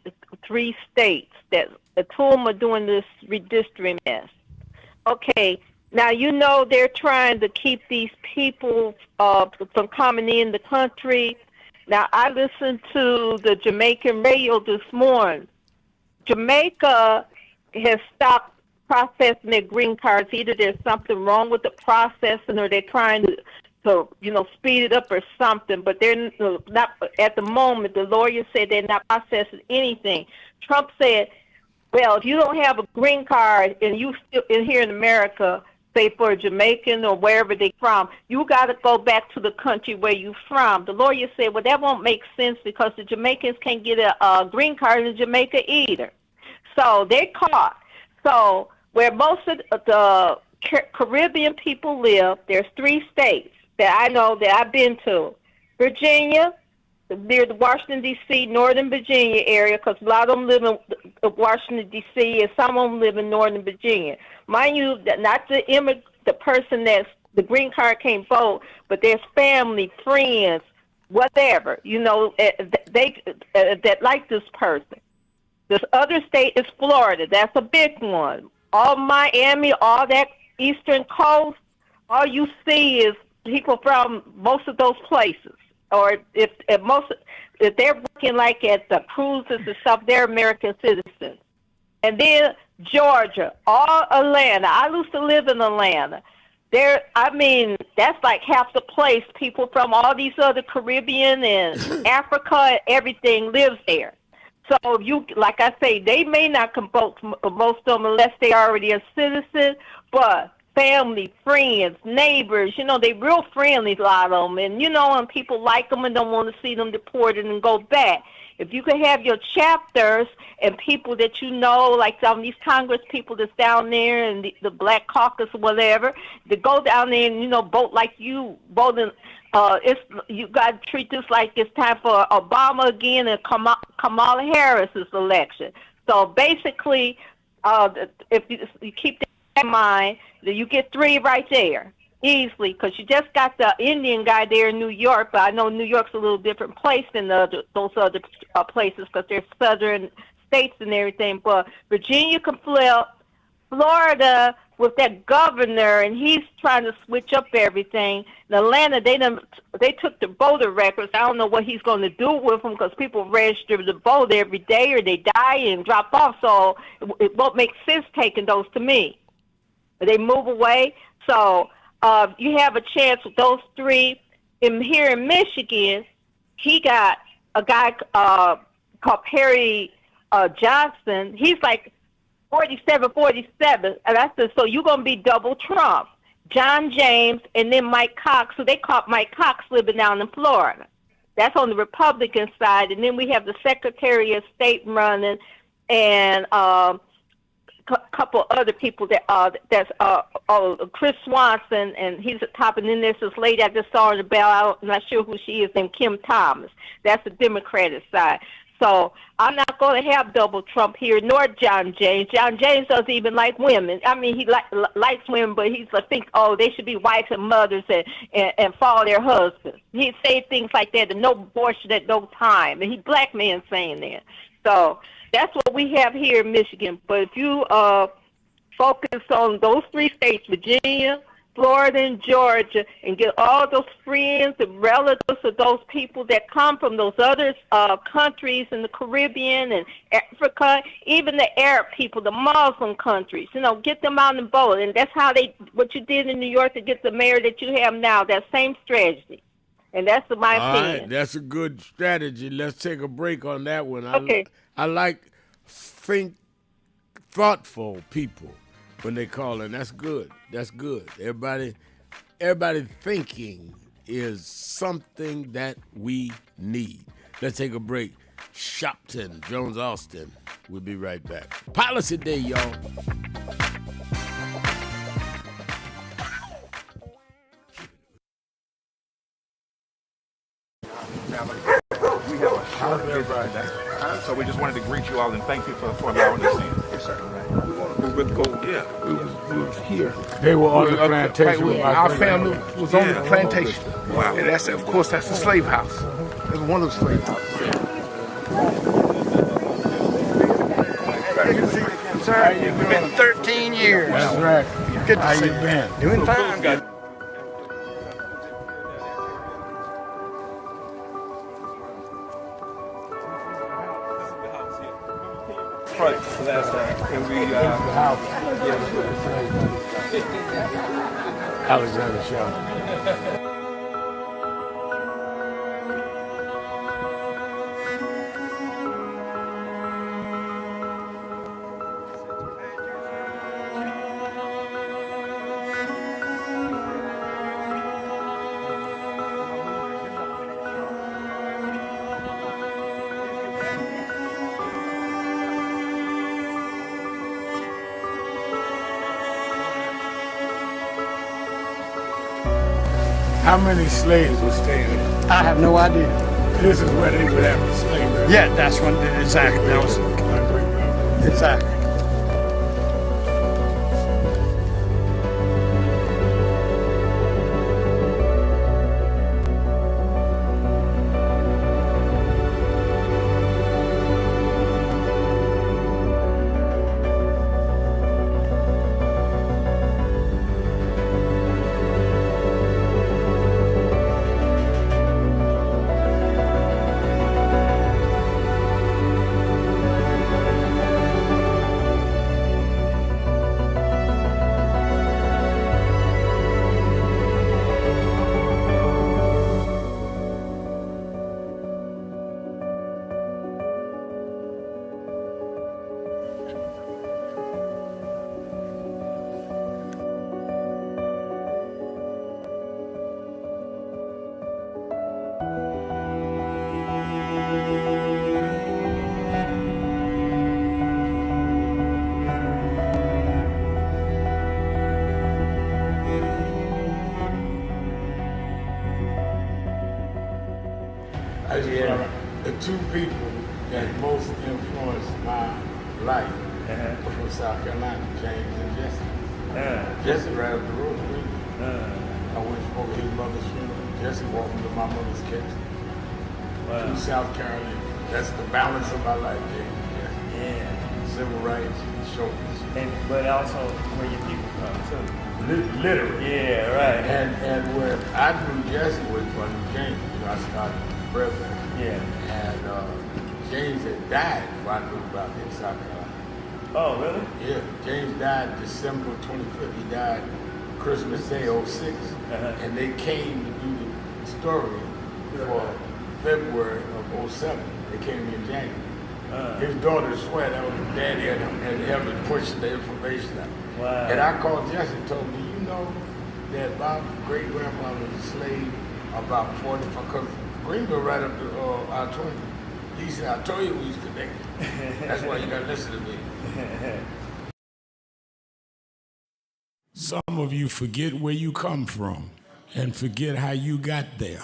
3 states. That the 2 of them are doing this redistricting mess. Okay, now you know they're trying to keep these people from coming in the country. Now I listened to the Jamaican radio this morning. Jamaica has stopped processing their green cards. Either there's something wrong with the processing, or they're trying to speed it up or something. But they're not at the moment. The lawyer said they're not processing anything. Trump said, "Well, if you don't have a green card and you still in here in America, say for a Jamaican or wherever they from, you got to go back to the country where you from. The lawyer said, well, that won't make sense because the Jamaicans can't get a green card in Jamaica either. So they're caught. So where most of the Caribbean people live, there's 3 states that I know that I've been to. Virginia, near the Washington, D.C., Northern Virginia area, because a lot of them live in Washington, D.C., and some of them live in Northern Virginia. Mind you, not the person that's the green card can't vote, but there's family, friends, whatever, that like this person. This other state is Florida. That's a big one. All Miami, all that eastern coast, all you see is people from most of those places. Or if they're working like at the cruises and stuff, they're American citizens. And then Georgia, all Atlanta. I used to live in Atlanta. That's like half the place. People from all these other Caribbean and Africa, everything lives there. So like I say, they may not vote, most of them, unless they already a citizen, but family, friends, neighbors, they real friendly, a lot of them. And, and people like them and don't want to see them deported and go back. If you could have your chapters and people that like some of these Congress people that's down there and the Black Caucus or whatever, to go down there and, vote like you voting. You got to treat this like it's time for Obama again and Kamala Harris's election. So basically, if you keep that in mind, that you get 3 right there easily, because you just got the Indian guy there in New York, but I know New York's a little different place than those other places because they're southern states and everything. But Virginia can flip, Florida with that governor, and he's trying to switch up everything. In Atlanta, they took the voter records. I don't know what he's going to do with them because people register to vote every day or they die and drop off. So it won't make sense taking those to me. They move away. So you have a chance with those 3. Here in Michigan, he got a guy called Perry Johnson. He's like 47. And I said, so you're going to be double Trump. John James and then Mike Cox. So they caught Mike Cox living down in Florida. That's on the Republican side. And then we have the Secretary of State running and couple other people that's Chris Swanson, and he's at top, and then there's this lady I just saw in the bell, I'm not sure who she is, named Kim Thomas. That's the Democratic side. So I'm not going to have double Trump here, nor John James. John James doesn't even like women. I mean, he likes women, but he's think, they should be wives and mothers and follow their husbands. He'd say things like that, and no abortion at no time, and he's black man saying that. So that's what we have here in Michigan. But if you focus on those 3 states, Virginia, Florida, and Georgia, and get all those friends and relatives of those people that come from those other countries in the Caribbean and Africa, even the Arab people, the Muslim countries, get them out and vote. And that's what you did in New York to get the mayor that you have now, that same strategy. And that's my opinion. All right, that's a good strategy. Let's take a break on that one. Okay. I like thoughtful people when they call in. That's good. That's good. Everybody thinking is something that we need. Let's take a break. Sharpton, Jones Austin. We'll be right back. Policy Day, y'all. We have a short visit, so we just wanted to greet you all and thank you for allowing us in. Yes, sir. We would go. Yeah, we was here. They were on the plantation. Our family was on the plantation. Wow. And that's, of course, that's the slave house. That's one of the slave houses. Good to see you again, sir. It's been 13 years. That's right. Good to How see you been? Doing fine. Last time, and we Alexander Sharpton. How many slaves were staying there? I have no idea. This is where they would have the slavery. Yeah, that's what exactly. That was exactly. I just feel like the two people that most influenced my life were from South Carolina, James and Jesse. Jesse right up the road with me. I went over his mother's funeral. Jesse walked me to my mother's casket. Wow. South Carolina. That's the balance of my life, James and Jesse. Yeah. Civil rights, shoulders. But also where your people from too. Literally. Yeah, right. And where I knew Jesse was from James, I started Brother. Yeah. And James had died before I knew about him in South Carolina. Oh, really? Yeah. James died December 25th. He died Christmas Day, 06. And they came to do the story for February of 07. They came to me in January. His daughter swear that was his daddy and helping push the information out. Wow. And I called Jesse and told him, do you know that my great-grandfather was a slave about 45, because Greenville right up to I-20. He said, I told you we was connected. That's why you gotta listen to me. Some of you forget where you come from and forget how you got there.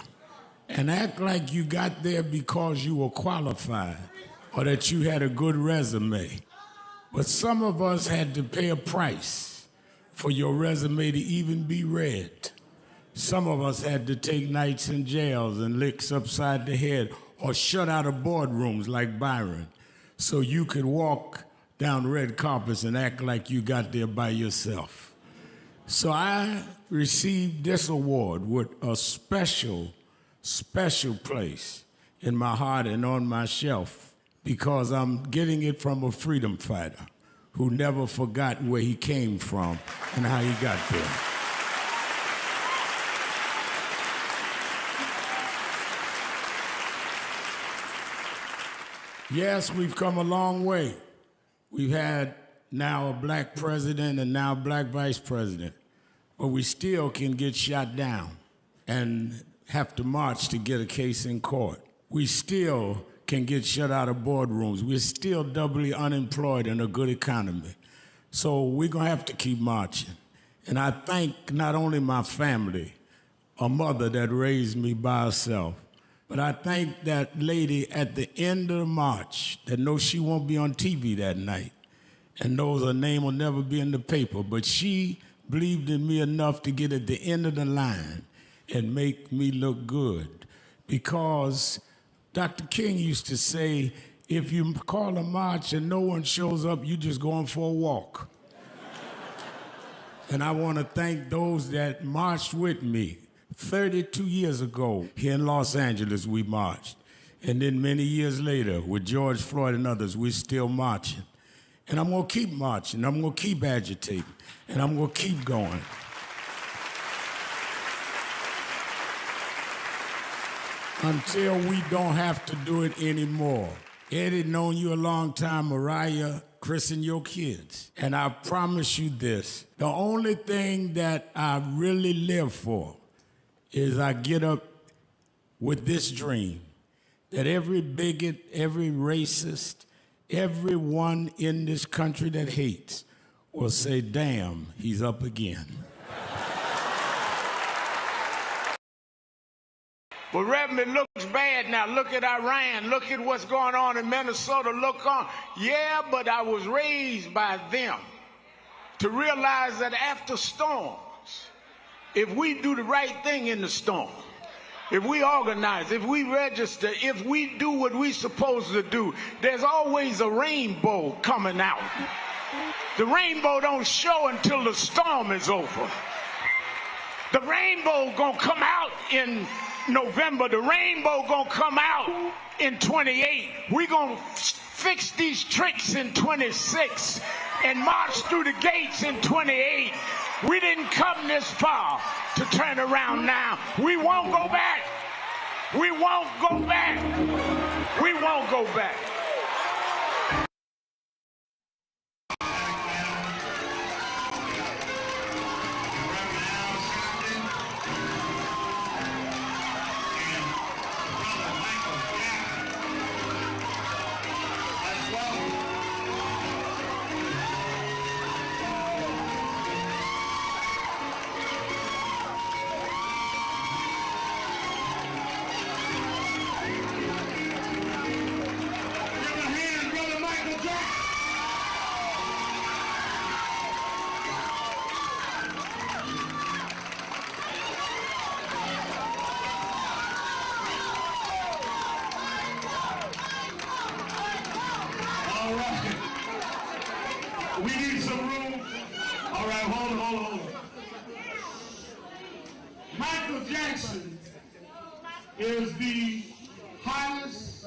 And act like you got there because you were qualified or that you had a good resume. But some of us had to pay a price for your resume to even be read. Some of us had to take nights in jails and licks upside the head or shut out of boardrooms like Byron so you could walk down red carpets and act like you got there by yourself. So I received this award with a special place in my heart and on my shelf because I'm getting it from a freedom fighter who never forgot where he came from and how he got there. Yes, we've come a long way. We've had now a black president and now a black vice president, but we still can get shot down and have to march to get a case in court. We still can get shut out of boardrooms. We're still doubly unemployed in a good economy. So we're gonna have to keep marching. And I thank not only my family, a mother that raised me by herself, but I thank that lady at the end of the march that knows she won't be on TV that night and knows her name will never be in the paper, but she believed in me enough to get at the end of the line and make me look good. Because Dr. King used to say, if you call a march and no one shows up, you just going for a walk. And I want to thank those that marched with me. 32 years ago, here in Los Angeles, we marched. And then many years later, with George Floyd and others, we're still marching. And I'm going to keep marching. I'm going to keep agitating. And I'm going to keep going. Until we don't have to do it anymore. Eddie, known you a long time. Mariah, Chris, and your kids. And I promise you this, the only thing that I really live for is I get up with this dream that every bigot, every racist, everyone in this country that hates will say, damn, he's up again. Well, Reverend, it looks bad now. Look at Iran. Look at what's going on in Minnesota. Look on. Yeah, but I was raised by them to realize that after storms, if we do the right thing in the storm, if we organize, if we register, if we do what we're supposed to do, there's always a rainbow coming out. The rainbow don't show until the storm is over. The rainbow gonna come out in November. The rainbow gonna come out in 28. We're gonna fix these tricks in 26 and march through the gates in 28. We didn't come this far to turn around now. We won't go back. We won't go back. We won't go back. We need some room. All right, hold on. Michael Jackson is the highest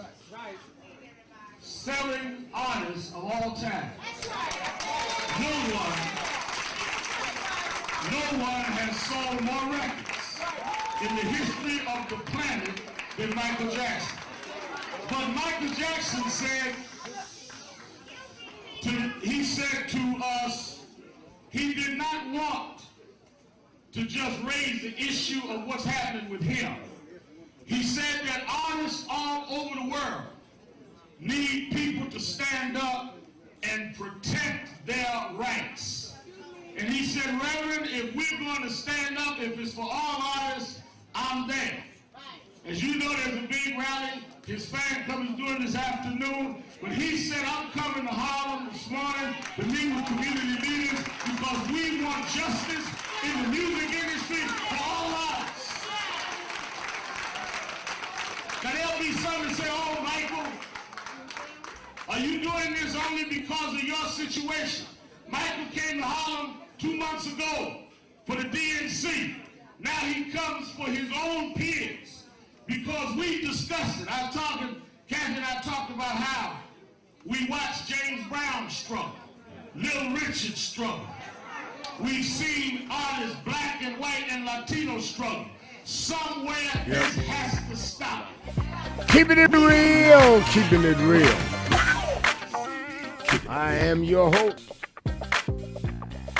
selling artist of all time. No one has sold more records in the history of the planet than Michael Jackson. But Michael Jackson said to us, he did not want to just raise the issue of what's happening with him. He said that artists all over the world need people to stand up and protect their rights. And he said, Reverend, if we're going to stand up, if it's for all artists, I'm there. As you know, there's a big rally his fan club is doing this afternoon, but he said, I'm coming to Harlem this morning to meet with community leaders because we want justice in the music industry for all artists. Now there'll be some that say, oh, Michael, are you doing this only because of your situation? Michael came to Harlem 2 months ago for the DNC. Now he comes for his own peers. Because we discussed it. Kathy and I talked about how we watched James Brown struggle, Little Richard struggle. We've seen artists, black and white and Latino struggle. Somewhere this has to stop. Keeping it real, keeping it real. I am your host,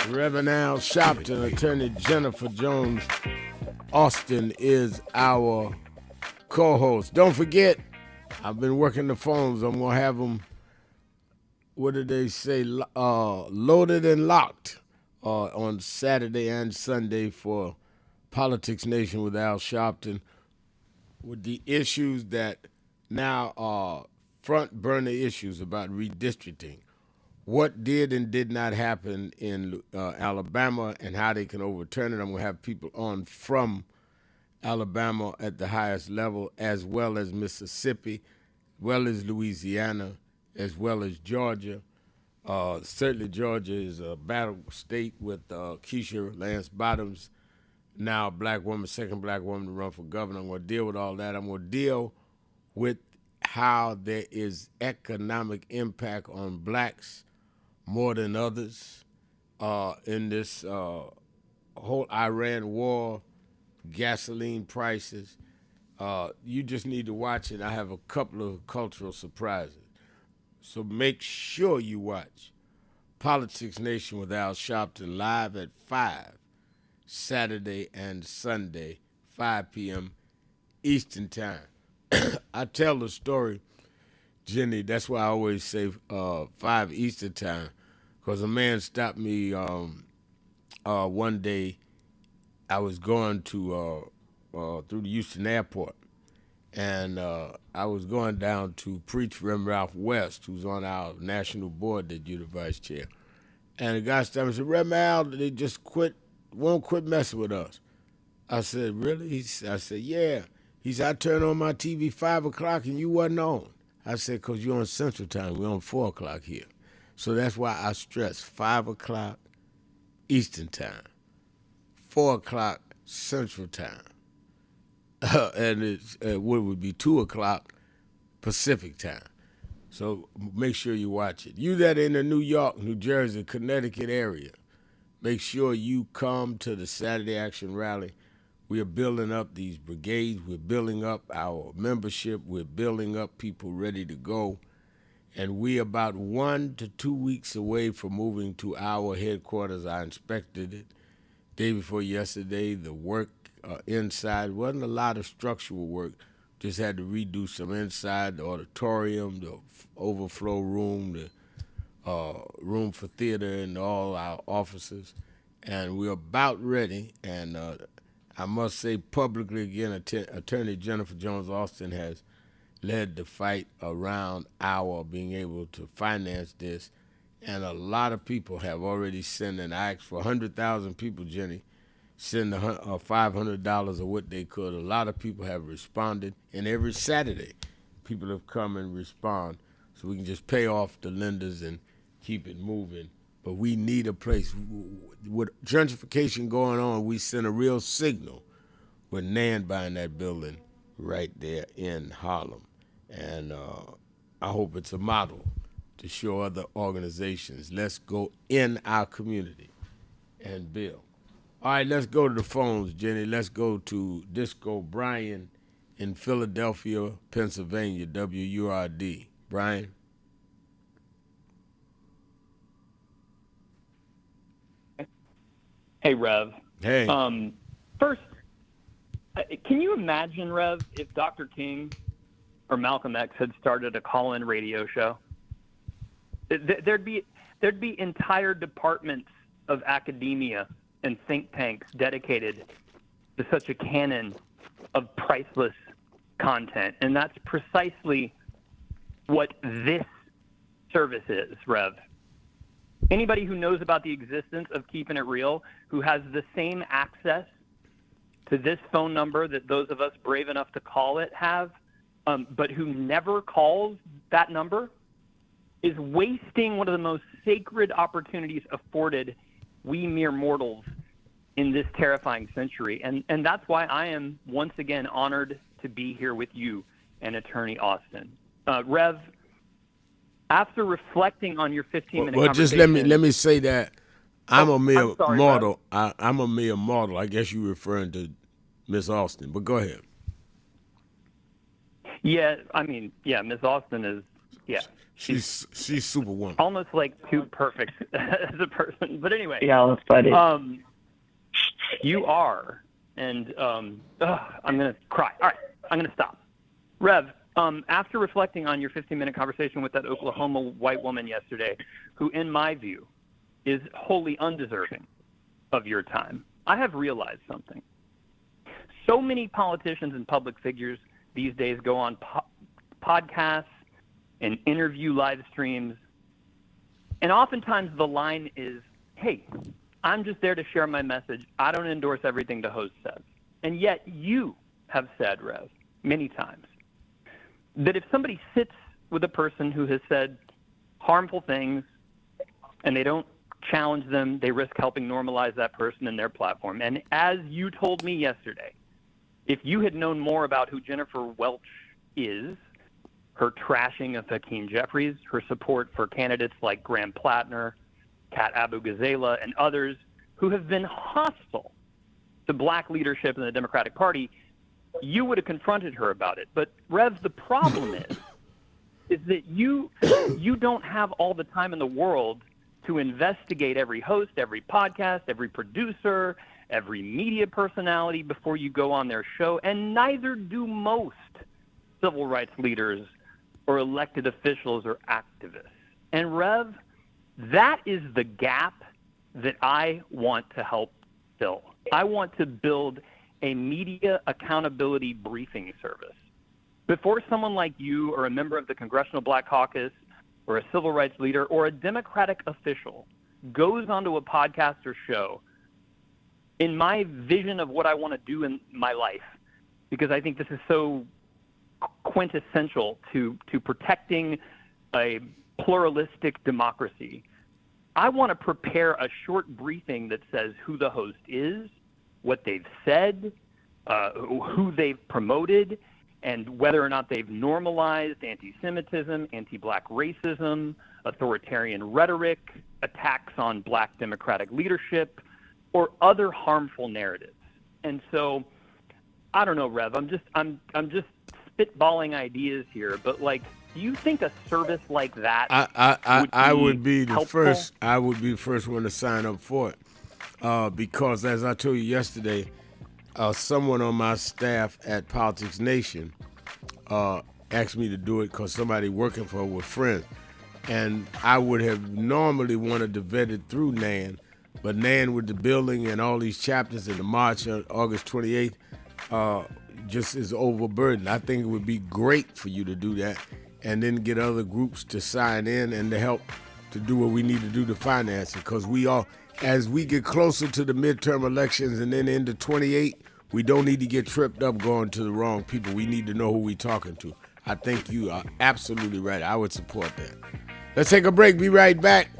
Reverend Al Sharpton. Attorney Jennifer Jones Austin is our co-host. Don't forget, I've been working the phones. I'm going to have them, what did they say, loaded and locked on Saturday and Sunday for Politics Nation with Al Sharpton, with the issues that now are front burner issues about redistricting. What did and did not happen in Alabama and how they can overturn it. I'm going to have people on from Alabama at the highest level, as well as Mississippi, as well as Louisiana, as well as Georgia. Certainly Georgia is a battle state with Keisha Lance Bottoms, now a black woman, second black woman to run for governor. I'm going to deal with all that. I'm going to deal with how there is economic impact on blacks more than others in this whole Iran war, gasoline prices. You just need to watch it. I have a couple of cultural surprises. So make sure you watch Politics Nation with Al Sharpton live at 5, Saturday and Sunday, 5 p.m. Eastern Time. I tell the story, Jenny, that's why I always say 5 Eastern Time, because a man stopped me one day. I was going to through the Houston airport, And I was going down to preach for Reverend Ralph West, who's on our national board that you're the vice chair. And the guy stopped and said, Reverend Al, they just won't quit messing with us. I said, really? I said, yeah. He said, I turned on my TV 5 o'clock and you wasn't on. I said, because you're on Central Time. We're on 4 o'clock here. So that's why I stress 5 o'clock Eastern Time, 4 o'clock Central Time. And it's what would be 2 o'clock Pacific Time. So make sure you watch it. You that in the New York, New Jersey, Connecticut area, make sure you come to the Saturday Action Rally. We are building up these brigades. We're building up our membership. We're building up people ready to go. And we're about 1 to 2 weeks away from moving to our headquarters. I inspected it day before yesterday. The work inside wasn't a lot of structural work. Just had to redo some inside, the auditorium, the overflow room, the room for theater, and all our offices. And we're about ready. And I must say publicly again, Attorney Jennifer Jones Austin has led the fight around our being able to finance this. And a lot of people have already sent an ask for 100,000 people, Jenny, send $500 or what they could. A lot of people have responded. And every Saturday, people have come and respond so we can just pay off the lenders and keep it moving. But we need a place. With gentrification going on, we send a real signal. We're NAND buying that building right there in Harlem. And I hope it's a model to show other organizations. Let's go in our community and build. All right, let's go to the phones, Jenny. Let's go to Disco Brian in Philadelphia, Pennsylvania, WURD. Brian? Hey, Rev. Hey. First, can you imagine, Rev, if Dr. King or Malcolm X had started a call-in radio show? There'd be entire departments of academia and think tanks dedicated to such a canon of priceless content, and that's precisely what this service is, Rev. Anybody who knows about the existence of Keepin' It Real, who has the same access to this phone number that those of us brave enough to call it have, but who never calls that number, is wasting one of the most sacred opportunities afforded we mere mortals in this terrifying century. And that's why I am once again honored to be here with you and Attorney Austin. Rev, after reflecting on your 15-minute well, conversation... just let me say that I'm a mere sorry, mortal. I'm a mere mortal. I guess you're referring to Miss Austin, but go ahead. Yeah, I mean, yeah, Miss Austin is, yeah. She's Superwoman. Almost like too perfect as a person. But anyway. Yeah, that's funny. You are, and I'm going to cry. All right, I'm going to stop. Rev, after reflecting on your 15-minute conversation with that Oklahoma white woman yesterday, who, in my view, is wholly undeserving of your time, I have realized something. So many politicians and public figures these days go on podcasts and interview live streams, and oftentimes the line is, hey, I'm just there to share my message. I don't endorse everything the host says. And yet you have said, Rev, many times, that if somebody sits with a person who has said harmful things and they don't challenge them, they risk helping normalize that person and their platform. And as you told me yesterday, if you had known more about who Jennifer Welch is, her trashing of Hakeem Jeffries, her support for candidates like Graham Plattner, Kat Abu-Ghazala, and others who have been hostile to black leadership in the Democratic Party, you would have confronted her about it. But, Rev, the problem is that you don't have all the time in the world to investigate every host, every podcast, every producer, every media personality before you go on their show, and neither do most civil rights leaders or elected officials or activists. And, Rev, that is the gap that I want to help fill. I want to build a media accountability briefing service Before someone like you or a member of the Congressional Black Caucus or a civil rights leader or a Democratic official goes onto a podcast or show, in my vision of what I want to do in my life, because I think this is so quintessential to protecting a pluralistic democracy, I want to prepare a short briefing that says who the host is, what they've said, who they've promoted, and whether or not they've normalized anti-Semitism, anti-black racism, authoritarian rhetoric, attacks on black democratic leadership, or other harmful narratives. And so, I don't know, Rev, I'm just spitballing ideas here, but like, do you think a service like that would be the helpful? first? I would be the first one to sign up for it, because as I told you yesterday, someone on my staff at Politics Nation asked me to do it because somebody working for her was friends, and I would have normally wanted to vet it through Nan, but Nan with the building and all these chapters in the March on August 28th just is overburdened. I think it would be great for you to do that, and then get other groups to sign in and to help to do what we need to do to finance it. Because we all, as we get closer to the midterm elections and then into 28, we don't need to get tripped up going to the wrong people. We need to know who we're talking to. I think you are absolutely right. I would support that. Let's take a break. Be right back.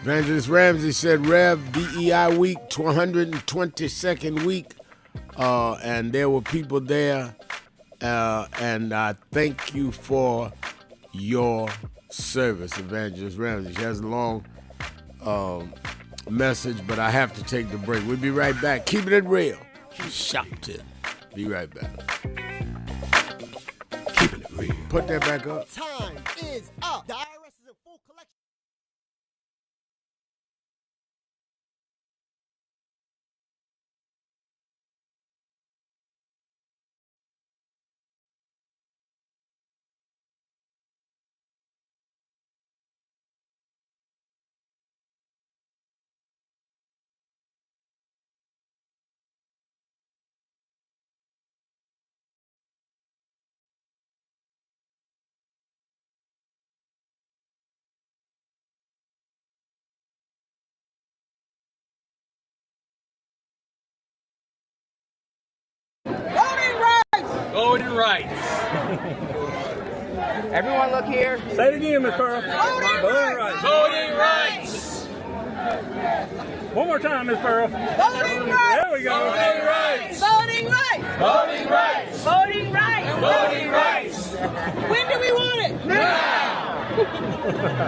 Evangelist Ramsey said, Rev, DEI week, 222nd week. And there were people there. And I thank you for your service, Evangelist Ramsey. She has a long message, but I have to take the break. We'll be right back. Keeping it real. Sharpton. Be right back. Keeping it real. Put that back up. Time is up. The IRS is in full collection. Voting rights. Everyone look here. Say it again, Ms. Pearl. Voting rights. Voting rights. One more time, Ms. Pearl. Voting rights. There we go. Voting rights. Voting rights. Voting rights. Voting rights. Voting rights. When do we want it? Now.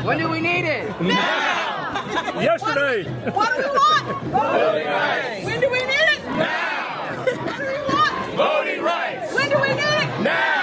When do we need it? Now. Yesterday. What do we want? Voting rights. When do we need it? Now. What do we want? Voting rights. When do we need it? Now.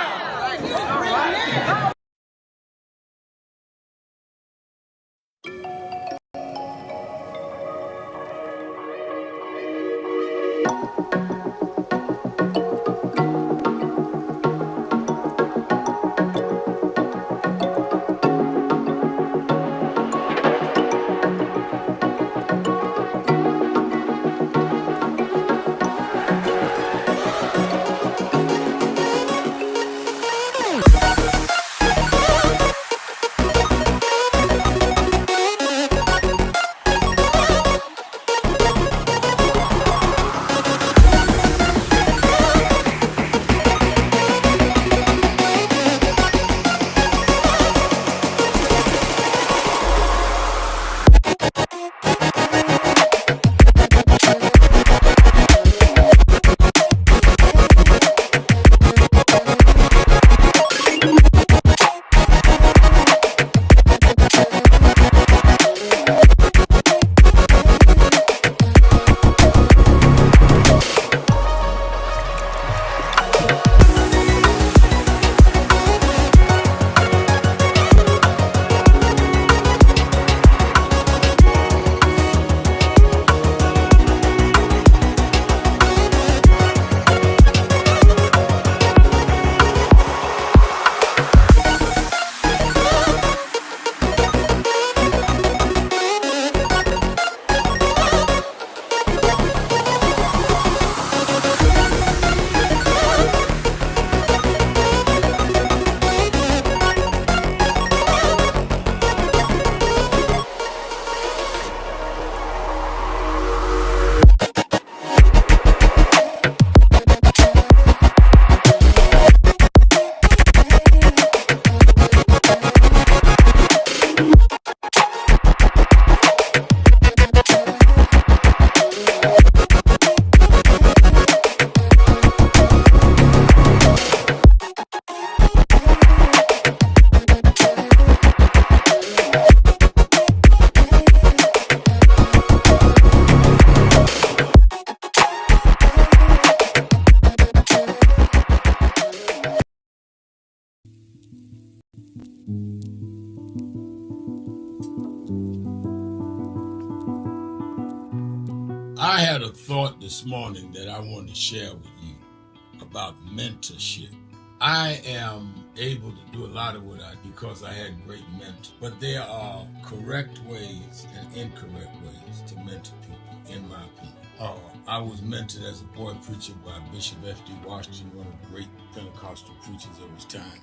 I had a thought this morning that I want to share with you about mentorship. I am able to do a lot of what I do because I had great mentors. But there are correct ways and incorrect ways to mentor people, in my opinion. I was mentored as a boy preacher by Bishop F.D. Washington, one of the great Pentecostal preachers of his time.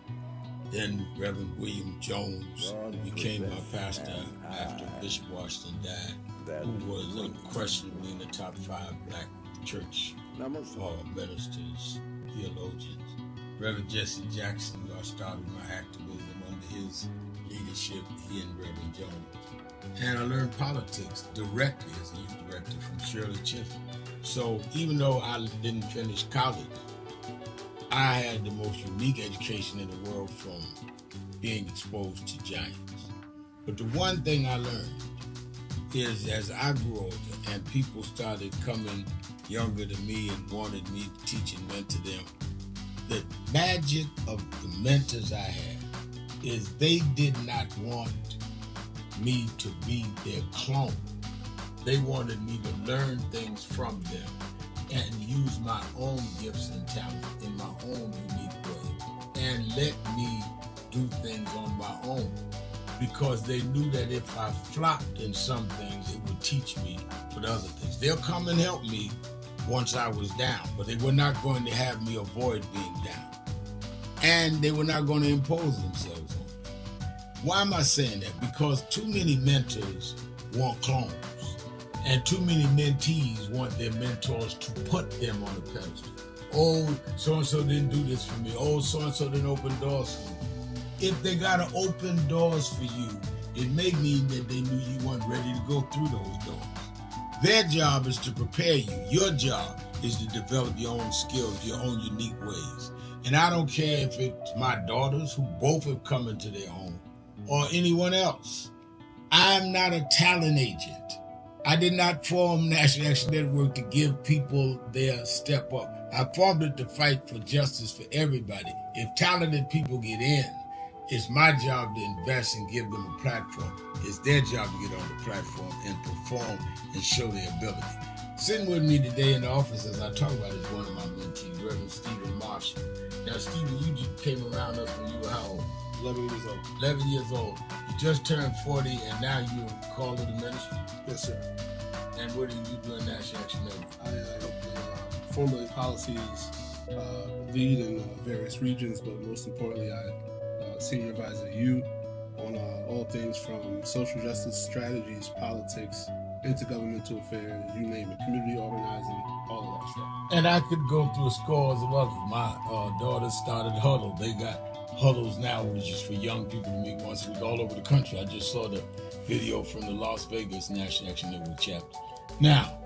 Then Reverend William Jones, who became my pastor after Bishop Washington died, who was unquestionably in the top 5 black church ministers, theologians. Reverend Jesse Jackson, who I started my activism under his leadership, he and Reverend Jones. And I learned politics directly as a youth director from Shirley Chisholm. So even though I didn't finish college, I had the most unique education in the world from being exposed to giants. But the one thing I learned is as I grew older and people started coming younger than me and wanted me to teach and mentor them, the magic of the mentors I had is they did not want me to be their clone. They wanted me to learn things from them and use my own gifts and talents in my own unique way and let me do things on my own, because they knew that if I flopped in some things, it would teach me for the other things. They'll come and help me once I was down, but they were not going to have me avoid being down. And they were not going to impose themselves on me. Why am I saying that? Because too many mentors want clones, and too many mentees want their mentors to put them on a pedestal. Oh, so-and-so didn't do this for me. Oh, so-and-so didn't open doors for me. If they got to open doors for you, it may mean that they knew you weren't ready to go through those doors. Their job is to prepare you. Your job is to develop your own skills, your own unique ways. And I don't care if it's my daughters, who both have come into their own, or anyone else. I'm not a talent agent. I did not form National Action Network to give people their step up. I formed it to fight for justice for everybody. If talented people get in, it's my job to invest and give them a platform. It's their job to get on the platform and perform and show their ability. Sitting with me today in the office as I talk about is one of my mentees, Reverend Stephen Marshall. Now, Stephen, you just came around us when you were how old? 11 years old. 11 years old. You just turned 40 and now you're called to the ministry? Yes, sir. And what do you do in National Action Network? I help formulate policies, lead in various regions, but most importantly, I senior advisor to you on all things from social justice strategies, politics, intergovernmental affairs, you name it, community organizing, all of that stuff. And I could go through scores of others. My daughters started Huddle. They got Huddles now, which is for young people to meet once a week all over the country. I just saw the video from the Las Vegas National Action Network chapter. Now,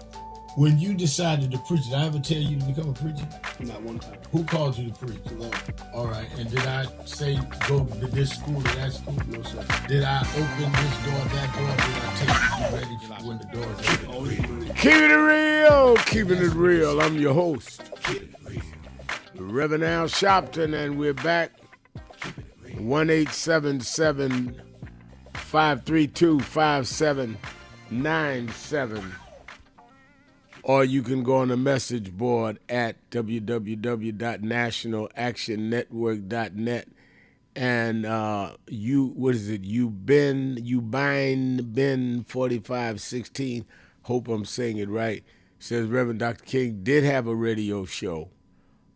when you decided to preach, did I ever tell you to become a preacher? Not one time. Who called you to preach? Alone. All right. And did I say go to this school or that school? No, sir. Did I open this door, that door? Did I take you ready for when the doors open? Keeping it real, keeping it real. I'm your host, Reverend Al Sharpton, and we're back. 1-877-532-5797. Or you can go on the message board at www.nationalactionnetwork.net. And Ben 4516. Hope I'm saying it right. Says Reverend Dr. King did have a radio show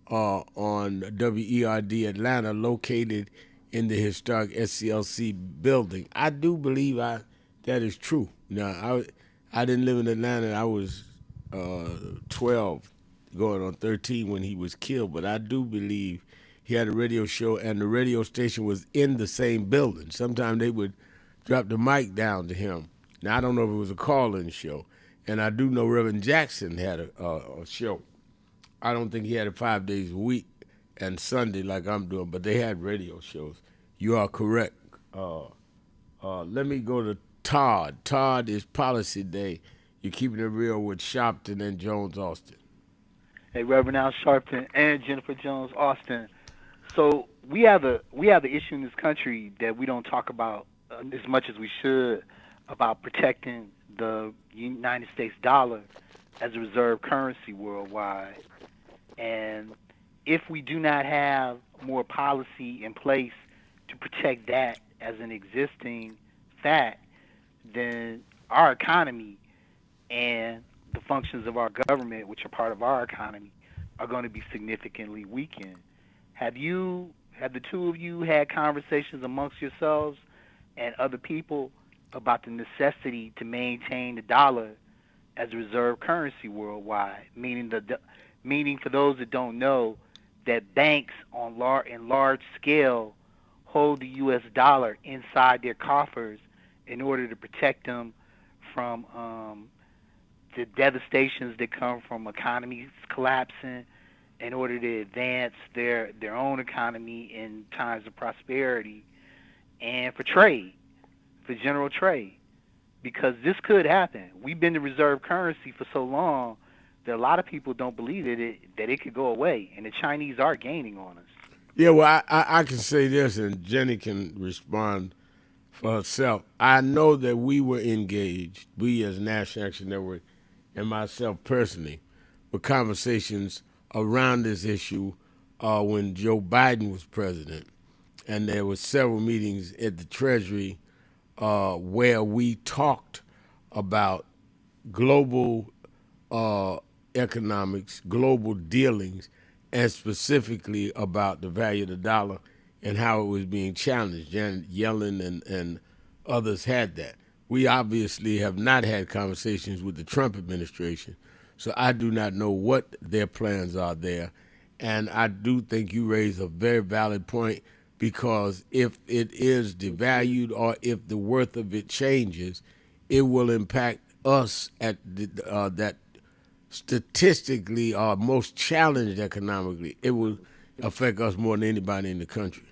on WERD Atlanta, located in the historic SCLC building. I do believe that is true. Now, I didn't live in Atlanta. I was 12, going on 13 when he was killed, but I do believe he had a radio show, and the radio station was in the same building. Sometimes they would drop the mic down to him. Now, I don't know if it was a call-in show, and I do know Reverend Jackson had a show. I don't think he had it 5 days a week and Sunday like I'm doing, but they had radio shows. You are correct. Let me go to Todd. Todd is Policy Day. You're keeping it real with Sharpton and Jones Austin. Hey, Reverend Al Sharpton and Jennifer Jones Austin. So we have the issue in this country that we don't talk about as much as we should, about protecting the United States dollar as a reserve currency worldwide. And if we do not have more policy in place to protect that as an existing fact, then our economy and the functions of our government, which are part of our economy, are going to be significantly weakened. Have the two of you had conversations amongst yourselves and other people about the necessity to maintain the dollar as a reserve currency worldwide? Meaning for those that don't know, that banks in large scale hold the U.S. dollar inside their coffers in order to protect them from the devastations that come from economies collapsing, in order to advance their own economy in times of prosperity, and for trade, for general trade. Because this could happen. We've been the reserve currency for so long that a lot of people don't believe that it could go away, and the Chinese are gaining on us. Yeah, well, I can say this, and Jenny can respond for herself. I know that we were engaged, we as National Action Network and myself personally, with conversations around this issue when Joe Biden was president. And there were several meetings at the Treasury where we talked about global economics, global dealings, and specifically about the value of the dollar and how it was being challenged. Janet Yellen and others had that. We obviously have not had conversations with the Trump administration, so I do not know what their plans are there. And I do think you raise a very valid point, because if it is devalued or if the worth of it changes, it will impact us at that statistically are most challenged economically. It will affect us more than anybody in the country.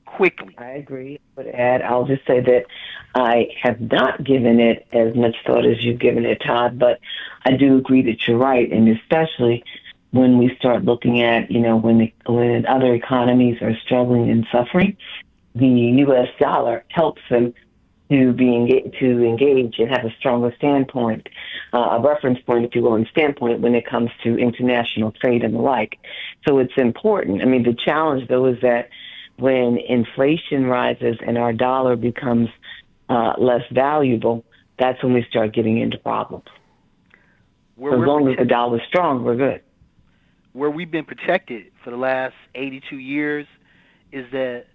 Quickly. I agree. But I'll just say that I have not given it as much thought as you've given it, Todd, but I do agree that you're right, and especially when we start looking at, when other economies are struggling and suffering, the U.S. dollar helps them to engage and have a stronger standpoint, a reference point, if you will, and standpoint when it comes to international trade and the like. So it's important. I mean, the challenge, though, is that when inflation rises and our dollar becomes less valuable, that's when we start getting into problems. As long as the dollar's strong, we're good. Where we've been protected for the last 82 years is that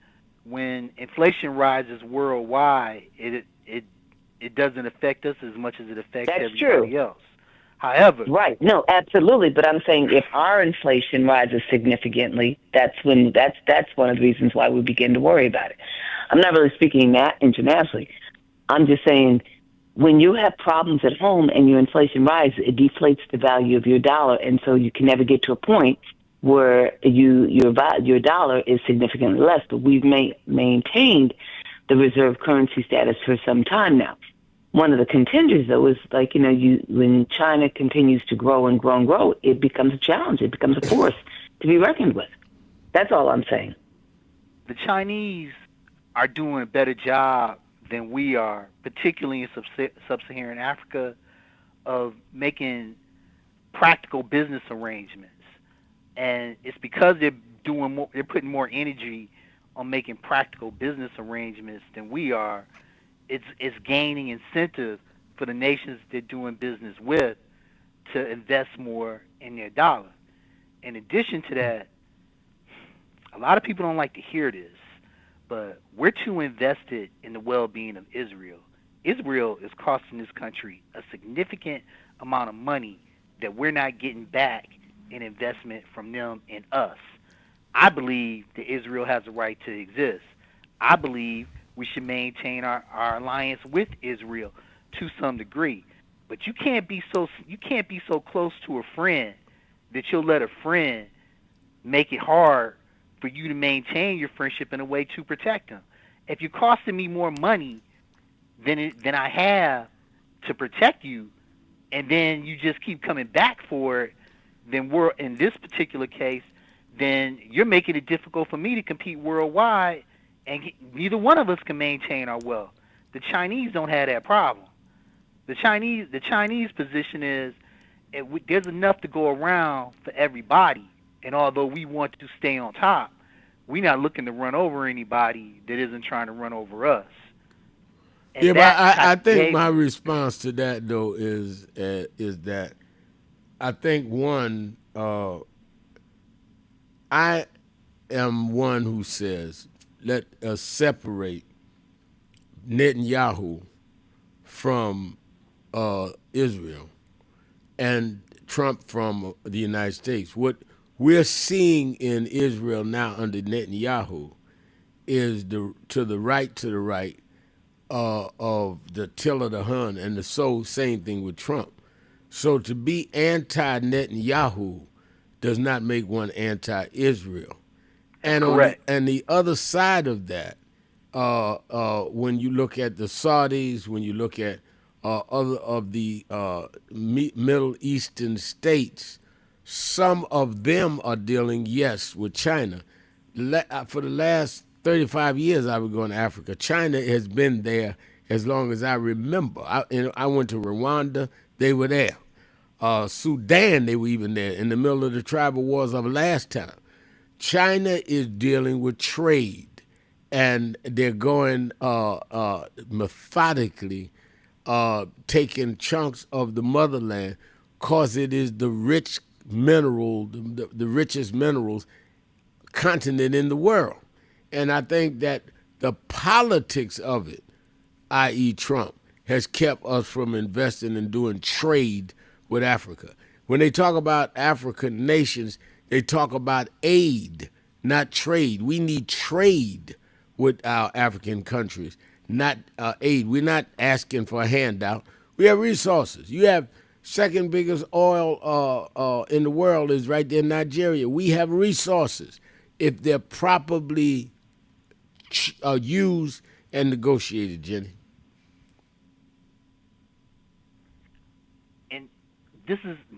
when inflation rises worldwide, it doesn't affect us as much as it affects everybody else. However, right, no, absolutely. But I'm saying if our inflation rises significantly, that's one of the reasons why we begin to worry about it. I'm not really speaking that internationally. I'm just saying when you have problems at home and your inflation rises, it deflates the value of your dollar, and so you can never get to a point where your dollar is significantly less. But we've maintained the reserve currency status for some time now. One of the contenders, though, is when China continues to grow and grow and grow, it becomes a challenge. It becomes a force to be reckoned with. That's all I'm saying. The Chinese are doing a better job than we are, particularly in sub-Saharan Africa, of making practical business arrangements. And it's because they're putting more energy on making practical business arrangements than we are. It's gaining incentive for the nations they're doing business with to invest more in their dollar. In addition to that, a lot of people don't like to hear this, but we're too invested in the well-being of Israel. Israel is costing this country a significant amount of money that we're not getting back in investment from them and us. I believe that Israel has a right to exist. I believe we should maintain our alliance with Israel to some degree. But you can't be so close to a friend that you'll let a friend make it hard for you to maintain your friendship in a way to protect them. If you're costing me more money than I have to protect you, and then you just keep coming back for it, then we're in this particular case, then you're making it difficult for me to compete worldwide, and neither one of us can maintain our wealth. The Chinese don't have that problem. The Chinese position is there's enough to go around for everybody. And although we want to stay on top, we're not looking to run over anybody that isn't trying to run over us. And yeah, but I think behavior, my response to that though is that I think one, I am one who says let us separate Netanyahu from Israel and Trump from the United States. What we're seeing in Israel now under Netanyahu is to the right of the till of the Hun, and the same thing with Trump. So to be anti-Netanyahu does not make one anti-Israel. And correct. And the other side of that, when you look at the Saudis, when you look at other of the Middle Eastern states, some of them are dealing, yes, with China. For the last 35 years I was going to Africa. China has been there as long as I remember. I went to Rwanda, they were there. Sudan, they were even there in the middle of the tribal wars of last time. China is dealing with trade, and they're going methodically taking chunks of the motherland because it is the rich mineral, the richest minerals continent in the world. And I think that the politics of it, i.e. Trump, has kept us from investing and doing trade with Africa. When they talk about African nations, they talk about aid, not trade. We need trade with our African countries, not aid. We're not asking for a handout. We have resources. You have second biggest oil in the world is right there in Nigeria. We have resources if they're properly used and negotiated, Jenny. And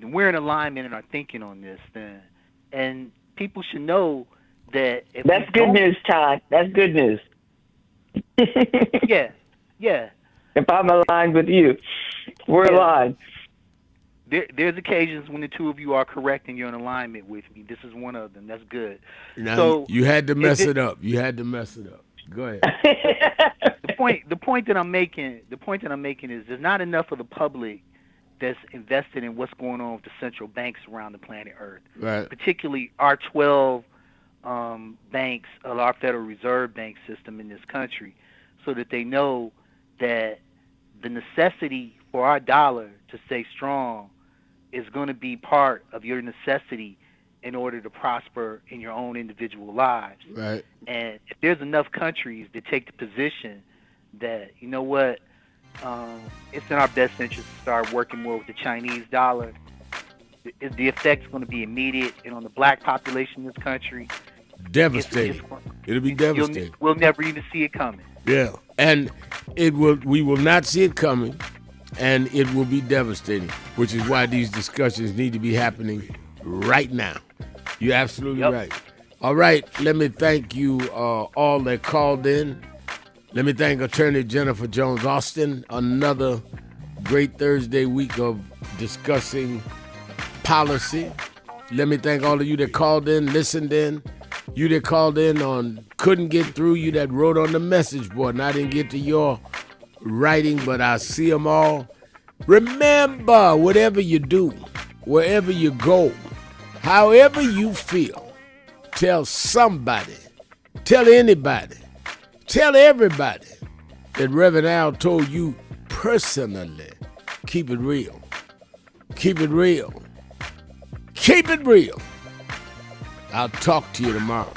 we're in alignment in our thinking on this then. And people should know that if that's good news, Todd. That's good news. Yeah. If I'm aligned with you, we're aligned. There's occasions when the two of you are correct and you're in alignment with me. This is one of them. That's good. Now, so you had to mess it up. You had to mess it up. Go ahead. The point that I'm making is there's not enough of the public that's invested in what's going on with the central banks around the planet Earth. Right. Particularly our 12 banks of our Federal Reserve Bank system in this country, so that they know that the necessity for our dollar to stay strong is going to be part of your necessity in order to prosper in your own individual lives. Right. And if there's enough countries that take the position that, you know what, it's in our best interest to start working more with the Chinese dollar, the effect's going to be immediate. And on the black population in this country, devastating. It'll be devastating. We'll never even see it coming. Yeah, and we will not see it coming, and it will be devastating, which is why these discussions need to be happening right now. You're absolutely right. All right, let me thank you all that called in. Let me thank Attorney Jennifer Jones-Austin. Another great Thursday week of discussing policy. Let me thank all of you that called in, listened in. You that called in on couldn't get through, you that wrote on the message board, and I didn't get to your writing, but I see them all. Remember, whatever you do, wherever you go, however you feel, tell somebody, tell anybody, tell everybody that Reverend Al told you personally. Keep it real. Keep it real. Keep it real. I'll talk to you tomorrow.